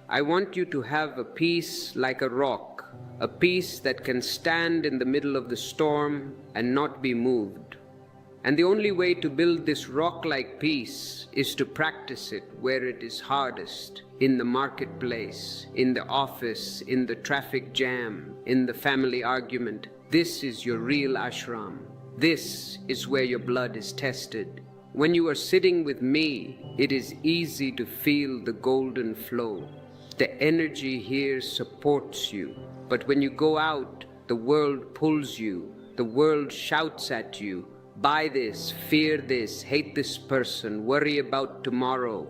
I want you to have a peace like a rock, a peace that can stand in the middle of the storm and not be moved. And the only way to build this rock-like peace is to practice it where it is hardest, in the marketplace, in the office, in the traffic jam, in the family argument. This is your real ashram. This is where your blood is tested. When you are sitting with me, it is easy to feel the golden flow. The energy here supports you. But when you go out, the world pulls you. The world shouts at you. Buy this, fear this, hate this person, worry about tomorrow.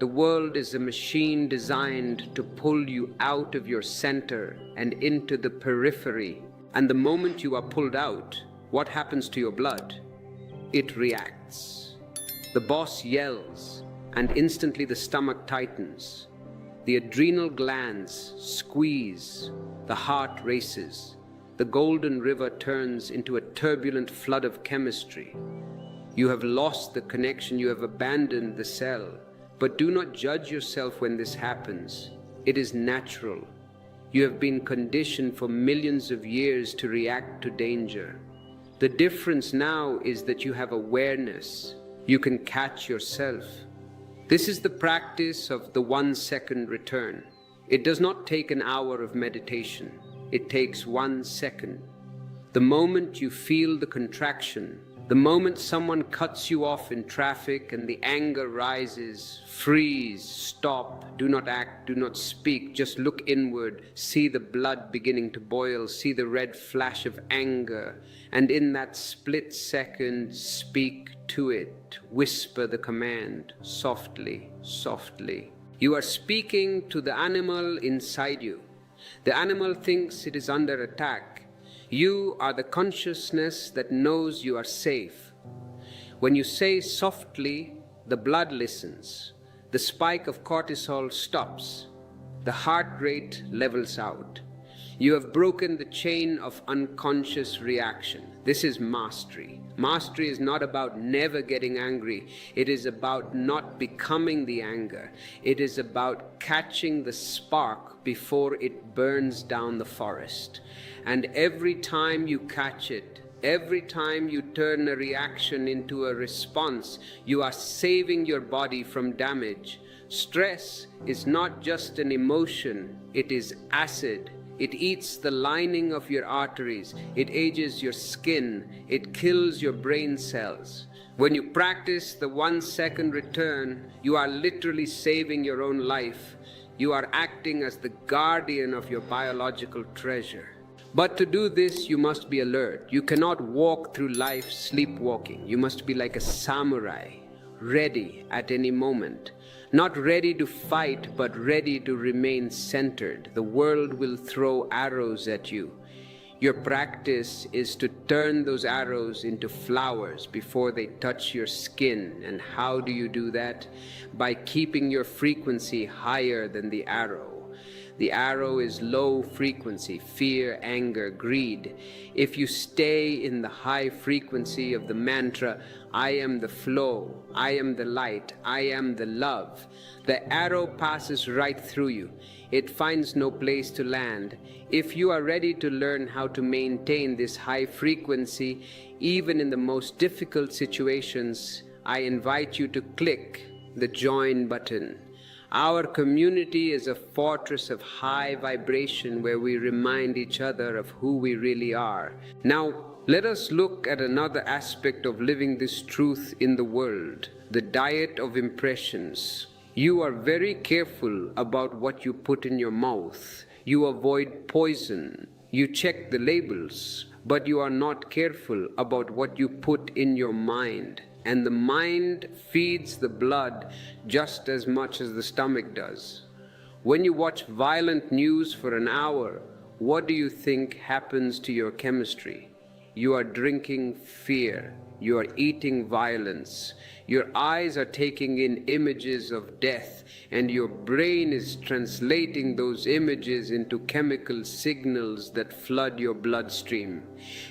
The world is a machine designed to pull you out of your center and into the periphery. And the moment you are pulled out, what happens to your blood? It reacts. The boss yells, and instantly the stomach tightens. The adrenal glands squeeze, the heart races. The golden river turns into a turbulent flood of chemistry. You have lost the connection, you have abandoned the cell. But do not judge yourself when this happens. It is natural. You have been conditioned for millions of years to react to danger. The difference now is that you have awareness. You can catch yourself. This is the practice of the 1 second return. It does not take an hour of meditation. It takes 1 second. The moment you feel the contraction, the moment someone cuts you off in traffic and the anger rises, freeze, stop, do not act, do not speak, just look inward, see the blood beginning to boil, see the red flash of anger, and in that split second, speak to it, whisper the command, softly, softly. You are speaking to the animal inside you. The animal thinks it is under attack. You are the consciousness that knows you are safe. When you say softly, the blood listens. The spike of cortisol stops. The heart rate levels out. You have broken the chain of unconscious reaction. This is mastery. Mastery is not about never getting angry. It is about not becoming the anger. It is about catching the spark before it burns down the forest. And every time you catch it, every time you turn a reaction into a response, you are saving your body from damage. Stress is not just an emotion, it is acid. It eats the lining of your arteries, it ages your skin, it kills your brain cells. When you practice the 1 second return, you are literally saving your own life. You are acting as the guardian of your biological treasure. But to do this, you must be alert. You cannot walk through life sleepwalking. You must be like a samurai, ready at any moment. Not ready to fight, but ready to remain centered. The world will throw arrows at you. Your practice is to turn those arrows into flowers before they touch your skin. And how do you do that? By keeping your frequency higher than the arrow. The arrow is low frequency, fear, anger, greed. If you stay in the high frequency of the mantra, I am the flow, I am the light, I am the love, the arrow passes right through you. It finds no place to land. If you are ready to learn how to maintain this high frequency, even in the most difficult situations, I invite you to click the join button. Our community is a fortress of high vibration where we remind each other of who we really are. Now, let us look at another aspect of living this truth in the world, the diet of impressions. You are very careful about what you put in your mouth. You avoid poison. You check the labels, but you are not careful about what you put in your mind. And the mind feeds the blood just as much as the stomach does. When you watch violent news for an hour, what do you think happens to your chemistry? You are drinking fear. You are eating violence. Your eyes are taking in images of death, and your brain is translating those images into chemical signals that flood your bloodstream.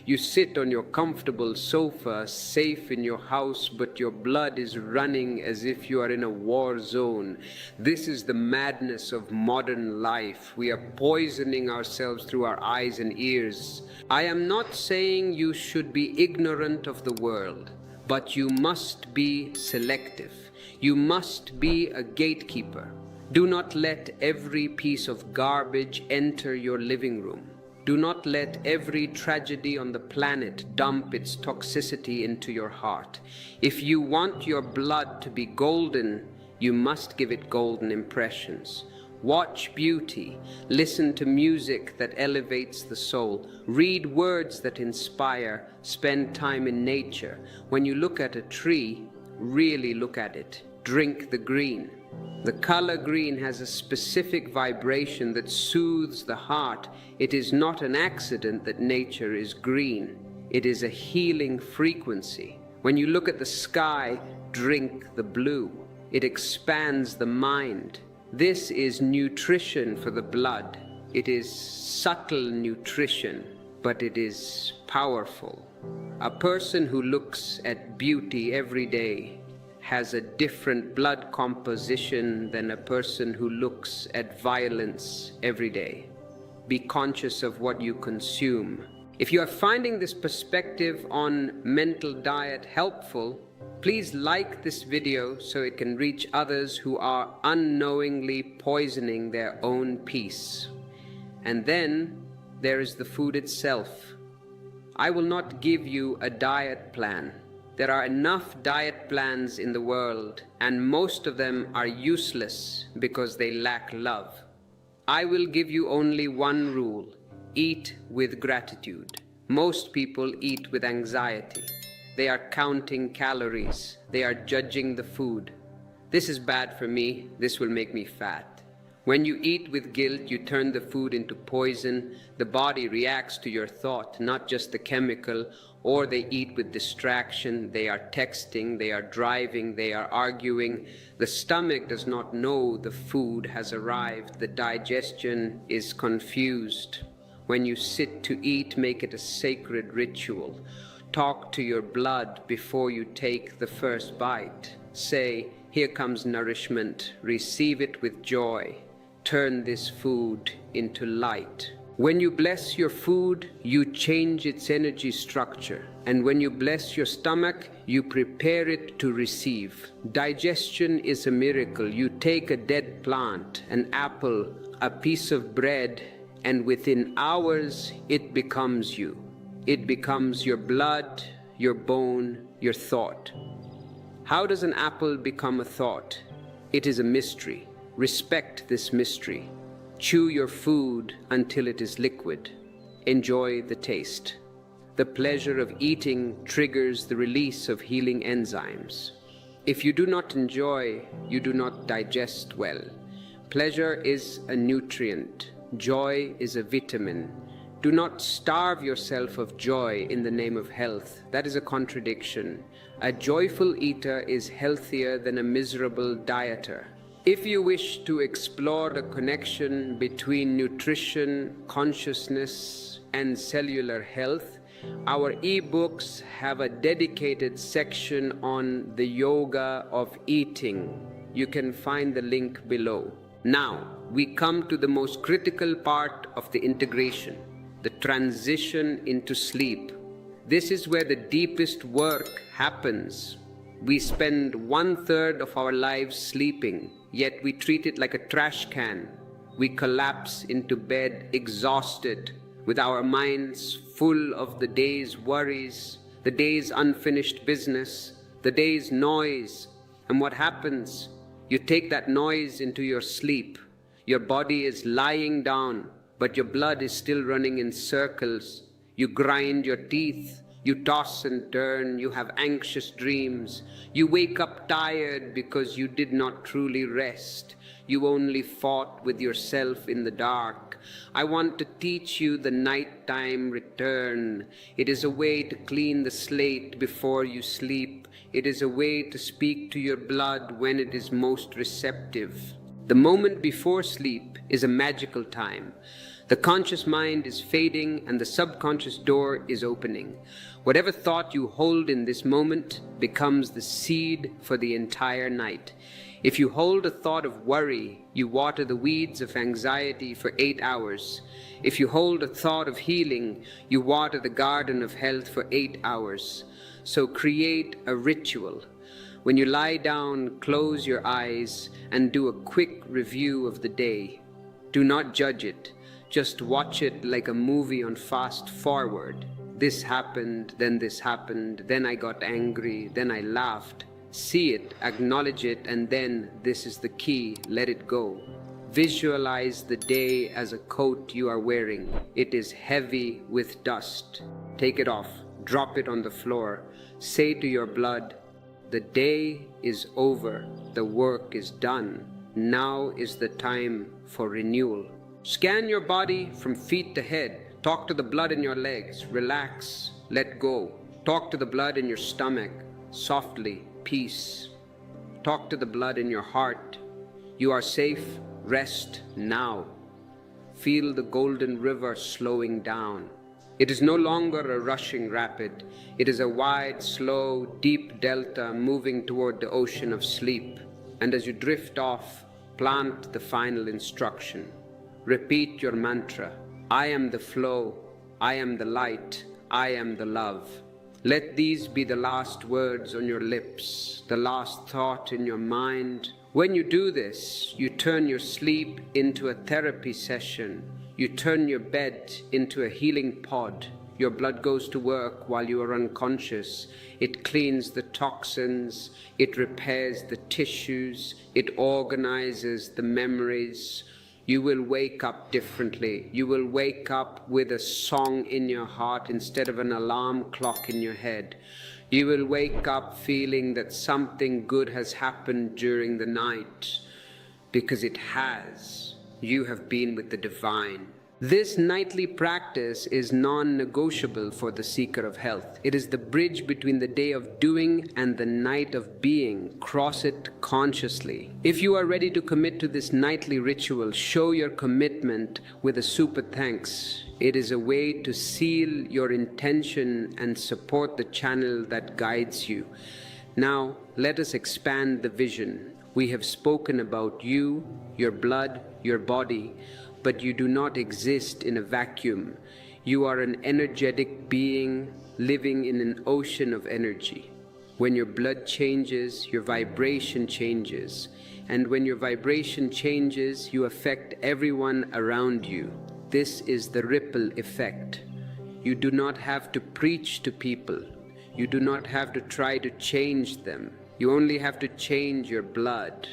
You sit on your comfortable sofa, safe in your house, but your blood is running as if you are in a war zone. This is the madness of modern life. We are poisoning ourselves through our eyes and ears. I am not saying you should be ignorant of the world, but you must be selective. You must be a gatekeeper. Do not let every piece of garbage enter your living room. Do not let every tragedy on the planet dump its toxicity into your heart. If you want your blood to be golden, you must give it golden impressions. Watch beauty, listen to music that elevates the soul, read words that inspire, spend time in nature. When you look at a tree, really look at it. Drink the green. The color green has a specific vibration that soothes the heart. It is not an accident that nature is green. It is a healing frequency. When you look at the sky, drink the blue. It expands the mind. This is nutrition for the blood. It is subtle nutrition, but it is powerful. A person who looks at beauty every day has a different blood composition than a person who looks at violence every day. Be conscious of what you consume. If you are finding this perspective on mental diet helpful, Please like this video so it can reach others who are unknowingly poisoning their own peace. And then there is the food itself. I will not give you a diet plan. There are enough diet plans in the world, and most of them are useless because they lack love. I will give you only one rule: eat with gratitude. Most people eat with anxiety. They are counting calories. They are judging the food. This is bad for me. This will make me fat. When you eat with guilt, you turn the food into poison. The body reacts to your thought, not just the chemical. Or they eat with distraction. They are texting, they are driving, they are arguing. The stomach does not know the food has arrived. The digestion is confused. When you sit to eat, make it a sacred ritual. Talk to your blood before you take the first bite. Say, "Here comes nourishment. Receive it with joy. Turn this food into light." When you bless your food, you change its energy structure. And when you bless your stomach, you prepare it to receive. Digestion is a miracle. You take a dead plant, an apple, a piece of bread, and within hours it becomes you. It becomes your blood, your bone, your thought. How does an apple become a thought? It is a mystery. Respect this mystery. Chew your food until it is liquid. Enjoy the taste. The pleasure of eating triggers the release of healing enzymes. If you do not enjoy, you do not digest well. Pleasure is a nutrient. Joy is a vitamin. Do not starve yourself of joy in the name of health. That is a contradiction. A joyful eater is healthier than a miserable dieter. If you wish to explore the connection between nutrition, consciousness, and cellular health, our ebooks have a dedicated section on the yoga of eating. You can find the link below. Now, we come to the most critical part of the integration, the transition into sleep. This is where the deepest work happens. We spend 1/3 of our lives sleeping, yet we treat it like a trash can. We collapse into bed exhausted, with our minds full of the day's worries, the day's unfinished business, the day's noise. And what happens? You take that noise into your sleep. Your body is lying down, but your blood is still running in circles. You grind your teeth. You toss and turn, you have anxious dreams. You wake up tired because you did not truly rest. You only fought with yourself in the dark. I want to teach you the nighttime return. It is a way to clean the slate before you sleep. It is a way to speak to your blood when it is most receptive. The moment before sleep is a magical time. The conscious mind is fading and the subconscious door is opening. Whatever thought you hold in this moment becomes the seed for the entire night. If you hold a thought of worry, you water the weeds of anxiety for 8 hours. If you hold a thought of healing, you water the garden of health for 8 hours. So create a ritual. When you lie down, close your eyes and do a quick review of the day. Do not judge it. Just watch it like a movie on fast forward. This happened, then I got angry, then I laughed. See it, acknowledge it, and then, this is the key, let it go. Visualize the day as a coat you are wearing. It is heavy with dust. Take it off, drop it on the floor. Say to your blood, the day is over, the work is done. Now is the time for renewal. Scan your body from feet to head. Talk to the blood in your legs. Relax. Let go. Talk to the blood in your stomach. Softly. Peace. Talk to the blood in your heart. You are safe. Rest now. Feel the golden river slowing down. It is no longer a rushing rapid. It is a wide, slow, deep delta moving toward the ocean of sleep. And as you drift off, plant the final instruction. Repeat your mantra. I am the flow. I am the light. I am the love. Let these be the last words on your lips, the last thought in your mind. When you do this, you turn your sleep into a therapy session. You turn your bed into a healing pod. Your blood goes to work while you are unconscious. It cleans the toxins, it repairs the tissues, it organizes the memories. You will wake up differently. You will wake up with a song in your heart instead of an alarm clock in your head. You will wake up feeling that something good has happened during the night, because it has. You have been with the divine. This nightly practice is non-negotiable for the seeker of health. It is the bridge between the day of doing and the night of being. Cross it consciously. If you are ready to commit to this nightly ritual, show your commitment with a super thanks. It is a way to seal your intention and support the channel that guides you. Now, let us expand the vision. We have spoken about you, your blood, your body, but you do not exist in a vacuum. You are an energetic being living in an ocean of energy. When your blood changes, your vibration changes. And when your vibration changes, you affect everyone around you. This is the ripple effect. You do not have to preach to people. You do not have to try to change them. You only have to change your blood.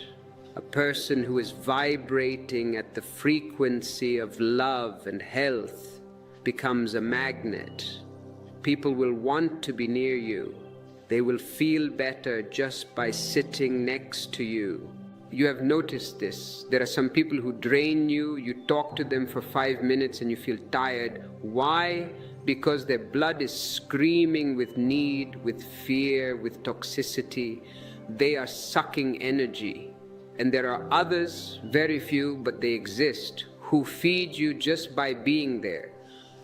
A person who is vibrating at the frequency of love and health becomes a magnet. People will want to be near you. They will feel better just by sitting next to you. You have noticed this. There are some people who drain you. You talk to them for 5 minutes and you feel tired. Why? Because their blood is screaming with need, with fear, with toxicity. They are sucking energy. And there are others, very few, but they exist, who feed you just by being there.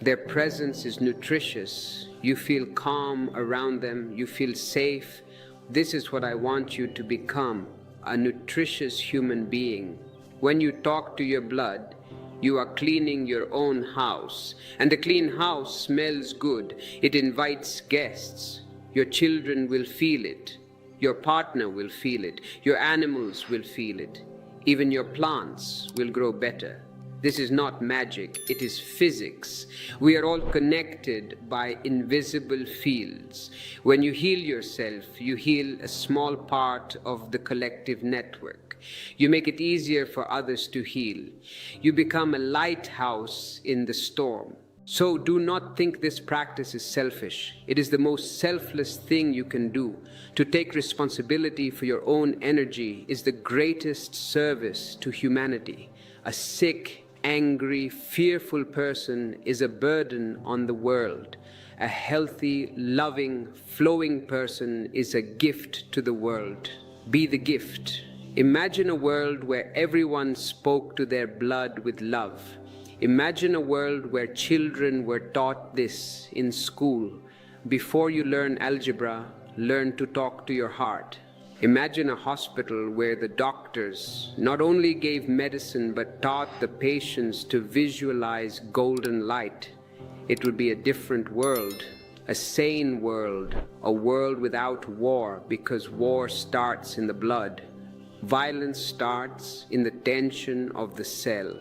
Their presence is nutritious. You feel calm around them. You feel safe. This is what I want you to become, a nutritious human being. When you talk to your blood, you are cleaning your own house. And the clean house smells good. It invites guests. Your children will feel it. Your partner will feel it. Your animals will feel it. Even your plants will grow better. This is not magic, it is physics. We are all connected by invisible fields. When you heal yourself, you heal a small part of the collective network. You make it easier for others to heal. You become a lighthouse in the storm. So do not think this practice is selfish. It is the most selfless thing you can do. To take responsibility for your own energy is the greatest service to humanity. A sick, angry, fearful person is a burden on the world. A healthy, loving, flowing person is a gift to the world. Be the gift. Imagine a world where everyone spoke to their blood with love. Imagine a world where children were taught this in school. Before you learn algebra, learn to talk to your heart. Imagine a hospital where the doctors not only gave medicine but taught the patients to visualize golden light. It would be a different world, a sane world, a world without war, because war starts in the blood. Violence starts in the tension of the cell.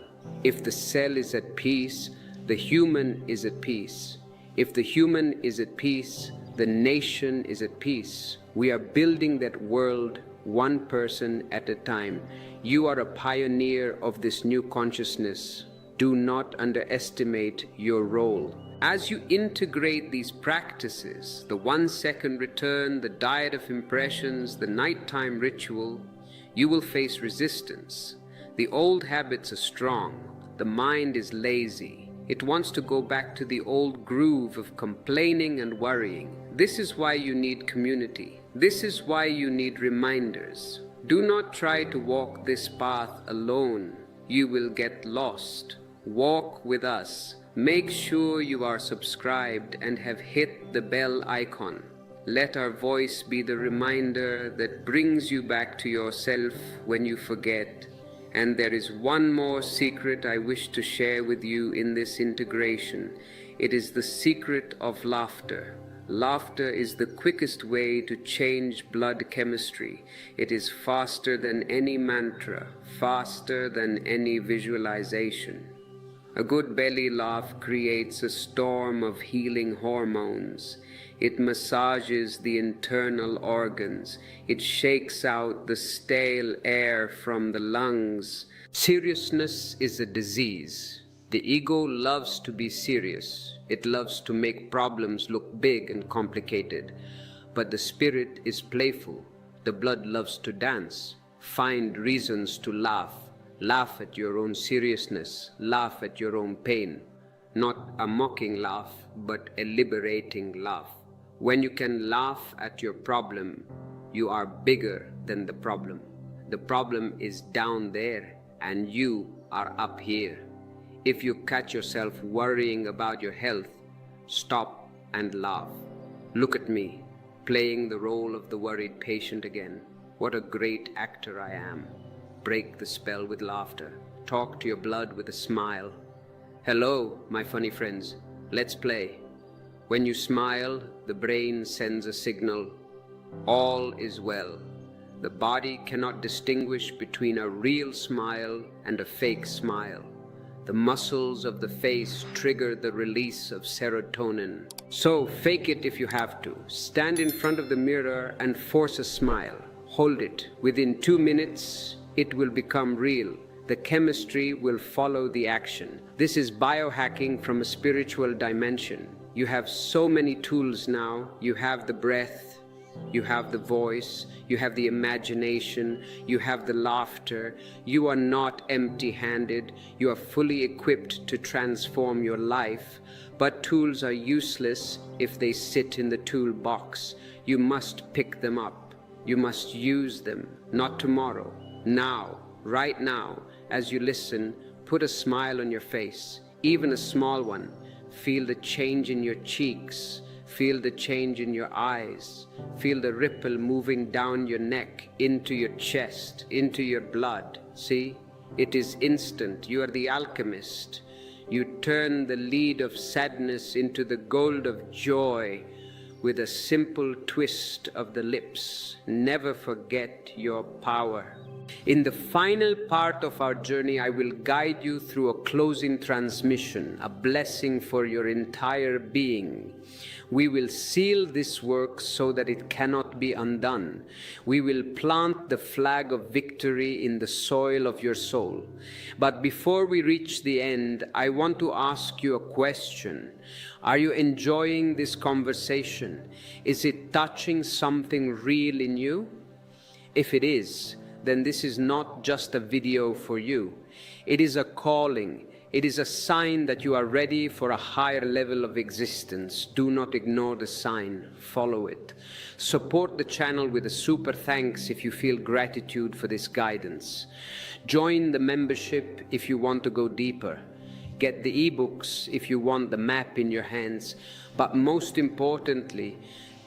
If the cell is at peace, the human is at peace. If the human is at peace, the nation is at peace. We are building that world one person at a time. You are a pioneer of this new consciousness. Do not underestimate your role. As you integrate these practices, the 1-second return, the diet of impressions, the nighttime ritual, you will face resistance. The old habits are strong. The mind is lazy. It wants to go back to the old groove of complaining and worrying. This is why you need community. This is why you need reminders. Do not try to walk this path alone. You will get lost. Walk with us. Make sure you are subscribed and have hit the bell icon. Let our voice be the reminder that brings you back to yourself when you forget. And there is one more secret I wish to share with you in this integration. It is the secret of laughter. Laughter is the quickest way to change blood chemistry. It is faster than any mantra, faster than any visualization. A good belly laugh creates a storm of healing hormones. It massages the internal organs. It shakes out the stale air from the lungs. Seriousness is a disease. The ego loves to be serious. It loves to make problems look big and complicated. But the spirit is playful. The blood loves to dance. Find reasons to laugh. Laugh at your own seriousness. Laugh at your own pain. Not a mocking laugh, but a liberating laugh. When you can laugh at your problem, you are bigger than the problem. The problem is down there, and you are up here. If you catch yourself worrying about your health, stop and laugh. Look at me, playing the role of the worried patient again. What a great actor I am. Break the spell with laughter. Talk to your blood with a smile. Hello, my funny friends. Let's play. When you smile, the brain sends a signal. All is well. The body cannot distinguish between a real smile and a fake smile. The muscles of the face trigger the release of serotonin. So fake it if you have to. Stand in front of the mirror and force a smile. Hold it. Within 2 minutes, it will become real. The chemistry will follow the action. This is biohacking from a spiritual dimension. You have so many tools now. You have the breath, you have the voice, you have the imagination, you have the laughter. You are not empty-handed. You are fully equipped to transform your life. But tools are useless if they sit in the toolbox. You must pick them up. You must use them, not tomorrow, now, right now. As you listen, put a smile on your face, even a small one. Feel the change in your cheeks. Feel the change in your eyes. Feel the ripple moving down your neck, into your chest, into your blood. See? It is instant. You are the alchemist. You turn the lead of sadness into the gold of joy with a simple twist of the lips. Never forget your power. In the final part of our journey, I will guide you through a closing transmission, a blessing for your entire being. We will seal this work so that it cannot be undone. We will plant the flag of victory in the soil of your soul. But before we reach the end, I want to ask you a question. Are you enjoying this conversation? Is it touching something real in you? If it is, then this is not just a video for you. It is a calling. It is a sign that you are ready for a higher level of existence. Do not ignore the sign. Follow it. Support the channel with a super thanks if you feel gratitude for this guidance. Join the membership if you want to go deeper. Get the ebooks if you want the map in your hands. But most importantly,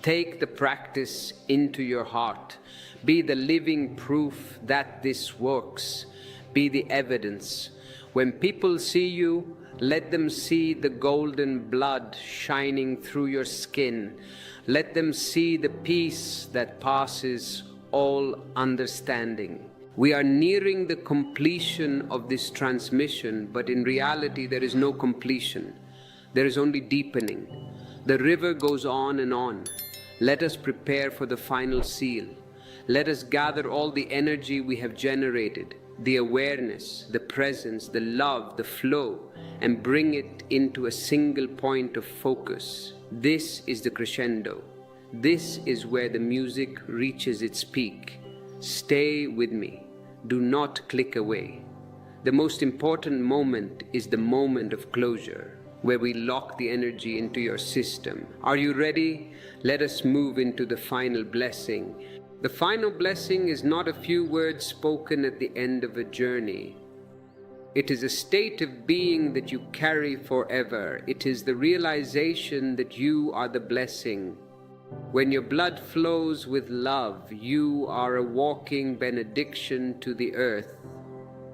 take the practice into your heart. Be the living proof that this works. Be the evidence. When people see you, let them see the golden blood shining through your skin. Let them see the peace that passes all understanding. We are nearing the completion of this transmission, but in reality there is no completion. There is only deepening. The river goes on and on. Let us prepare for the final seal. Let us gather all the energy we have generated, the awareness, the presence, the love, the flow, and bring it into a single point of focus. This is the crescendo. This is where the music reaches its peak. Stay with me. Do not click away. The most important moment is the moment of closure, where we lock the energy into your system. Are you ready? Let us move into the final blessing. The final blessing is not a few words spoken at the end of a journey. It is a state of being that you carry forever. It is the realization that you are the blessing. When your blood flows with love, you are a walking benediction to the earth.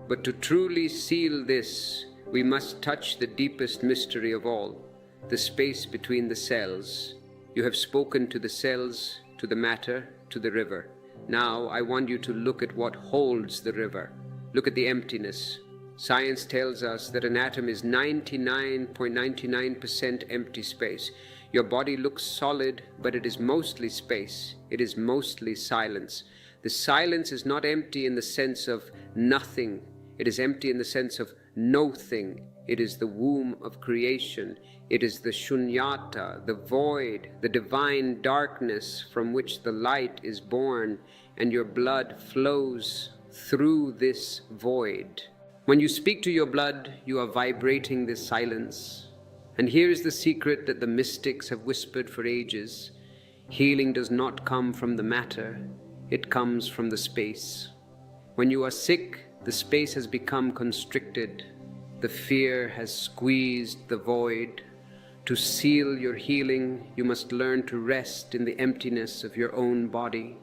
But to truly seal this, we must touch the deepest mystery of all, the space between the cells. You have spoken to the cells, to the matter, to the river. Now I want you to look at what holds the river. Look at the emptiness. Science tells us that an atom is 99.99% empty space. Your body looks solid, but it is mostly space. It is mostly silence. The silence is not empty in the sense of nothing. It is empty in the sense of no thing. It is the womb of creation. It is the shunyata, the void, the divine darkness from which the light is born, and your blood flows through this void. When you speak to your blood, you are vibrating this silence. And here is the secret that the mystics have whispered for ages. Healing does not come from the matter, it comes from the space. When you are sick, the space has become constricted. The fear has squeezed the void. To seal your healing, you must learn to rest in the emptiness of your own body.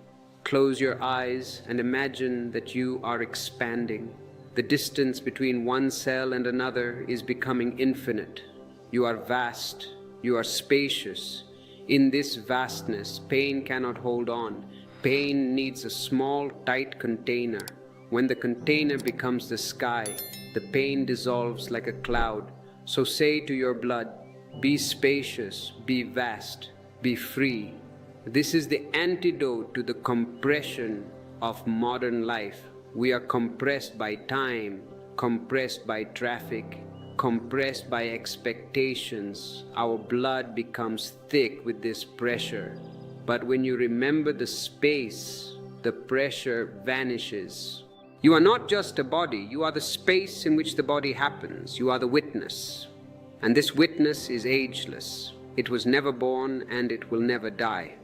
Close your eyes and imagine that you are expanding. The distance between one cell and another is becoming infinite. You are vast, you are spacious. In this vastness, pain cannot hold on. Pain needs a small, tight container. When the container becomes the sky, the pain dissolves like a cloud. So say to your blood, be spacious, be vast, be free. This is the antidote to the compression of modern life. We are compressed by time, compressed by traffic, compressed by expectations. Our blood becomes thick with this pressure. But when you remember the space, the pressure vanishes. You are not just a body, you are the space in which the body happens. You are the witness. And this witness is ageless. It was never born and it will never die.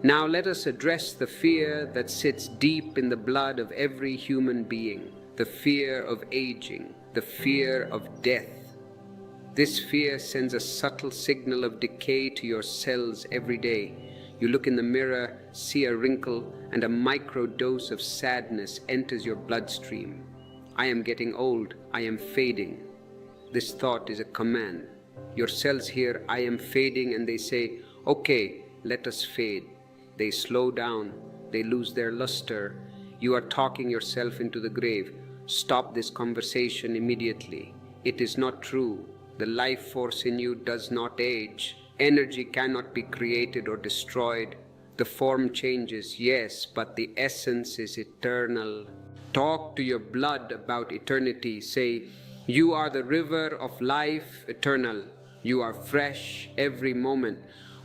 Now let us address the fear that sits deep in the blood of every human being, the fear of aging, the fear of death. This fear sends a subtle signal of decay to your cells every day. You look in the mirror, see a wrinkle, and a microdose of sadness enters your bloodstream. I am getting old, I am fading. This thought is a command. Your cells hear, I am fading, and they say, okay, let us fade. They slow down, they lose their luster. You are talking yourself into the grave. Stop this conversation immediately. It is not true. The life force in you does not age. Energy cannot be created or destroyed. The form changes, yes, but the essence is eternal. Talk to your blood about eternity. Say, you are the river of life eternal. You are fresh every moment.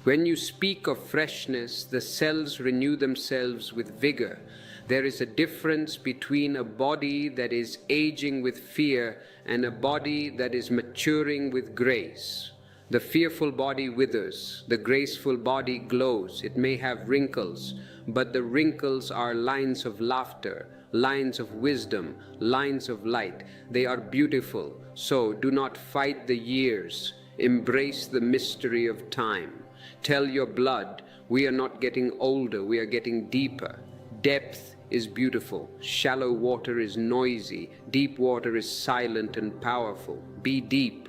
When you speak of freshness, the cells renew themselves with vigor. There is a difference between a body that is aging with fear and a body that is maturing with grace. The fearful body withers, the graceful body glows. It may have wrinkles, but the wrinkles are lines of laughter, lines of wisdom, lines of light. They are beautiful, so do not fight the years. Embrace the mystery of time. Tell your blood, we are not getting older, we are getting deeper. Depth is beautiful, shallow water is noisy, deep water is silent and powerful. Be deep.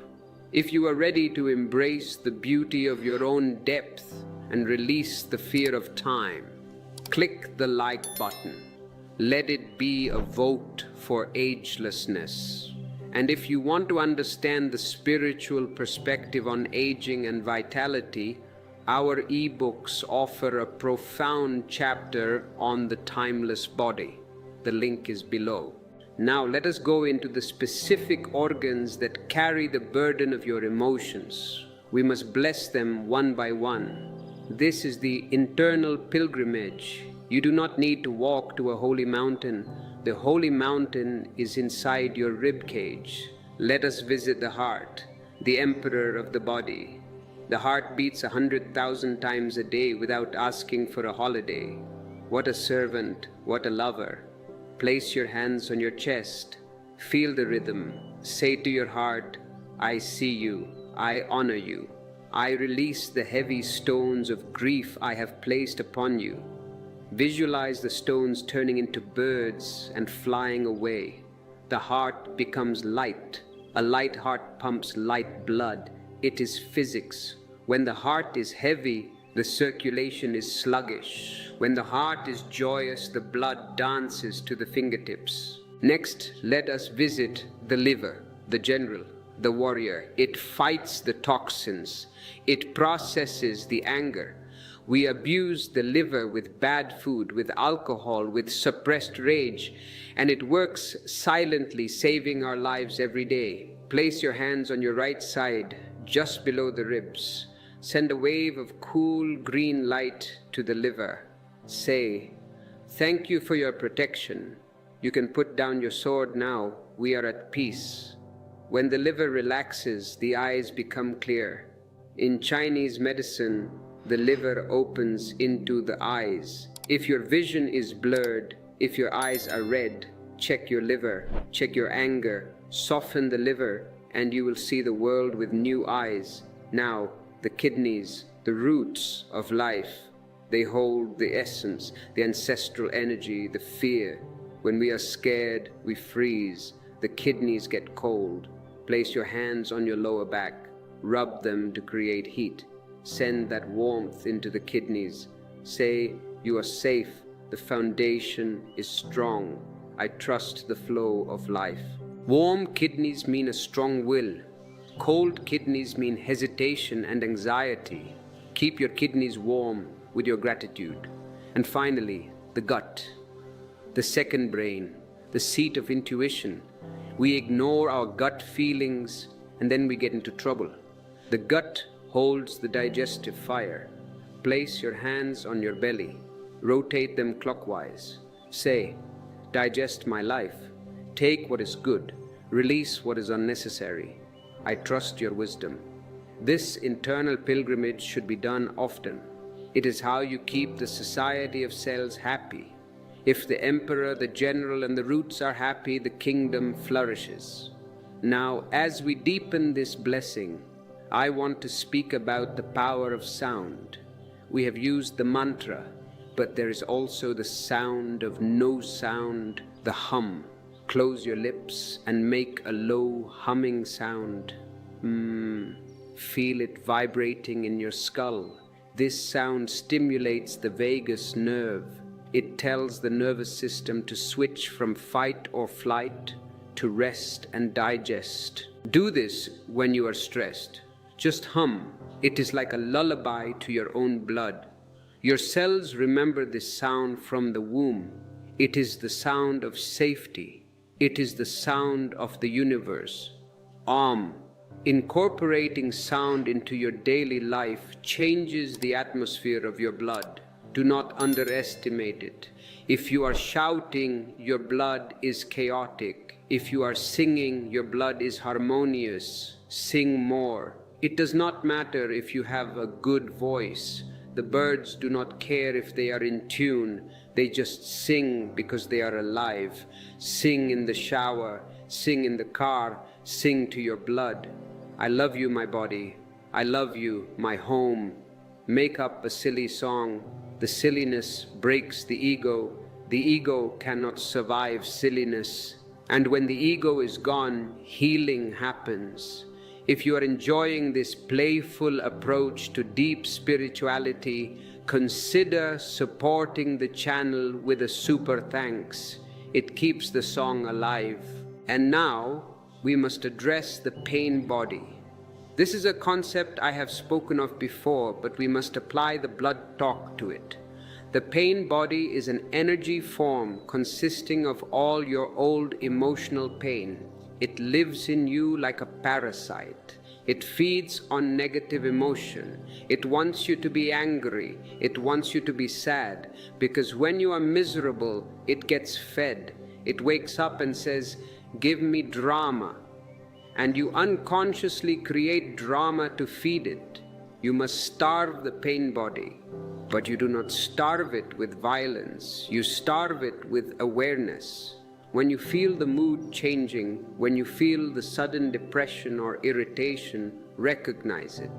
If you are ready to embrace the beauty of your own depth and release the fear of time, click the like button. Let it be a vote for agelessness. And if you want to understand the spiritual perspective on aging and vitality, our ebooks offer a profound chapter on the timeless body. The link is below. Now let us go into the specific organs that carry the burden of your emotions. We must bless them one by one. This is the internal pilgrimage. You do not need to walk to a holy mountain. The holy mountain is inside your rib cage. Let us visit the heart, the emperor of the body. The heart beats 100,000 times a day without asking for a holiday. What a servant, what a lover. Place your hands on your chest. Feel the rhythm. Say to your heart, I see you, I honor you. I release the heavy stones of grief I have placed upon you. Visualize the stones turning into birds and flying away. The heart becomes light. A light heart pumps light blood. It is physics. When the heart is heavy, the circulation is sluggish. When the heart is joyous, the blood dances to the fingertips. Next, let us visit the liver, the general, the warrior. It fights the toxins. It processes the anger. We abuse the liver with bad food, with alcohol, with suppressed rage, and it works silently, saving our lives every day. Place your hands on your right side, just below the ribs. Send a wave of cool green light to the liver. Say, "Thank you for your protection. You can put down your sword now. We are at peace." When the liver relaxes, the eyes become clear. In Chinese medicine, the liver opens into the eyes. If your vision is blurred, if your eyes are red, check your liver, check your anger, soften the liver, and you will see the world with new eyes. Now, the kidneys, the roots of life, they hold the essence, the ancestral energy, the fear. When we are scared, we freeze. The kidneys get cold. Place your hands on your lower back. Rub them to create heat. Send that warmth into the kidneys. Say, "You are safe. The foundation is strong. I trust the flow of life." Warm kidneys mean a strong will. Cold kidneys mean hesitation and anxiety. Keep your kidneys warm with your gratitude. And finally, the gut, the second brain, the seat of intuition. We ignore our gut feelings and then we get into trouble. The gut holds the digestive fire. Place your hands on your belly. Rotate them clockwise. Say, "Digest my life. Take what is good. Release what is unnecessary. I trust your wisdom." This internal pilgrimage should be done often. It is how you keep the society of cells happy. If the emperor, the general, and the roots are happy, the kingdom flourishes. Now, as we deepen this blessing, I want to speak about the power of sound. We have used the mantra, but there is also the sound of no sound, the hum. Close your lips and make a low humming sound. Feel it vibrating in your skull. This sound stimulates the vagus nerve. It tells the nervous system to switch from fight or flight to rest and digest. Do this when you are stressed. Just hum. It is like a lullaby to your own blood. Your cells remember this sound from the womb. It is the sound of safety. It is the sound of the universe. Incorporating sound into your daily life changes the atmosphere of your blood. Do not underestimate it. If you are shouting, your blood is chaotic. If you are singing, your blood is harmonious. Sing more. It does not matter if you have a good voice. The birds do not care if they are in tune. They just sing because they are alive. Sing in the shower. Sing in the car. Sing to your blood. I love you, my body. I love you, my home. Make up a silly song. The silliness breaks the ego. The ego cannot survive silliness. And when the ego is gone, healing happens. If you are enjoying this playful approach to deep spirituality, consider supporting the channel with a super thanks. It keeps the song alive. And now, we must address the pain body. This is a concept I have spoken of before, but we must apply the blood talk to it. The pain body is an energy form consisting of all your old emotional pain. It lives in you like a parasite. It feeds on negative emotion. It wants you to be angry. It wants you to be sad. Because when you are miserable, it gets fed. It wakes up and says, "Give me drama." And you unconsciously create drama to feed it. You must starve the pain body. But you do not starve it with violence. You starve it with awareness. When you feel the mood changing, when you feel the sudden depression or irritation, recognize it.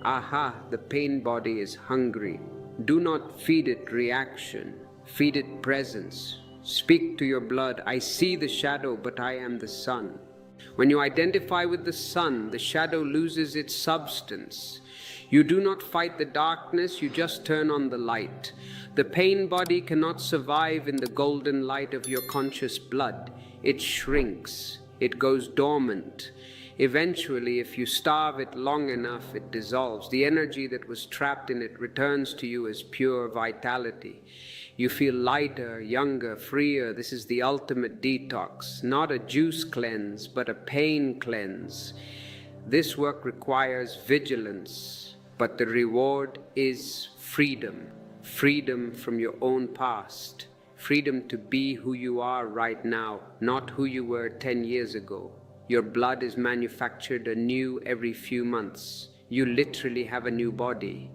Aha, the pain body is hungry. Do not feed it reaction. Feed it presence. Speak to your blood. I see the shadow, but I am the sun. When you identify with the sun, the shadow loses its substance. You do not fight the darkness, you just turn on the light. The pain body cannot survive in the golden light of your conscious blood. It shrinks, it goes dormant. Eventually, if you starve it long enough, it dissolves. The energy that was trapped in it returns to you as pure vitality. You feel lighter, younger, freer. This is the ultimate detox, not a juice cleanse, but a pain cleanse. This work requires vigilance, but the reward is freedom. Freedom from your own past. Freedom to be who you are right now, not who you were 10 years ago. Your blood is manufactured anew every few months. You literally have a new body.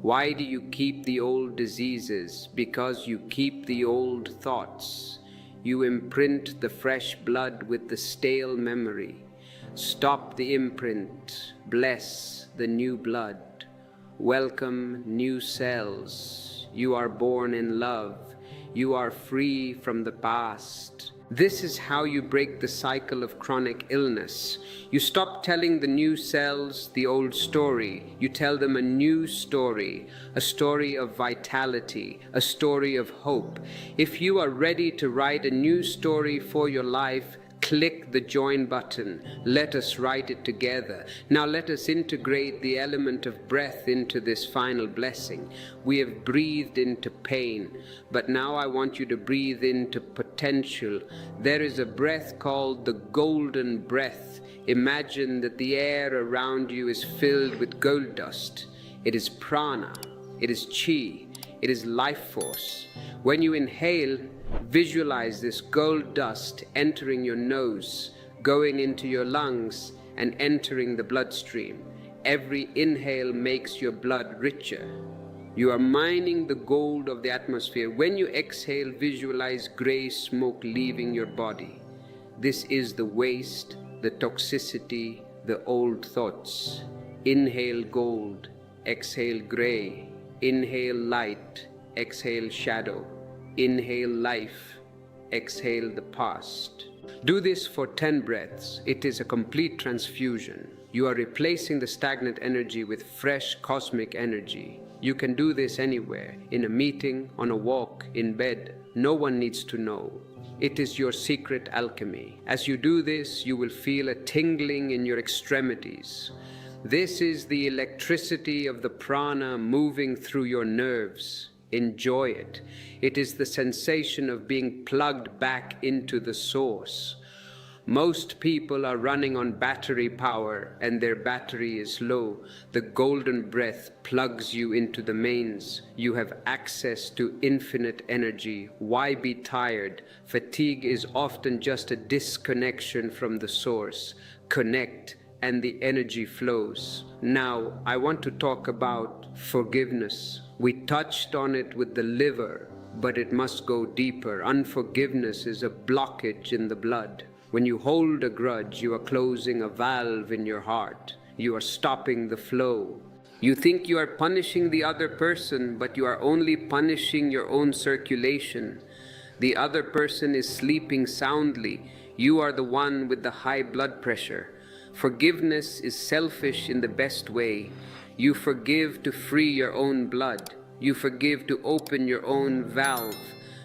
Why do you keep the old diseases? Because you keep the old thoughts. You imprint the fresh blood with the stale memory. Stop the imprint. Bless the new blood. Welcome new cells. You are born in love. You are free from the past. This is how you break the cycle of chronic illness. You stop telling the new cells the old story. You tell them a new story, a story of vitality, a story of hope. If you are ready to write a new story for your life, click the join button. Let us write it together. Now let us integrate the element of breath into this final blessing. We have breathed into pain, but now I want you to breathe into potential. There is a breath called the golden breath. Imagine that the air around you is filled with gold dust. It is prana, it is chi, it is life force. When you inhale, visualize this gold dust entering your nose, going into your lungs, and entering the bloodstream. Every inhale makes your blood richer. You are mining the gold of the atmosphere. When you exhale, visualize gray smoke leaving your body. This is the waste, the toxicity, the old thoughts. Inhale gold, exhale gray. Inhale light, exhale shadow. Inhale life, exhale the past. Do this for 10 breaths. It is a complete transfusion. You are replacing the stagnant energy with fresh cosmic energy. You can do this anywhere, in a meeting, on a walk, in bed. No one needs to know. It is your secret alchemy. As you do this, you will feel a tingling in your extremities. This is the electricity of the prana moving through your nerves. Enjoy it. It is the sensation of being plugged back into the source. Most people are running on battery power and their battery is low. The golden breath plugs you into the mains. You have access to infinite energy. Why be tired? Fatigue is often just a disconnection from the source. Connect and the energy flows. Now, I want to talk about forgiveness. We touched on it with the liver, but it must go deeper. Unforgiveness is a blockage in the blood. When you hold a grudge, you are closing a valve in your heart. You are stopping the flow. You think you are punishing the other person, but you are only punishing your own circulation. The other person is sleeping soundly. You are the one with the high blood pressure. Forgiveness is selfish in the best way. You forgive to free your own blood. You forgive to open your own valve.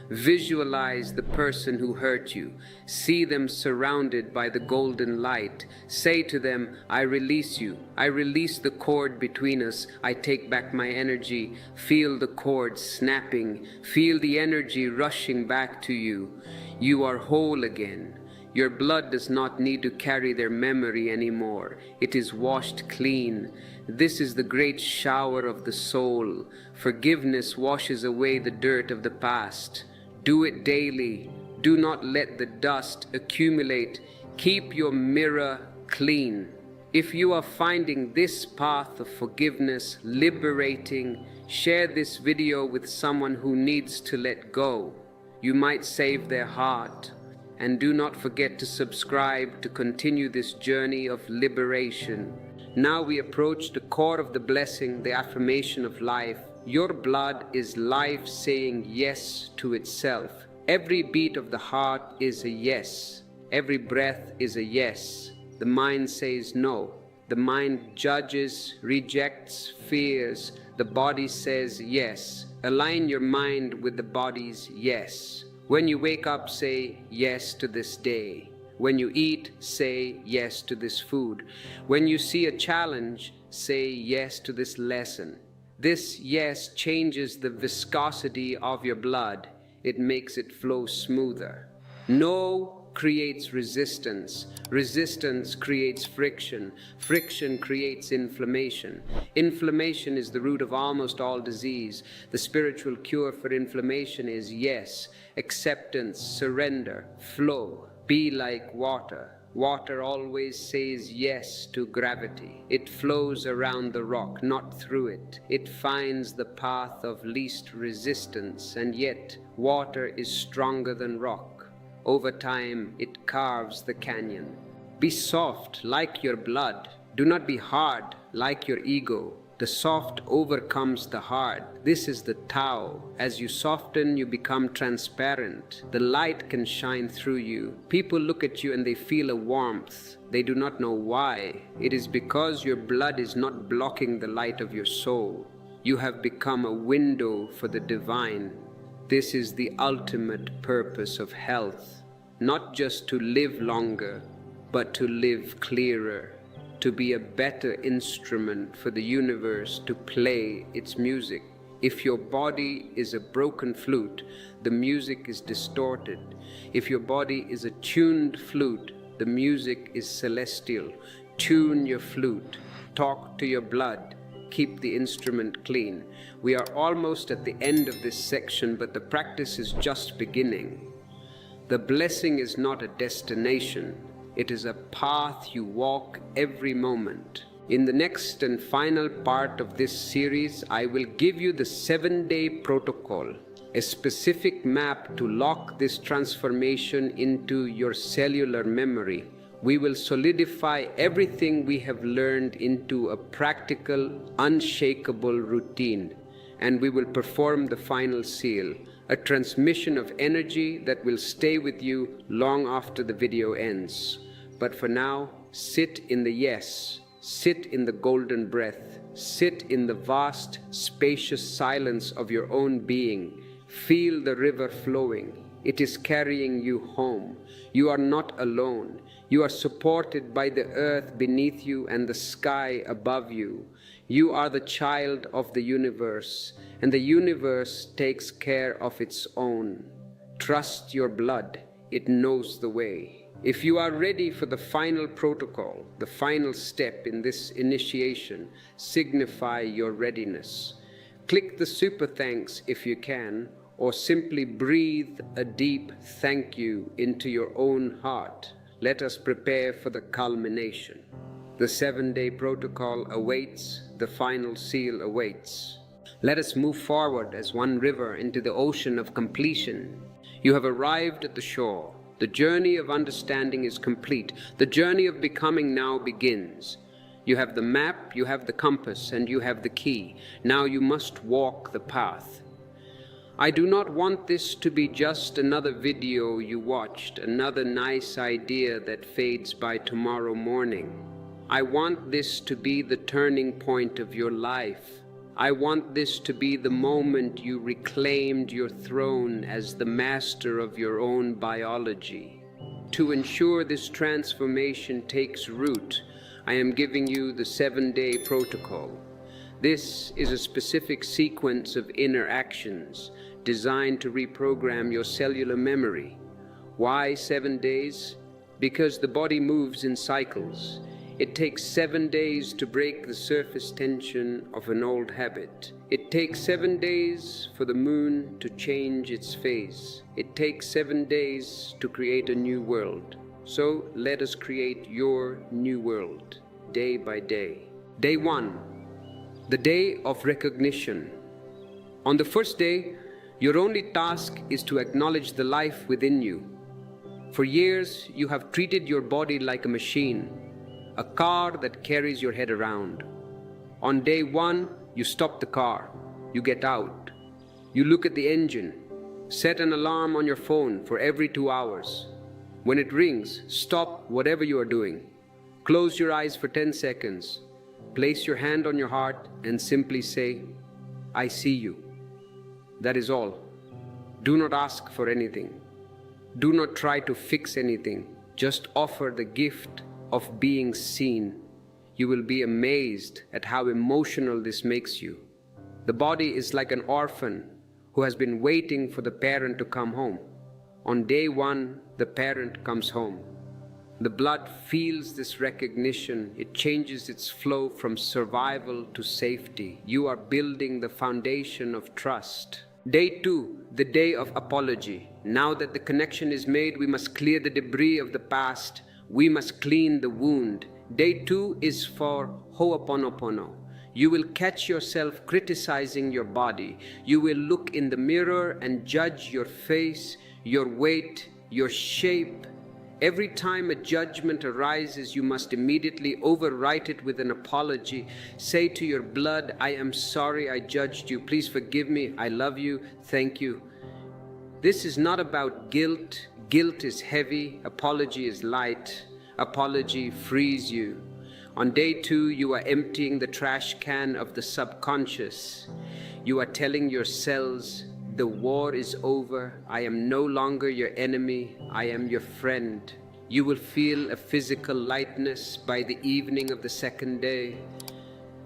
Visualize the person who hurt you. See them surrounded by the golden light. Say to them, I release you. I release the cord between us. I take back my energy. Feel the cord snapping. Feel the energy rushing back to you. You are whole again. Your blood does not need to carry their memory anymore. It is washed clean. This is the great shower of the soul. Forgiveness washes away the dirt of the past. Do it daily. Do not let the dust accumulate. Keep your mirror clean. If you are finding this path of forgiveness liberating, share this video with someone who needs to let go. You might save their heart. And do not forget to subscribe to continue this journey of liberation. Now we approach the core of the blessing, the affirmation of life. Your blood is life saying yes to itself. Every beat of the heart is a yes. Every breath is a yes. The mind says no. The mind judges, rejects, fears. The body says yes. Align your mind with the body's yes. When you wake up, say yes to this day. When you eat, say yes to this food. When you see a challenge, say yes to this lesson. This yes changes the viscosity of your blood. It makes it flow smoother. No creates resistance. Resistance creates friction. Friction creates inflammation. Inflammation is the root of almost all disease. The spiritual cure for inflammation is yes, acceptance, surrender, flow. Be like water. Water always says yes to gravity. It flows around the rock, not through it. It finds the path of least resistance, and yet water is stronger than rock. Over time, it carves the canyon. Be soft like your blood. Do not be hard like your ego. The soft overcomes the hard. This is the Tao. As you soften, you become transparent. The light can shine through you. People look at you and they feel a warmth. They do not know why. It is because your blood is not blocking the light of your soul. You have become a window for the divine. This is the ultimate purpose of health. Not just to live longer, but to live clearer. To be a better instrument for the universe to play its music. If your body is a broken flute, the music is distorted. If your body is a tuned flute, the music is celestial. Tune your flute. Talk to your blood. Keep the instrument clean. We are almost at the end of this section, but the practice is just beginning. The blessing is not a destination. It is a path you walk every moment. In the next and final part of this series, I will give you the 7-day protocol, a specific map to lock this transformation into your cellular memory. We will solidify everything we have learned into a practical, unshakable routine, and we will perform the final seal, a transmission of energy that will stay with you long after the video ends. But for now, sit in the yes, sit in the golden breath, sit in the vast, spacious silence of your own being. Feel the river flowing. It is carrying you home. You are not alone. You are supported by the earth beneath you and the sky above you. You are the child of the universe, and the universe takes care of its own. Trust your blood. It knows the way. If you are ready for the final protocol, the final step in this initiation, signify your readiness. Click the super thanks if you can, or simply breathe a deep thank you into your own heart. Let us prepare for the culmination. The 7-day protocol awaits, the final seal awaits. Let us move forward as one river into the ocean of completion. You have arrived at the shore. The journey of understanding is complete. The journey of becoming now begins. You have the map, you have the compass, and you have the key. Now you must walk the path. I do not want this to be just another video you watched, another nice idea that fades by tomorrow morning. I want this to be the turning point of your life. I want this to be the moment you reclaimed your throne as the master of your own biology. To ensure this transformation takes root, I am giving you the 7-day protocol. This is a specific sequence of inner actions designed to reprogram your cellular memory. Why 7 days? Because the body moves in cycles. It takes 7 days to break the surface tension of an old habit. It takes 7 days for the moon to change its phase. It takes 7 days to create a new world. So let us create your new world, day by day. Day 1, the day of recognition. On the first day, your only task is to acknowledge the life within you. For years, you have treated your body like a machine, a car that carries your head around. On day 1, you stop the car. You get out. You look at the engine. Set an alarm on your phone for every 2 hours. When it rings, stop whatever you are doing. Close your eyes for 10 seconds. Place your hand on your heart and simply say, I see you. That is all. Do not ask for anything. Do not try to fix anything. Just offer the gift of being seen. You will be amazed at how emotional this makes you. The body is like an orphan who has been waiting for the parent to come home. On day one, the parent comes home. The blood feels this recognition. It changes its flow from survival to safety. You are building the foundation of trust. Day 2, the day of apology. Now that the connection is made, we must clear the debris of the past. We must clean the wound. Day 2 is for Ho'oponopono. You will catch yourself criticizing your body. You will look in the mirror and judge your face, your weight, your shape. Every time a judgment arises, you must immediately overwrite it with an apology. Say to your blood, I am sorry I judged you. Please forgive me. I love you. Thank you. This is not about guilt. Guilt is heavy. Apology is light. Apology frees you. On day 2, you are emptying the trash can of the subconscious. You are telling your cells, the war is over. I am no longer your enemy. I am your friend. You will feel a physical lightness by the evening of the second day.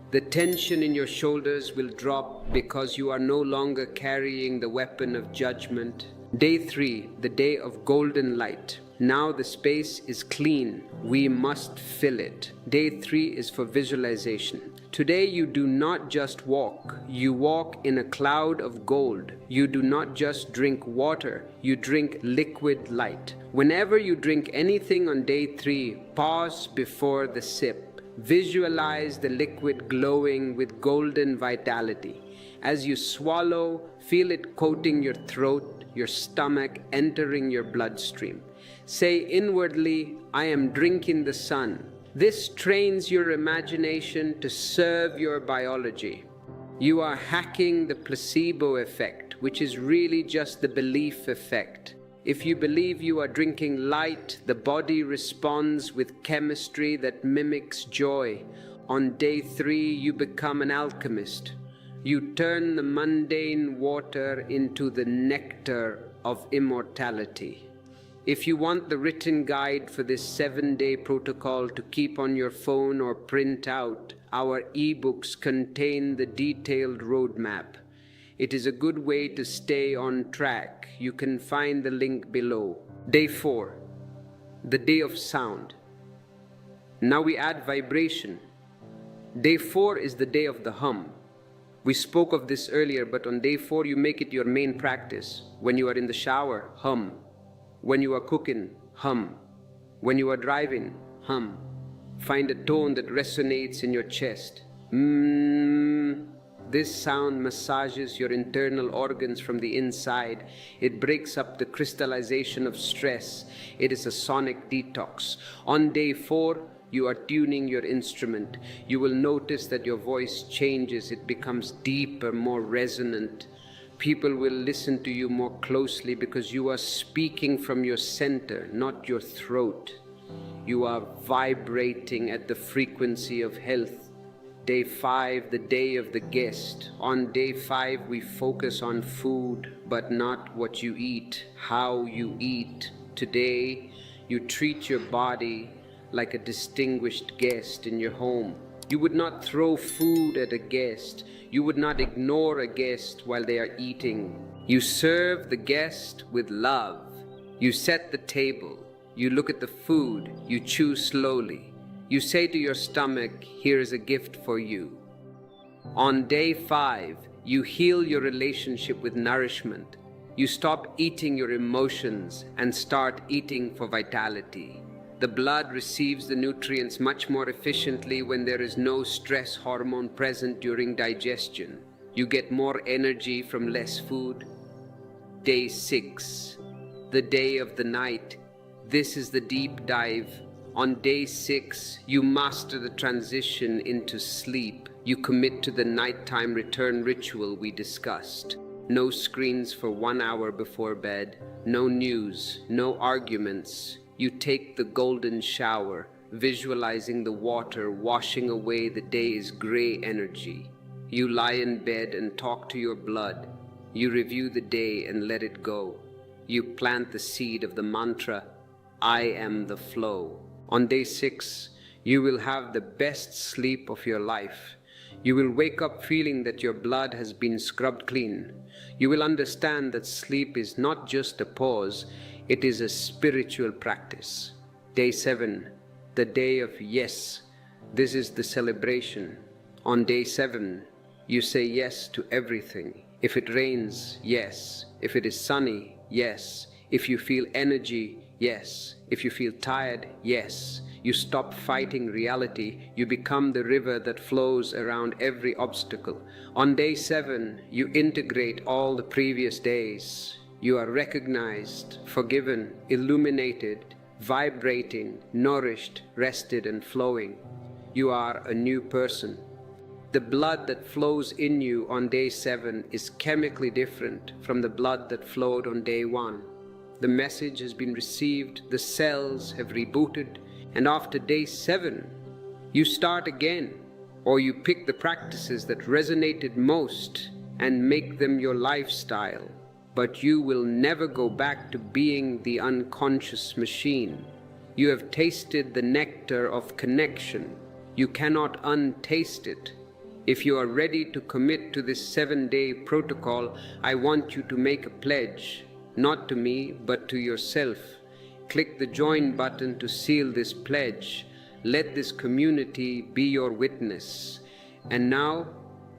The tension in your shoulders will drop because you are no longer carrying the weapon of judgment. Day 3, the day of golden light. Now the space is clean. We must fill it. Day 3 is for visualization. Today you do not just walk. You walk in a cloud of gold. You do not just drink water. You drink liquid light. Whenever you drink anything on day 3, pause before the sip. Visualize the liquid glowing with golden vitality. As you swallow, feel it coating your throat, your stomach, entering your bloodstream. Say inwardly, I am drinking the sun. This trains your imagination to serve your biology. You are hacking the placebo effect, which is really just the belief effect. If you believe you are drinking light, the body responds with chemistry that mimics joy. On day 3, you become an alchemist. You turn the mundane water into the nectar of immortality. If you want the written guide for this 7-day protocol to keep on your phone or print out, our ebooks contain the detailed roadmap. It is a good way to stay on track. You can find the link below. Day 4, the day of sound. Now we add vibration. Day 4 is the day of the hum. We spoke of this earlier, but on day 4 you make it your main practice. When you are in the shower, hum. When you are cooking, hum. When you are driving, hum. Find a tone that resonates in your chest. This sound massages your internal organs from the inside. It breaks up the crystallization of stress. It is a sonic detox. On day 4, you are tuning your instrument. You will notice that your voice changes. It becomes deeper, more resonant. People will listen to you more closely because you are speaking from your center, not your throat. You are vibrating at the frequency of health. Day 5, the day of the guest. On day 5, we focus on food, but not what you eat, how you eat. Today, you treat your body like a distinguished guest in your home. You would not throw food at a guest. You would not ignore a guest while they are eating. You serve the guest with love. You set the table. You look at the food. You chew slowly. You say to your stomach, here is a gift for you. On day 5, you heal your relationship with nourishment. You stop eating your emotions and start eating for vitality. The blood receives the nutrients much more efficiently when there is no stress hormone present during digestion. You get more energy from less food. Day 6, the day of the night. This is the deep dive. On day 6, you master the transition into sleep. You commit to the nighttime return ritual we discussed. No screens for 1 hour before bed. No news. No arguments. You take the golden shower. visualizing the water washing away the day's gray energy. You lie in bed and talk to your blood. You review the day and let it go. You plant the seed of the mantra, I am the flow. On day 6, you will have the best sleep of your life. You will wake up feeling that your blood has been scrubbed clean. You will understand that sleep is not just a pause, it is a spiritual practice. Day 7, the day of yes. This is the celebration. On day 7, you say yes to everything. If it rains, yes. If it is sunny, yes. If you feel energy, yes. If you feel tired, yes. You stop fighting reality. You become the river that flows around every obstacle. On day 7, you integrate all the previous days. You are recognized, forgiven, illuminated, vibrating, nourished, rested, and flowing. You are a new person. The blood that flows in you on day 7 is chemically different from the blood that flowed on day 1. The message has been received, the cells have rebooted, and after day 7, you start again, or you pick the practices that resonated most and make them your lifestyle. But you will never go back to being the unconscious machine. You have tasted the nectar of connection. You cannot untaste it. If you are ready to commit to this 7-day protocol, I want you to make a pledge, not to me, but to yourself. Click the join button to seal this pledge. Let this community be your witness. And now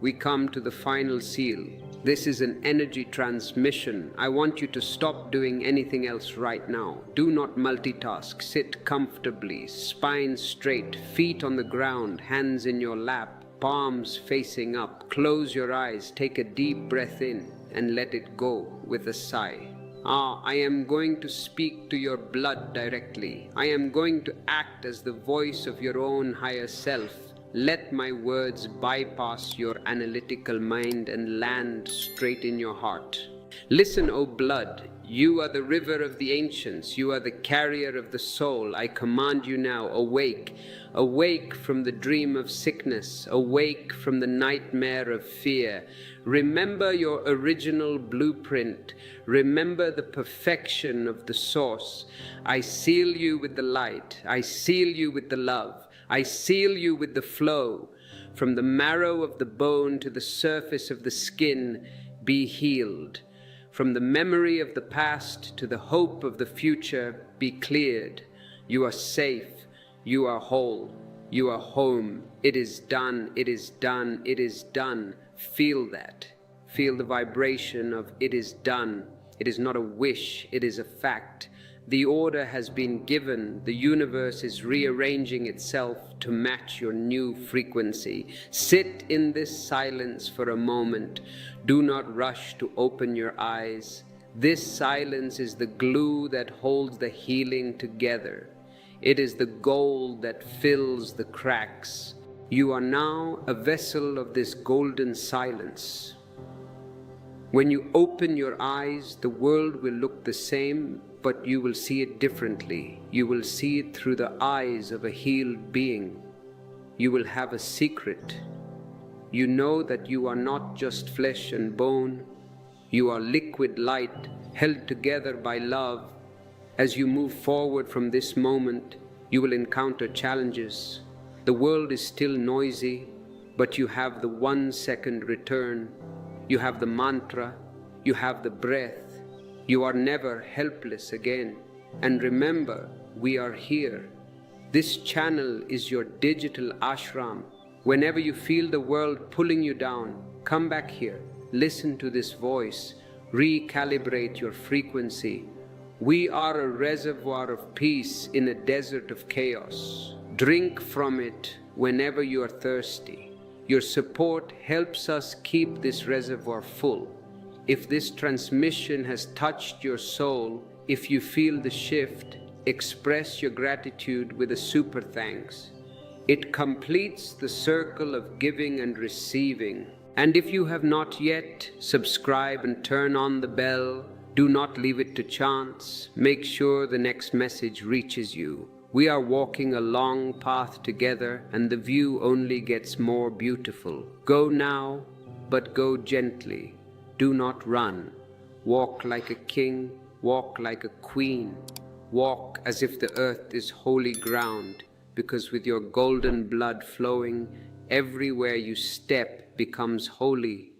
we come to the final seal. This is an energy transmission. I want you to stop doing anything else right now. Do not multitask. Sit comfortably, spine straight, feet on the ground, hands in your lap, palms facing up. Close your eyes, take a deep breath in and let it go with a sigh. I am going to speak to your blood directly. I am going to act as the voice of your own higher self. Let my words bypass your analytical mind and land straight in your heart. Listen, O blood, you are the river of the ancients. You are the carrier of the soul. I command you now, awake. Awake from the dream of sickness. Awake from the nightmare of fear. Remember your original blueprint. Remember the perfection of the source. I seal you with the light. I seal you with the love. I seal you with the flow. From the marrow of the bone to the surface of the skin, be healed. From the memory of the past to the hope of the future, be cleared. You are safe. You are whole. You are home. It is done. It is done. It is done. Feel that. Feel the vibration of it is done. It is not a wish. It is a fact. The order has been given. The universe is rearranging itself to match your new frequency. Sit in this silence for a moment. Do not rush to open your eyes. This silence is the glue that holds the healing together. It is the gold that fills the cracks. You are now a vessel of this golden silence. When you open your eyes, the world will look the same, but you will see it differently. You will see it through the eyes of a healed being. You will have a secret. You know that you are not just flesh and bone. You are liquid light held together by love. As you move forward from this moment, you will encounter challenges. The world is still noisy, but you have the 1-second return. You have the mantra. You have the breath. You are never helpless again. And remember, we are here. This channel is your digital ashram. Whenever you feel the world pulling you down, come back here. Listen to this voice. Recalibrate your frequency. We are a reservoir of peace in a desert of chaos. Drink from it whenever you are thirsty. Your support helps us keep this reservoir full. If this transmission has touched your soul, if you feel the shift, express your gratitude with a super thanks. It completes the circle of giving and receiving. And if you have not yet, subscribe and turn on the bell. Do not leave it to chance. Make sure the next message reaches you. We are walking a long path together, and the view only gets more beautiful. Go now, but go gently. Do not run. Walk like a king, walk like a queen. Walk as if the earth is holy ground, because with your golden blood flowing, everywhere you step becomes holy.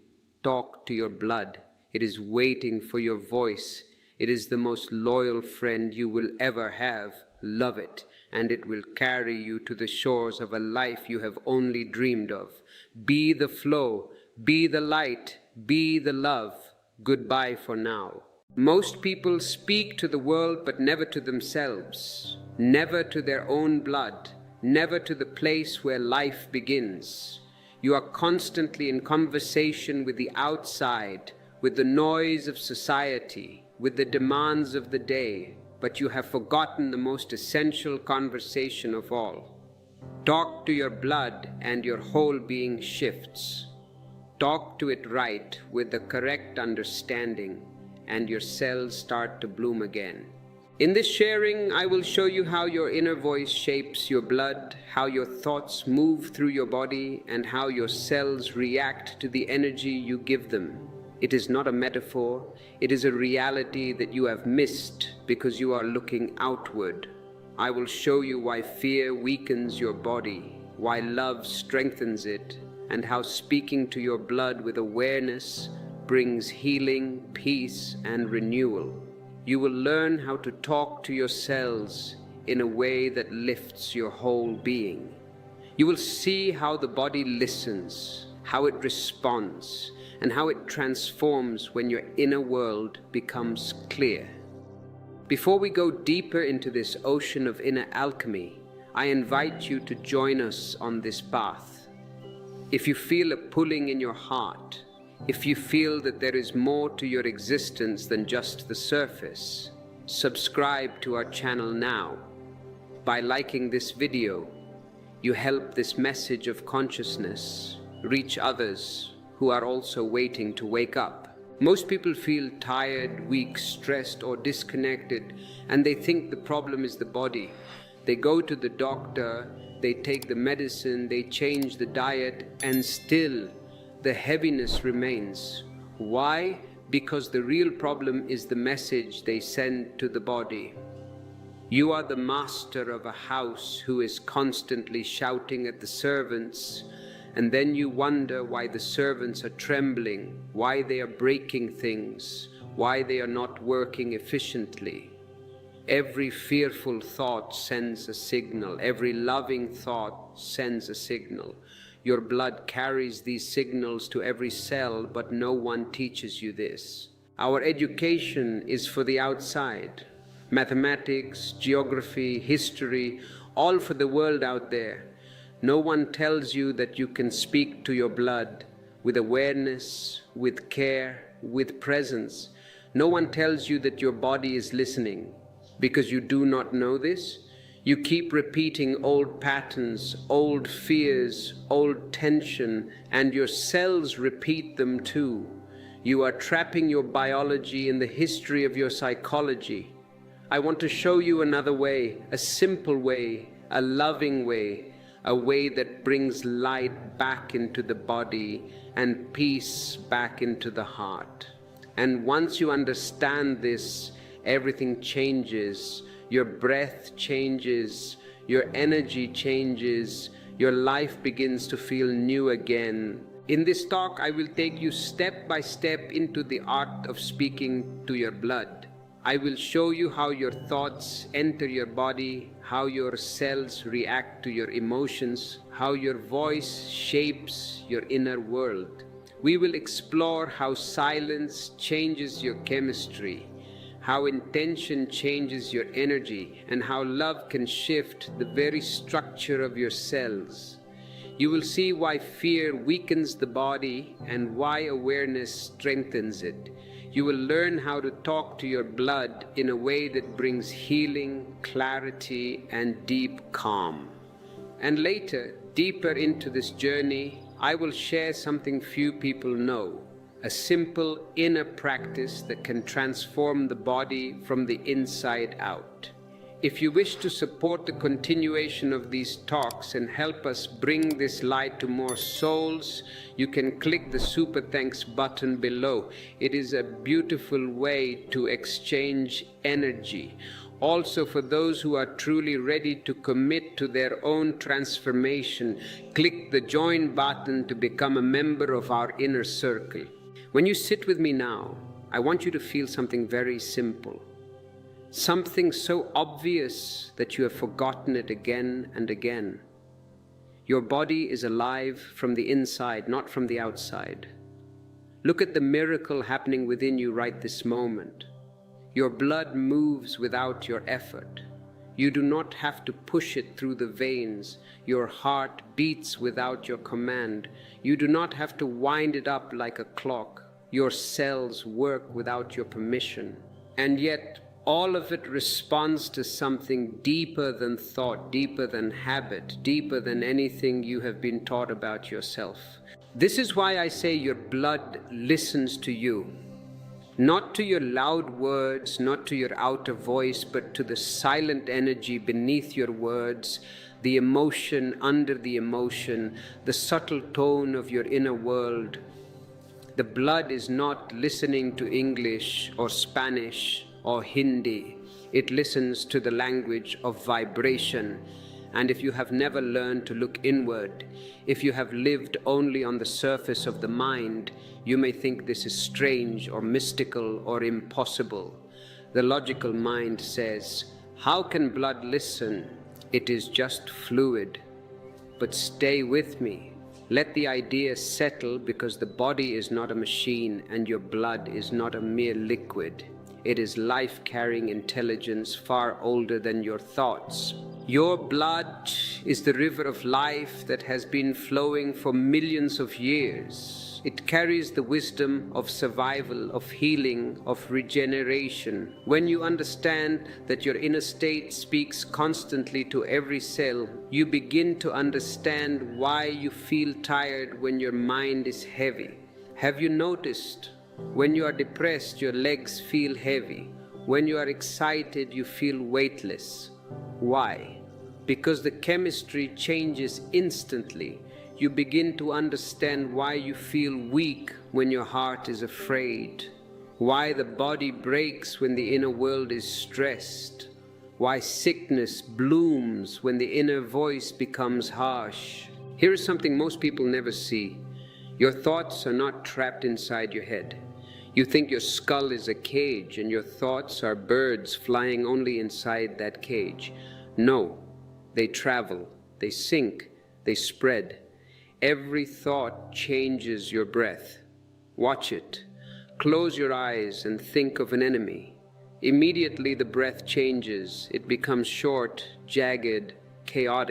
Talk to your blood. It is waiting for your voice. It is the most loyal friend you will ever have. Love it, and it will carry you to the shores of a life you have only dreamed of. Be the flow, be the light, be the love. Goodbye for now. Most people speak to the world but never to themselves, never to their own blood, never to the place where life begins. You are constantly in conversation with the outside, with the noise of society, with the demands of the day, but you have forgotten the most essential conversation of all. Talk to your blood and your whole being shifts. Talk to it right with the correct understanding, and your cells start to bloom again. In this sharing, I will show you how your inner voice shapes your blood, how your thoughts move through your body, and how your cells react to the energy you give them. It is not a metaphor, it is a reality that you have missed because you are looking outward. I will show you why fear weakens your body, why love strengthens it, and how speaking to your blood with awareness brings healing, peace, and renewal. You will learn how to talk to your cells in a way that lifts your whole being. You will see how the body listens, how it responds, and how it transforms when your inner world becomes clear. Before we go deeper into this ocean of inner alchemy, I invite you to join us on this path. If you feel a pulling in your heart, if you feel that there is more to your existence than just the surface, subscribe to our channel now. By liking this video, you help this message of consciousness reach others who are also waiting to wake up. Most people feel tired, weak, stressed, or disconnected, and they think the problem is the body. They go to the doctor, they take the medicine, they change the diet, and still the heaviness remains. Why? Because the real problem is the message they send to the body. You are the master of a house who is constantly shouting at the servants, and then you wonder why the servants are trembling, why they are breaking things, why they are not working efficiently. Every fearful thought sends a signal. Every loving thought sends a signal. Your blood carries these signals to every cell, but no one teaches you this. Our education is for the outside. Mathematics, geography, history, all for the world out there. No one tells you that you can speak to your blood with awareness, with care, with presence. No one tells you that your body is listening. Because you do not know this, you keep repeating old patterns, old fears, old tension, and your cells repeat them too. You are trapping your biology in the history of your psychology. I want to show you another way, a simple way, a loving way, a way that brings light back into the body and peace back into the heart. And once you understand this, everything changes. Your breath changes, your energy changes, your life begins to feel new again. In this talk, I will take you step by step into the art of speaking to your blood. I will show you how your thoughts enter your body, how your cells react to your emotions, how your voice shapes your inner world. We will explore how silence changes your chemistry, how intention changes your energy, and how love can shift the very structure of your cells. You will see why fear weakens the body and why awareness strengthens it. You will learn how to talk to your blood in a way that brings healing, clarity, and deep calm. And later, deeper into this journey, I will share something few people know. A simple inner practice that can transform the body from the inside out. If you wish to support the continuation of these talks and help us bring this light to more souls, you can click the Super Thanks button below. It is a beautiful way to exchange energy. Also, for those who are truly ready to commit to their own transformation, click the Join button to become a member of our inner circle. When you sit with me now, I want you to feel something very simple. Something so obvious that you have forgotten it again and again. Your body is alive from the inside, not from the outside. Look at the miracle happening within you right this moment. Your blood moves without your effort. You do not have to push it through the veins. Your heart beats without your command. You do not have to wind it up like a clock. Your cells work without your permission. And yet, all of it responds to something deeper than thought, deeper than habit, deeper than anything you have been taught about yourself. This is why I say your blood listens to you. Not to your loud words, not to your outer voice, but to the silent energy beneath your words, the emotion under the emotion, the subtle tone of your inner world. The blood is not listening to English or Spanish or Hindi. It listens to the language of vibration. And if you have never learned to look inward, if you have lived only on the surface of the mind, you may think this is strange or mystical or impossible. The logical mind says, how can blood listen? It is just fluid. But stay with me. Let the idea settle, because the body is not a machine and your blood is not a mere liquid. It is life-carrying intelligence far older than your thoughts. Your blood is the river of life that has been flowing for millions of years. It carries the wisdom of survival, of healing, of regeneration. When you understand that your inner state speaks constantly to every cell, you begin to understand why you feel tired when your mind is heavy. Have you noticed? When you are depressed, your legs feel heavy. When you are excited, you feel weightless. Why? Because the chemistry changes instantly. You begin to understand why you feel weak when your heart is afraid, why the body breaks when the inner world is stressed, why sickness blooms when the inner voice becomes harsh. Here is something most people never see. Your thoughts are not trapped inside your head. You think your skull is a cage and your thoughts are birds flying only inside that cage. No, they travel, they sink, they spread. Every thought changes your breath. Watch it. Close your eyes and think of an enemy. Immediately the breath changes. It becomes short, jagged, chaotic.